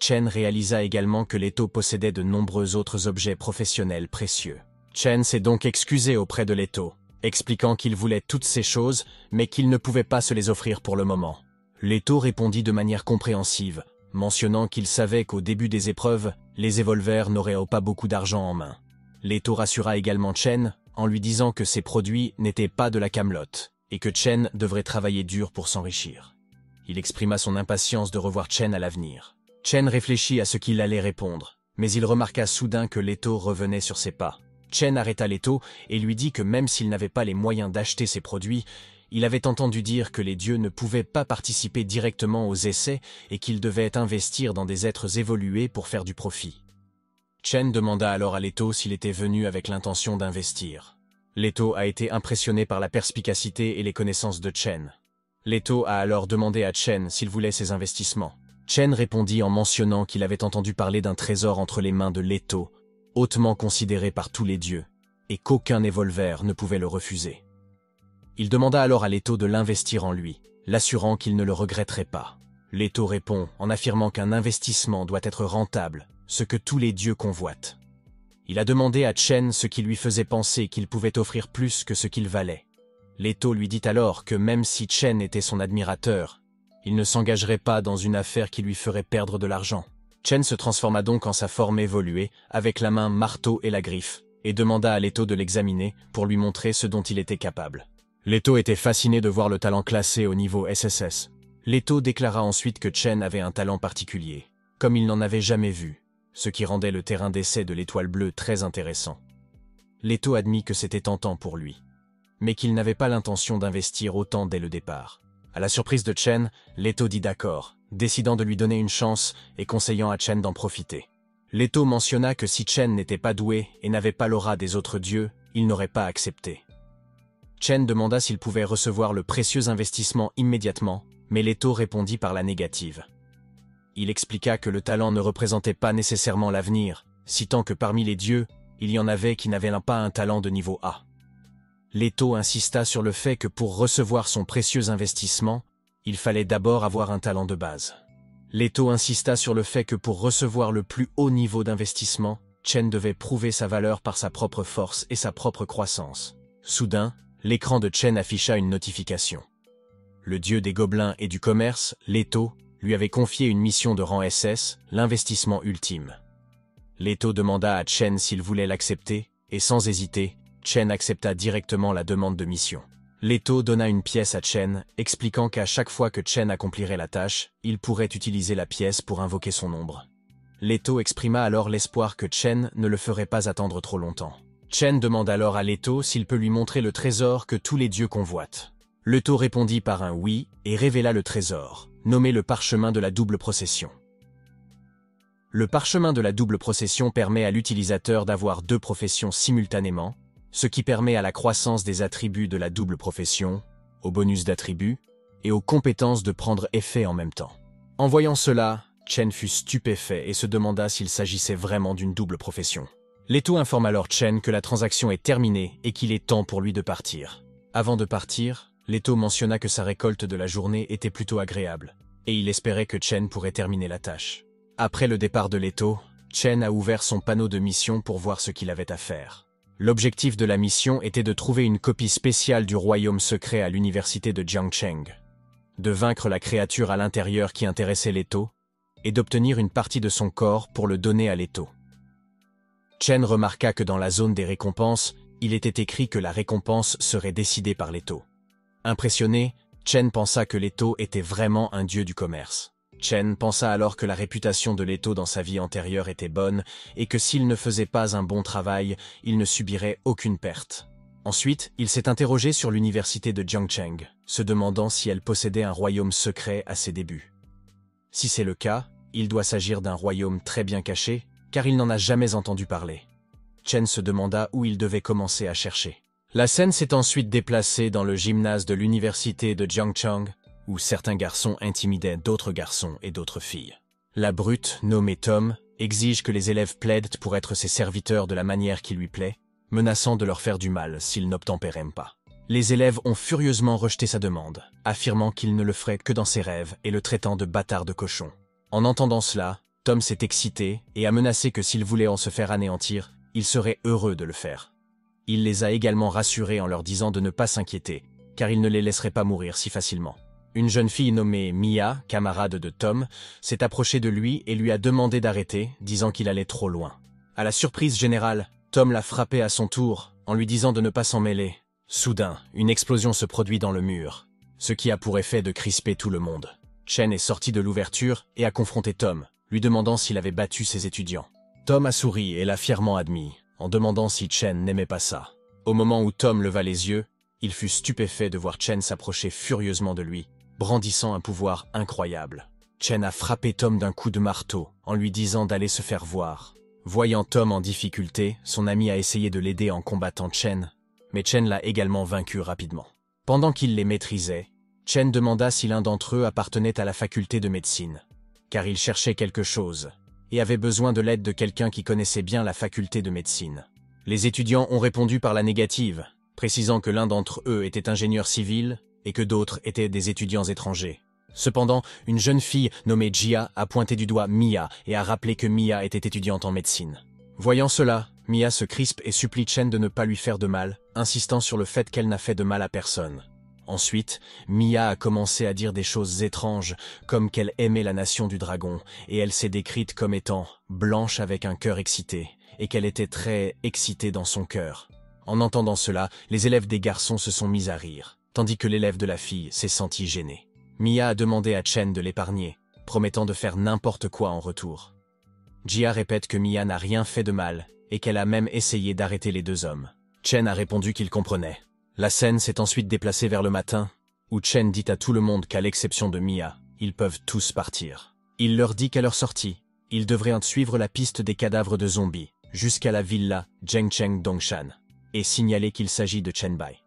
Chen réalisa également que Leto possédait de nombreux autres objets professionnels précieux. Chen s'est donc excusé auprès de Leto, expliquant qu'il voulait toutes ces choses, mais qu'il ne pouvait pas se les offrir pour le moment. Leto répondit de manière compréhensive, mentionnant qu'il savait qu'au début des épreuves, les évolvers n'auraient pas beaucoup d'argent en main. Leto rassura également Chen en lui disant que ces produits n'étaient pas de la camelote et que Chen devrait travailler dur pour s'enrichir. Il exprima son impatience de revoir Chen à l'avenir. Chen réfléchit à ce qu'il allait répondre, mais il remarqua soudain que Leto revenait sur ses pas. Chen arrêta Leto et lui dit que même s'il n'avait pas les moyens d'acheter ces produits, il avait entendu dire que les dieux ne pouvaient pas participer directement aux essais et qu'ils devaient investir dans des êtres évolués pour faire du profit. Chen demanda alors à Leto s'il était venu avec l'intention d'investir. Leto a été impressionné par la perspicacité et les connaissances de Chen. Leto a alors demandé à Chen s'il voulait ses investissements. Chen répondit en mentionnant qu'il avait entendu parler d'un trésor entre les mains de Leto, hautement considéré par tous les dieux, et qu'aucun évolveur ne pouvait le refuser. Il demanda alors à Leto de l'investir en lui, l'assurant qu'il ne le regretterait pas. Leto répond en affirmant qu'un investissement doit être rentable, ce que tous les dieux convoitent. Il a demandé à Chen ce qui lui faisait penser qu'il pouvait offrir plus que ce qu'il valait. Leto lui dit alors que même si Chen était son admirateur, il ne s'engagerait pas dans une affaire qui lui ferait perdre de l'argent. Chen se transforma donc en sa forme évoluée, avec la main marteau et la griffe, et demanda à Leto de l'examiner pour lui montrer ce dont il était capable. Leto était fasciné de voir le talent classé au niveau SSS. Leto déclara ensuite que Chen avait un talent particulier, comme il n'en avait jamais vu, ce qui rendait le terrain d'essai de l'étoile bleue très intéressant. Leto admit que c'était tentant pour lui, mais qu'il n'avait pas l'intention d'investir autant dès le départ. À la surprise de Chen, Leto dit d'accord, décidant de lui donner une chance et conseillant à Chen d'en profiter. Leto mentionna que si Chen n'était pas doué et n'avait pas l'aura des autres dieux, il n'aurait pas accepté. Chen demanda s'il pouvait recevoir le précieux investissement immédiatement, mais Leto répondit par la négative. Il expliqua que le talent ne représentait pas nécessairement l'avenir, citant que parmi les dieux, il y en avait qui n'avaient pas un talent de niveau A. Leto insista sur le fait que pour recevoir son précieux investissement, il fallait d'abord avoir un talent de base. Leto insista sur le fait que pour recevoir le plus haut niveau d'investissement, Chen devait prouver sa valeur par sa propre force et sa propre croissance. Soudain, l'écran de Chen afficha une notification. Le dieu des gobelins et du commerce, Leto, lui avait confié une mission de rang SS, l'investissement ultime. Leto demanda à Chen s'il voulait l'accepter, et sans hésiter, Chen accepta directement la demande de mission. Leto donna une pièce à Chen, expliquant qu'à chaque fois que Chen accomplirait la tâche, il pourrait utiliser la pièce pour invoquer son ombre. Leto exprima alors l'espoir que Chen ne le ferait pas attendre trop longtemps. Chen demande alors à Leto s'il peut lui montrer le trésor que tous les dieux convoitent. Leto répondit par un oui et révéla le trésor, nommé le parchemin de la double procession. Le parchemin de la double procession permet à l'utilisateur d'avoir deux professions simultanément, ce qui permet à la croissance des attributs de la double profession, aux bonus d'attributs, et aux compétences de prendre effet en même temps. En voyant cela, Chen fut stupéfait et se demanda s'il s'agissait vraiment d'une double profession. Leto informe alors Chen que la transaction est terminée et qu'il est temps pour lui de partir. Avant de partir, Leto mentionna que sa récolte de la journée était plutôt agréable, et il espérait que Chen pourrait terminer la tâche. Après le départ de Leto, Chen a ouvert son panneau de mission pour voir ce qu'il avait à faire. L'objectif de la mission était de trouver une copie spéciale du royaume secret à l'université de Jiangcheng, de vaincre la créature à l'intérieur qui intéressait Leto, et d'obtenir une partie de son corps pour le donner à Leto. Chen remarqua que dans la zone des récompenses, il était écrit que la récompense serait décidée par Leto. Impressionné, Chen pensa que Leto était vraiment un dieu du commerce. Chen pensa alors que la réputation de Leto dans sa vie antérieure était bonne et que s'il ne faisait pas un bon travail, il ne subirait aucune perte. Ensuite, il s'est interrogé sur l'université de Jiangcheng, se demandant si elle possédait un royaume secret à ses débuts. Si c'est le cas, il doit s'agir d'un royaume très bien caché, car il n'en a jamais entendu parler. Chen se demanda où il devait commencer à chercher. La scène s'est ensuite déplacée dans le gymnase de l'université de Jiangcheng, où certains garçons intimidaient d'autres garçons et d'autres filles. La brute, nommée Tom, exige que les élèves plaident pour être ses serviteurs de la manière qui lui plaît, menaçant de leur faire du mal s'ils n'obtempéraient pas. Les élèves ont furieusement rejeté sa demande, affirmant qu'il ne le ferait que dans ses rêves et le traitant de bâtard de cochon. En entendant cela, Tom s'est excité et a menacé que s'il voulait en se faire anéantir, il serait heureux de le faire. Il les a également rassurés en leur disant de ne pas s'inquiéter, car il ne les laisserait pas mourir si facilement. Une jeune fille nommée Mia, camarade de Tom, s'est approchée de lui et lui a demandé d'arrêter, disant qu'il allait trop loin. À la surprise générale, Tom l'a frappé à son tour, en lui disant de ne pas s'en mêler. Soudain, une explosion se produit dans le mur, ce qui a pour effet de crisper tout le monde. Chen est sorti de l'ouverture et a confronté Tom, lui demandant s'il avait battu ses étudiants. Tom a souri et l'a fièrement admis, en demandant si Chen n'aimait pas ça. Au moment où Tom leva les yeux, il fut stupéfait de voir Chen s'approcher furieusement de lui, brandissant un pouvoir incroyable. Chen a frappé Tom d'un coup de marteau, en lui disant d'aller se faire voir. Voyant Tom en difficulté, son ami a essayé de l'aider en combattant Chen, mais Chen l'a également vaincu rapidement. Pendant qu'il les maîtrisait, Chen demanda si l'un d'entre eux appartenait à la faculté de médecine, car il cherchait quelque chose, et avait besoin de l'aide de quelqu'un qui connaissait bien la faculté de médecine. Les étudiants ont répondu par la négative, précisant que l'un d'entre eux était ingénieur civil et que d'autres étaient des étudiants étrangers. Cependant, une jeune fille nommée Jia a pointé du doigt Mia et a rappelé que Mia était étudiante en médecine. Voyant cela, Mia se crispe et supplie Chen de ne pas lui faire de mal, insistant sur le fait qu'elle n'a fait de mal à personne. Ensuite, Mia a commencé à dire des choses étranges, comme qu'elle aimait la nation du dragon, et elle s'est décrite comme étant blanche avec un cœur excité, et qu'elle était très excitée dans son cœur. En entendant cela, les élèves des garçons se sont mis à rire, tandis que l'élève de la fille s'est senti gêné. Mia a demandé à Chen de l'épargner, promettant de faire n'importe quoi en retour. Jia répète que Mia n'a rien fait de mal, et qu'elle a même essayé d'arrêter les deux hommes. Chen a répondu qu'il comprenait. La scène s'est ensuite déplacée vers le matin, où Chen dit à tout le monde qu'à l'exception de Mia, ils peuvent tous partir. Il leur dit qu'à leur sortie, ils devraient suivre la piste des cadavres de zombies, jusqu'à la villa Zhengcheng Dongshan, et signaler qu'il s'agit de Chen Bai.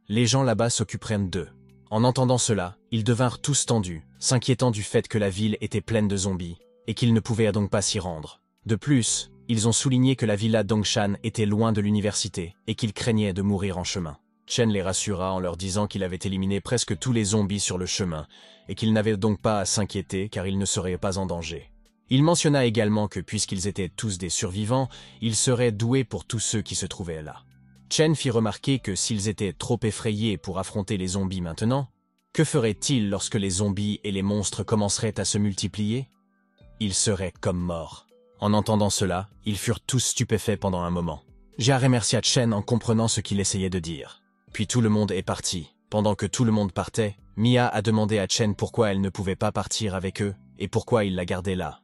Les gens là-bas s'occuperaient d'eux. En entendant cela, ils devinrent tous tendus, s'inquiétant du fait que la ville était pleine de zombies, et qu'ils ne pouvaient donc pas s'y rendre. De plus, ils ont souligné que la villa Dongshan était loin de l'université, et qu'ils craignaient de mourir en chemin. Chen les rassura en leur disant qu'il avait éliminé presque tous les zombies sur le chemin, et qu'ils n'avaient donc pas à s'inquiéter car ils ne seraient pas en danger. Il mentionna également que puisqu'ils étaient tous des survivants, ils seraient doués pour tous ceux qui se trouvaient là. Chen fit remarquer que s'ils étaient trop effrayés pour affronter les zombies maintenant, que feraient-ils lorsque les zombies et les monstres commenceraient à se multiplier? Ils seraient comme morts. En entendant cela, ils furent tous stupéfaits pendant un moment. Jia remercia Chen en comprenant ce qu'il essayait de dire. Puis tout le monde est parti. Pendant que tout le monde partait, Mia a demandé à Chen pourquoi elle ne pouvait pas partir avec eux et pourquoi il la gardait là.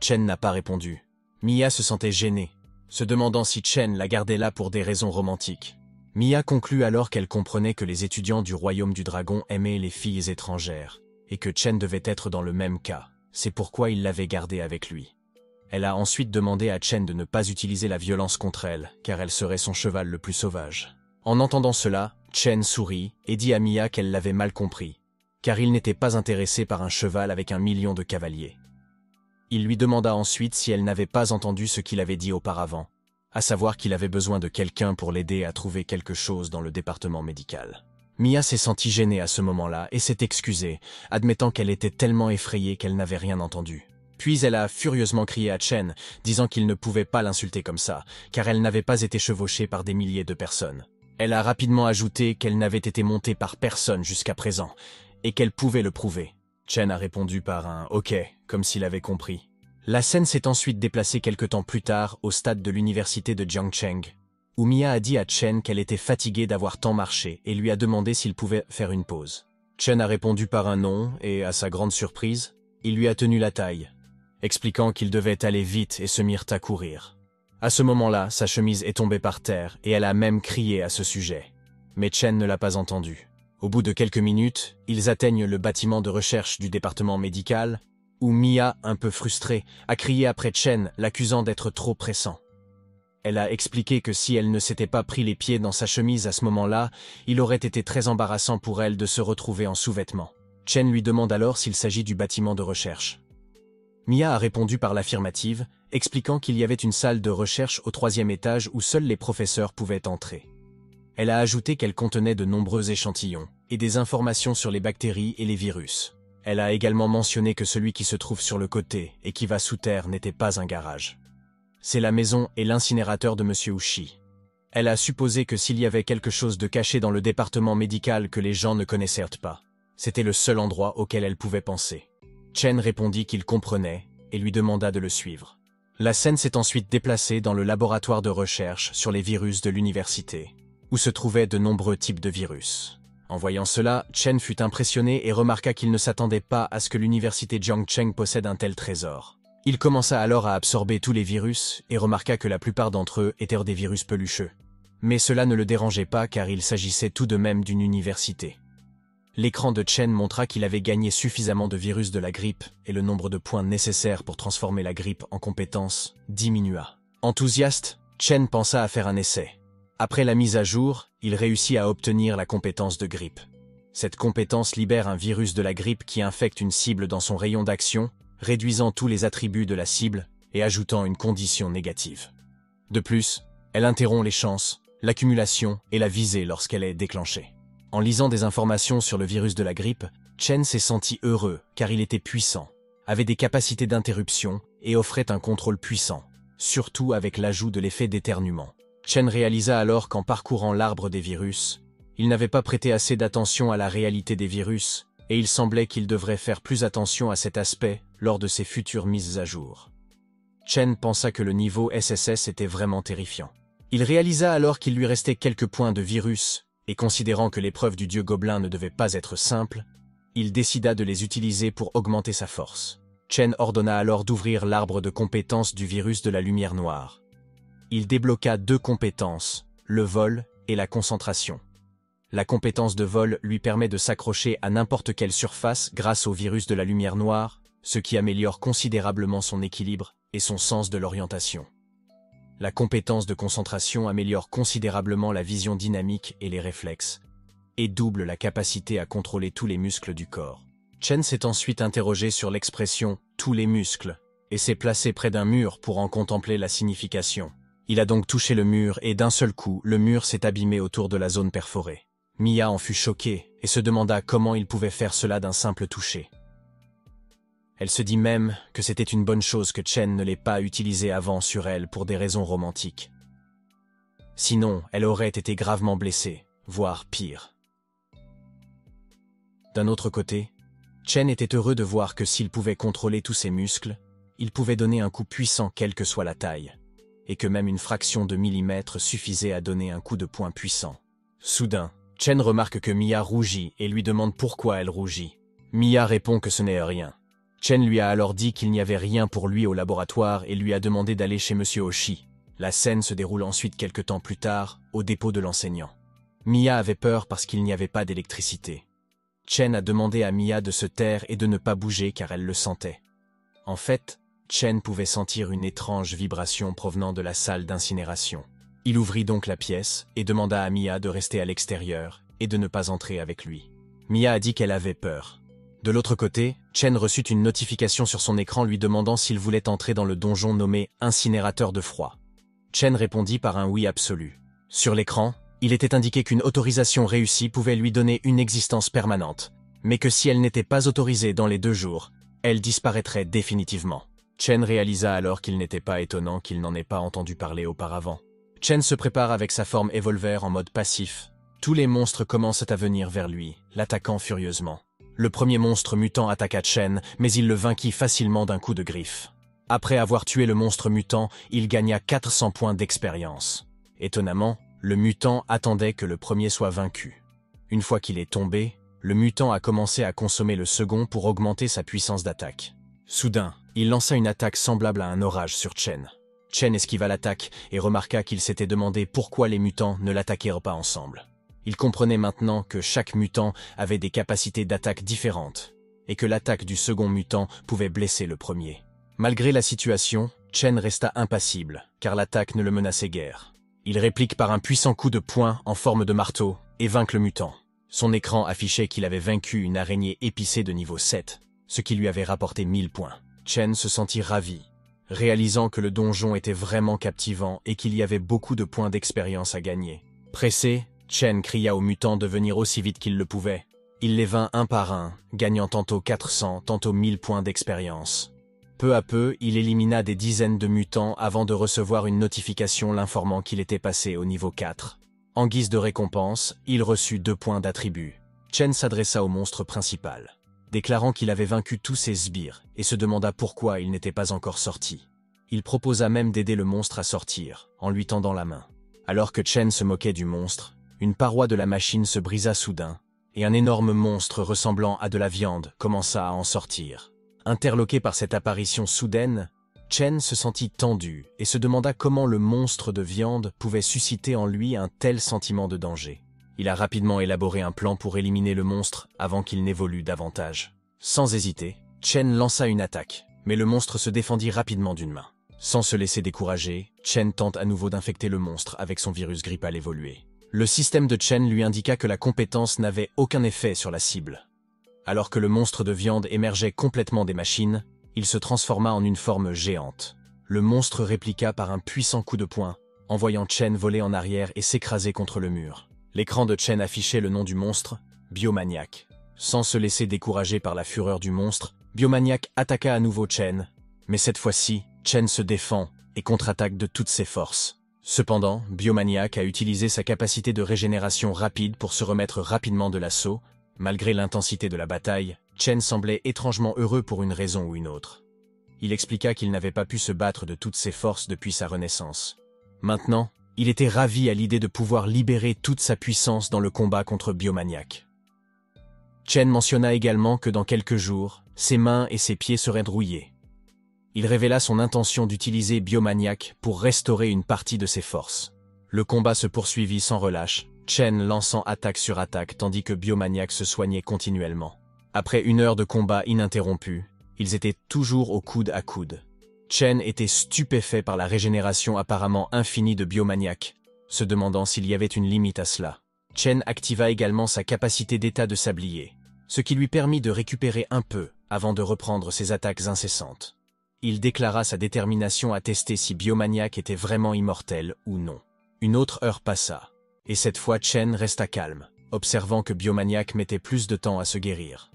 Chen n'a pas répondu. Mia se sentait gênée, se demandant si Chen la gardait là pour des raisons romantiques. Mia conclut alors qu'elle comprenait que les étudiants du Royaume du Dragon aimaient les filles étrangères, et que Chen devait être dans le même cas. C'est pourquoi il l'avait gardée avec lui. Elle a ensuite demandé à Chen de ne pas utiliser la violence contre elle, car elle serait son cheval le plus sauvage. En entendant cela, Chen sourit et dit à Mia qu'elle l'avait mal compris, car il n'était pas intéressé par un cheval avec 1 million de cavaliers. Il lui demanda ensuite si elle n'avait pas entendu ce qu'il avait dit auparavant, à savoir qu'il avait besoin de quelqu'un pour l'aider à trouver quelque chose dans le département médical. Mia s'est sentie gênée à ce moment-là et s'est excusée, admettant qu'elle était tellement effrayée qu'elle n'avait rien entendu. Puis elle a furieusement crié à Chen, disant qu'il ne pouvait pas l'insulter comme ça, car elle n'avait pas été chevauchée par des milliers de personnes. Elle a rapidement ajouté qu'elle n'avait été montée par personne jusqu'à présent, et qu'elle pouvait le prouver. Chen a répondu par un « ok », comme s'il avait compris. La scène s'est ensuite déplacée quelque temps plus tard au stade de l'université de Jiangcheng, où Mia a dit à Chen qu'elle était fatiguée d'avoir tant marché et lui a demandé s'il pouvait faire une pause. Chen a répondu par un non et, à sa grande surprise, il lui a tenu la taille, expliquant qu'il devait aller vite et se mirent à courir. À ce moment-là, sa chemise est tombée par terre et elle a même crié à ce sujet. Mais Chen ne l'a pas entendu. Au bout de quelques minutes, ils atteignent le bâtiment de recherche du département médical, où Mia, un peu frustrée, a crié après Chen, l'accusant d'être trop pressant. Elle a expliqué que si elle ne s'était pas pris les pieds dans sa chemise à ce moment-là, il aurait été très embarrassant pour elle de se retrouver en sous-vêtements. Chen lui demande alors s'il s'agit du bâtiment de recherche. Mia a répondu par l'affirmative, expliquant qu'il y avait une salle de recherche au 3e étage où seuls les professeurs pouvaient entrer. Elle a ajouté qu'elle contenait de nombreux échantillons et des informations sur les bactéries et les virus. Elle a également mentionné que celui qui se trouve sur le côté et qui va sous terre n'était pas un garage. C'est la maison et l'incinérateur de M. Ushi. Elle a supposé que s'il y avait quelque chose de caché dans le département médical que les gens ne connaissaient pas, c'était le seul endroit auquel elle pouvait penser. Chen répondit qu'il comprenait et lui demanda de le suivre. La scène s'est ensuite déplacée dans le laboratoire de recherche sur les virus de l'université, où se trouvaient de nombreux types de virus. En voyant cela, Chen fut impressionné et remarqua qu'il ne s'attendait pas à ce que l'université Jiangcheng possède un tel trésor. Il commença alors à absorber tous les virus et remarqua que la plupart d'entre eux étaient des virus pelucheux. Mais cela ne le dérangeait pas car il s'agissait tout de même d'une université. L'écran de Chen montra qu'il avait gagné suffisamment de virus de la grippe et le nombre de points nécessaires pour transformer la grippe en compétence diminua. Enthousiaste, Chen pensa à faire un essai. Après la mise à jour, il réussit à obtenir la compétence de grippe. Cette compétence libère un virus de la grippe qui infecte une cible dans son rayon d'action, réduisant tous les attributs de la cible et ajoutant une condition négative. De plus, elle interrompt les chances, l'accumulation et la visée lorsqu'elle est déclenchée. En lisant des informations sur le virus de la grippe, Chen s'est senti heureux car il était puissant, avait des capacités d'interruption et offrait un contrôle puissant, surtout avec l'ajout de l'effet d'éternuement. Chen réalisa alors qu'en parcourant l'arbre des virus, il n'avait pas prêté assez d'attention à la réalité des virus, et il semblait qu'il devrait faire plus attention à cet aspect lors de ses futures mises à jour. Chen pensa que le niveau SSS était vraiment terrifiant. Il réalisa alors qu'il lui restait quelques points de virus, et considérant que l'épreuve du dieu gobelin ne devait pas être simple, il décida de les utiliser pour augmenter sa force. Chen ordonna alors d'ouvrir l'arbre de compétences du virus de la lumière noire. Il débloqua 2 compétences, le vol et la concentration. La compétence de vol lui permet de s'accrocher à n'importe quelle surface grâce au virus de la lumière noire, ce qui améliore considérablement son équilibre et son sens de l'orientation. La compétence de concentration améliore considérablement la vision dynamique et les réflexes, et double la capacité à contrôler tous les muscles du corps. Chen s'est ensuite interrogé sur l'expression « tous les muscles » et s'est placé près d'un mur pour en contempler la signification. Il a donc touché le mur et d'un seul coup, le mur s'est abîmé autour de la zone perforée. Mia en fut choquée et se demanda comment il pouvait faire cela d'un simple toucher. Elle se dit même que c'était une bonne chose que Chen ne l'ait pas utilisé avant sur elle pour des raisons romantiques. Sinon, elle aurait été gravement blessée, voire pire. D'un autre côté, Chen était heureux de voir que s'il pouvait contrôler tous ses muscles, il pouvait donner un coup puissant quelle que soit la taille, et que même une fraction de millimètre suffisait à donner un coup de poing puissant. Soudain, Chen remarque que Mia rougit et lui demande pourquoi elle rougit. Mia répond que ce n'est rien. Chen lui a alors dit qu'il n'y avait rien pour lui au laboratoire et lui a demandé d'aller chez M. Oshi. La scène se déroule ensuite quelque temps plus tard, au dépôt de l'enseignant. Mia avait peur parce qu'il n'y avait pas d'électricité. Chen a demandé à Mia de se taire et de ne pas bouger car elle le sentait. En fait, Chen pouvait sentir une étrange vibration provenant de la salle d'incinération. Il ouvrit donc la pièce et demanda à Mia de rester à l'extérieur et de ne pas entrer avec lui. Mia a dit qu'elle avait peur. De l'autre côté, Chen reçut une notification sur son écran lui demandant s'il voulait entrer dans le donjon nommé « Incinérateur de froid ». Chen répondit par un oui absolu. Sur l'écran, il était indiqué qu'une autorisation réussie pouvait lui donner une existence permanente, mais que si elle n'était pas autorisée dans les 2 jours, elle disparaîtrait définitivement. Chen réalisa alors qu'il n'était pas étonnant qu'il n'en ait pas entendu parler auparavant. Chen se prépare avec sa forme Evolver en mode passif. Tous les monstres commencent à venir vers lui, l'attaquant furieusement. Le premier monstre mutant attaqua Chen, mais il le vainquit facilement d'un coup de griffe. Après avoir tué le monstre mutant, il gagna 400 points d'expérience. Étonnamment, le mutant attendait que le premier soit vaincu. Une fois qu'il est tombé, le mutant a commencé à consommer le second pour augmenter sa puissance d'attaque. Soudain, il lança une attaque semblable à un orage sur Chen. Chen esquiva l'attaque et remarqua qu'il s'était demandé pourquoi les mutants ne l'attaquèrent pas ensemble. Il comprenait maintenant que chaque mutant avait des capacités d'attaque différentes, et que l'attaque du second mutant pouvait blesser le premier. Malgré la situation, Chen resta impassible, car l'attaque ne le menaçait guère. Il réplique par un puissant coup de poing en forme de marteau et vainc le mutant. Son écran affichait qu'il avait vaincu une araignée épicée de niveau 7, ce qui lui avait rapporté 1000 points. Chen se sentit ravi, réalisant que le donjon était vraiment captivant et qu'il y avait beaucoup de points d'expérience à gagner. Pressé, Chen cria aux mutants de venir aussi vite qu'il le pouvait. Il les vint un par un, gagnant tantôt 400, tantôt 1000 points d'expérience. Peu à peu, il élimina des dizaines de mutants avant de recevoir une notification l'informant qu'il était passé au niveau 4. En guise de récompense, il reçut 2 points d'attribut. Chen s'adressa au monstre principal, déclarant qu'il avait vaincu tous ses sbires et se demanda pourquoi il n'était pas encore sorti. Il proposa même d'aider le monstre à sortir, en lui tendant la main. Alors que Chen se moquait du monstre, une paroi de la machine se brisa soudain, et un énorme monstre ressemblant à de la viande commença à en sortir. Interloqué par cette apparition soudaine, Chen se sentit tendu et se demanda comment le monstre de viande pouvait susciter en lui un tel sentiment de danger. Il a rapidement élaboré un plan pour éliminer le monstre avant qu'il n'évolue davantage. Sans hésiter, Chen lança une attaque, mais le monstre se défendit rapidement d'une main. Sans se laisser décourager, Chen tente à nouveau d'infecter le monstre avec son virus grippal évolué. Le système de Chen lui indiqua que la compétence n'avait aucun effet sur la cible. Alors que le monstre de viande émergeait complètement des machines, il se transforma en une forme géante. Le monstre répliqua par un puissant coup de poing, envoyant Chen voler en arrière et s'écraser contre le mur. L'écran de Chen affichait le nom du monstre, Biomaniac. Sans se laisser décourager par la fureur du monstre, Biomaniac attaqua à nouveau Chen, mais cette fois-ci, Chen se défend et contre-attaque de toutes ses forces. Cependant, Biomaniac a utilisé sa capacité de régénération rapide pour se remettre rapidement de l'assaut. Malgré l'intensité de la bataille, Chen semblait étrangement heureux pour une raison ou une autre. Il expliqua qu'il n'avait pas pu se battre de toutes ses forces depuis sa renaissance. Maintenant, il était ravi à l'idée de pouvoir libérer toute sa puissance dans le combat contre Biomaniac. Chen mentionna également que dans quelques jours, ses mains et ses pieds seraient rouillés. Il révéla son intention d'utiliser Biomaniac pour restaurer une partie de ses forces. Le combat se poursuivit sans relâche, Chen lançant attaque sur attaque tandis que Biomaniac se soignait continuellement. Après 1 heure de combat ininterrompu, ils étaient toujours au coude à coude. Chen était stupéfait par la régénération apparemment infinie de Biomaniac, se demandant s'il y avait une limite à cela. Chen activa également sa capacité d'état de sablier, ce qui lui permit de récupérer un peu avant de reprendre ses attaques incessantes. Il déclara sa détermination à tester si Biomaniac était vraiment immortel ou non. Une autre heure passa, et cette fois Chen resta calme, observant que Biomaniac mettait plus de temps à se guérir.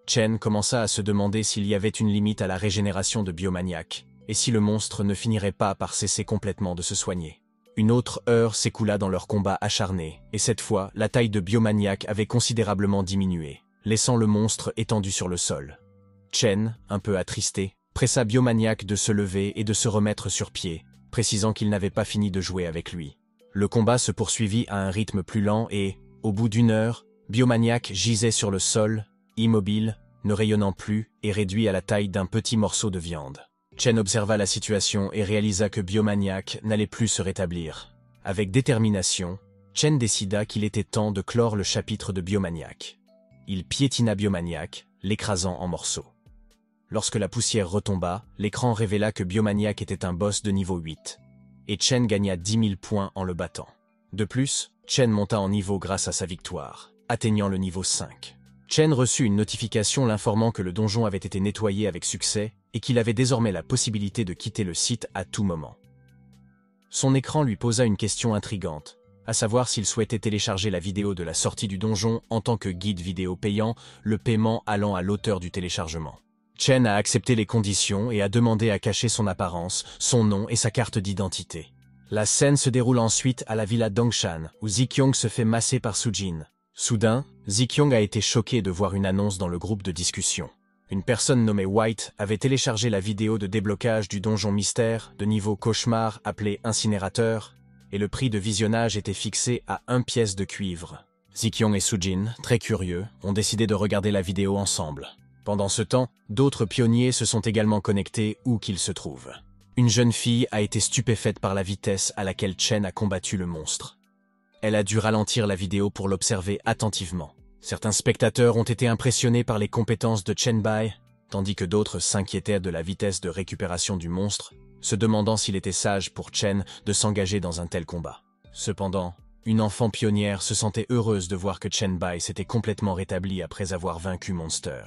Chen commença à se demander s'il y avait une limite à la régénération de Biomaniac, et si le monstre ne finirait pas par cesser complètement de se soigner. Une autre heure s'écoula dans leur combat acharné, et cette fois, la taille de Biomaniac avait considérablement diminué, laissant le monstre étendu sur le sol. Chen, un peu attristé, pressa Biomaniac de se lever et de se remettre sur pied, précisant qu'il n'avait pas fini de jouer avec lui. Le combat se poursuivit à un rythme plus lent et, au bout d'1 heure, Biomaniac gisait sur le sol, immobile, ne rayonnant plus et réduit à la taille d'un petit morceau de viande. Chen observa la situation et réalisa que Biomaniac n'allait plus se rétablir. Avec détermination, Chen décida qu'il était temps de clore le chapitre de Biomaniac. Il piétina Biomaniac, l'écrasant en morceaux. Lorsque la poussière retomba, l'écran révéla que Biomaniac était un boss de niveau 8. Et Chen gagna 10 000 points en le battant. De plus, Chen monta en niveau grâce à sa victoire, atteignant le niveau 5. Chen reçut une notification l'informant que le donjon avait été nettoyé avec succès et qu'il avait désormais la possibilité de quitter le site à tout moment. Son écran lui posa une question intrigante, à savoir s'il souhaitait télécharger la vidéo de la sortie du donjon en tant que guide vidéo payant, le paiement allant à l'auteur du téléchargement. Chen a accepté les conditions et a demandé à cacher son apparence, son nom et sa carte d'identité. La scène se déroule ensuite à la villa Dongshan, où Zikyong se fait masser par Sujin. Soudain, Zikyong a été choqué de voir une annonce dans le groupe de discussion. Une personne nommée White avait téléchargé la vidéo de déblocage du donjon mystère de niveau cauchemar appelé Incinérateur, et le prix de visionnage était fixé à 1 pièce de cuivre. Zikyong et Sujin, très curieux, ont décidé de regarder la vidéo ensemble. Pendant ce temps, d'autres pionniers se sont également connectés où qu'ils se trouvent. Une jeune fille a été stupéfaite par la vitesse à laquelle Chen a combattu le monstre. Elle a dû ralentir la vidéo pour l'observer attentivement. Certains spectateurs ont été impressionnés par les compétences de Chen Bai, tandis que d'autres s'inquiétaient de la vitesse de récupération du monstre, se demandant s'il était sage pour Chen de s'engager dans un tel combat. Cependant, une enfant pionnière se sentait heureuse de voir que Chen Bai s'était complètement rétabli après avoir vaincu Monster.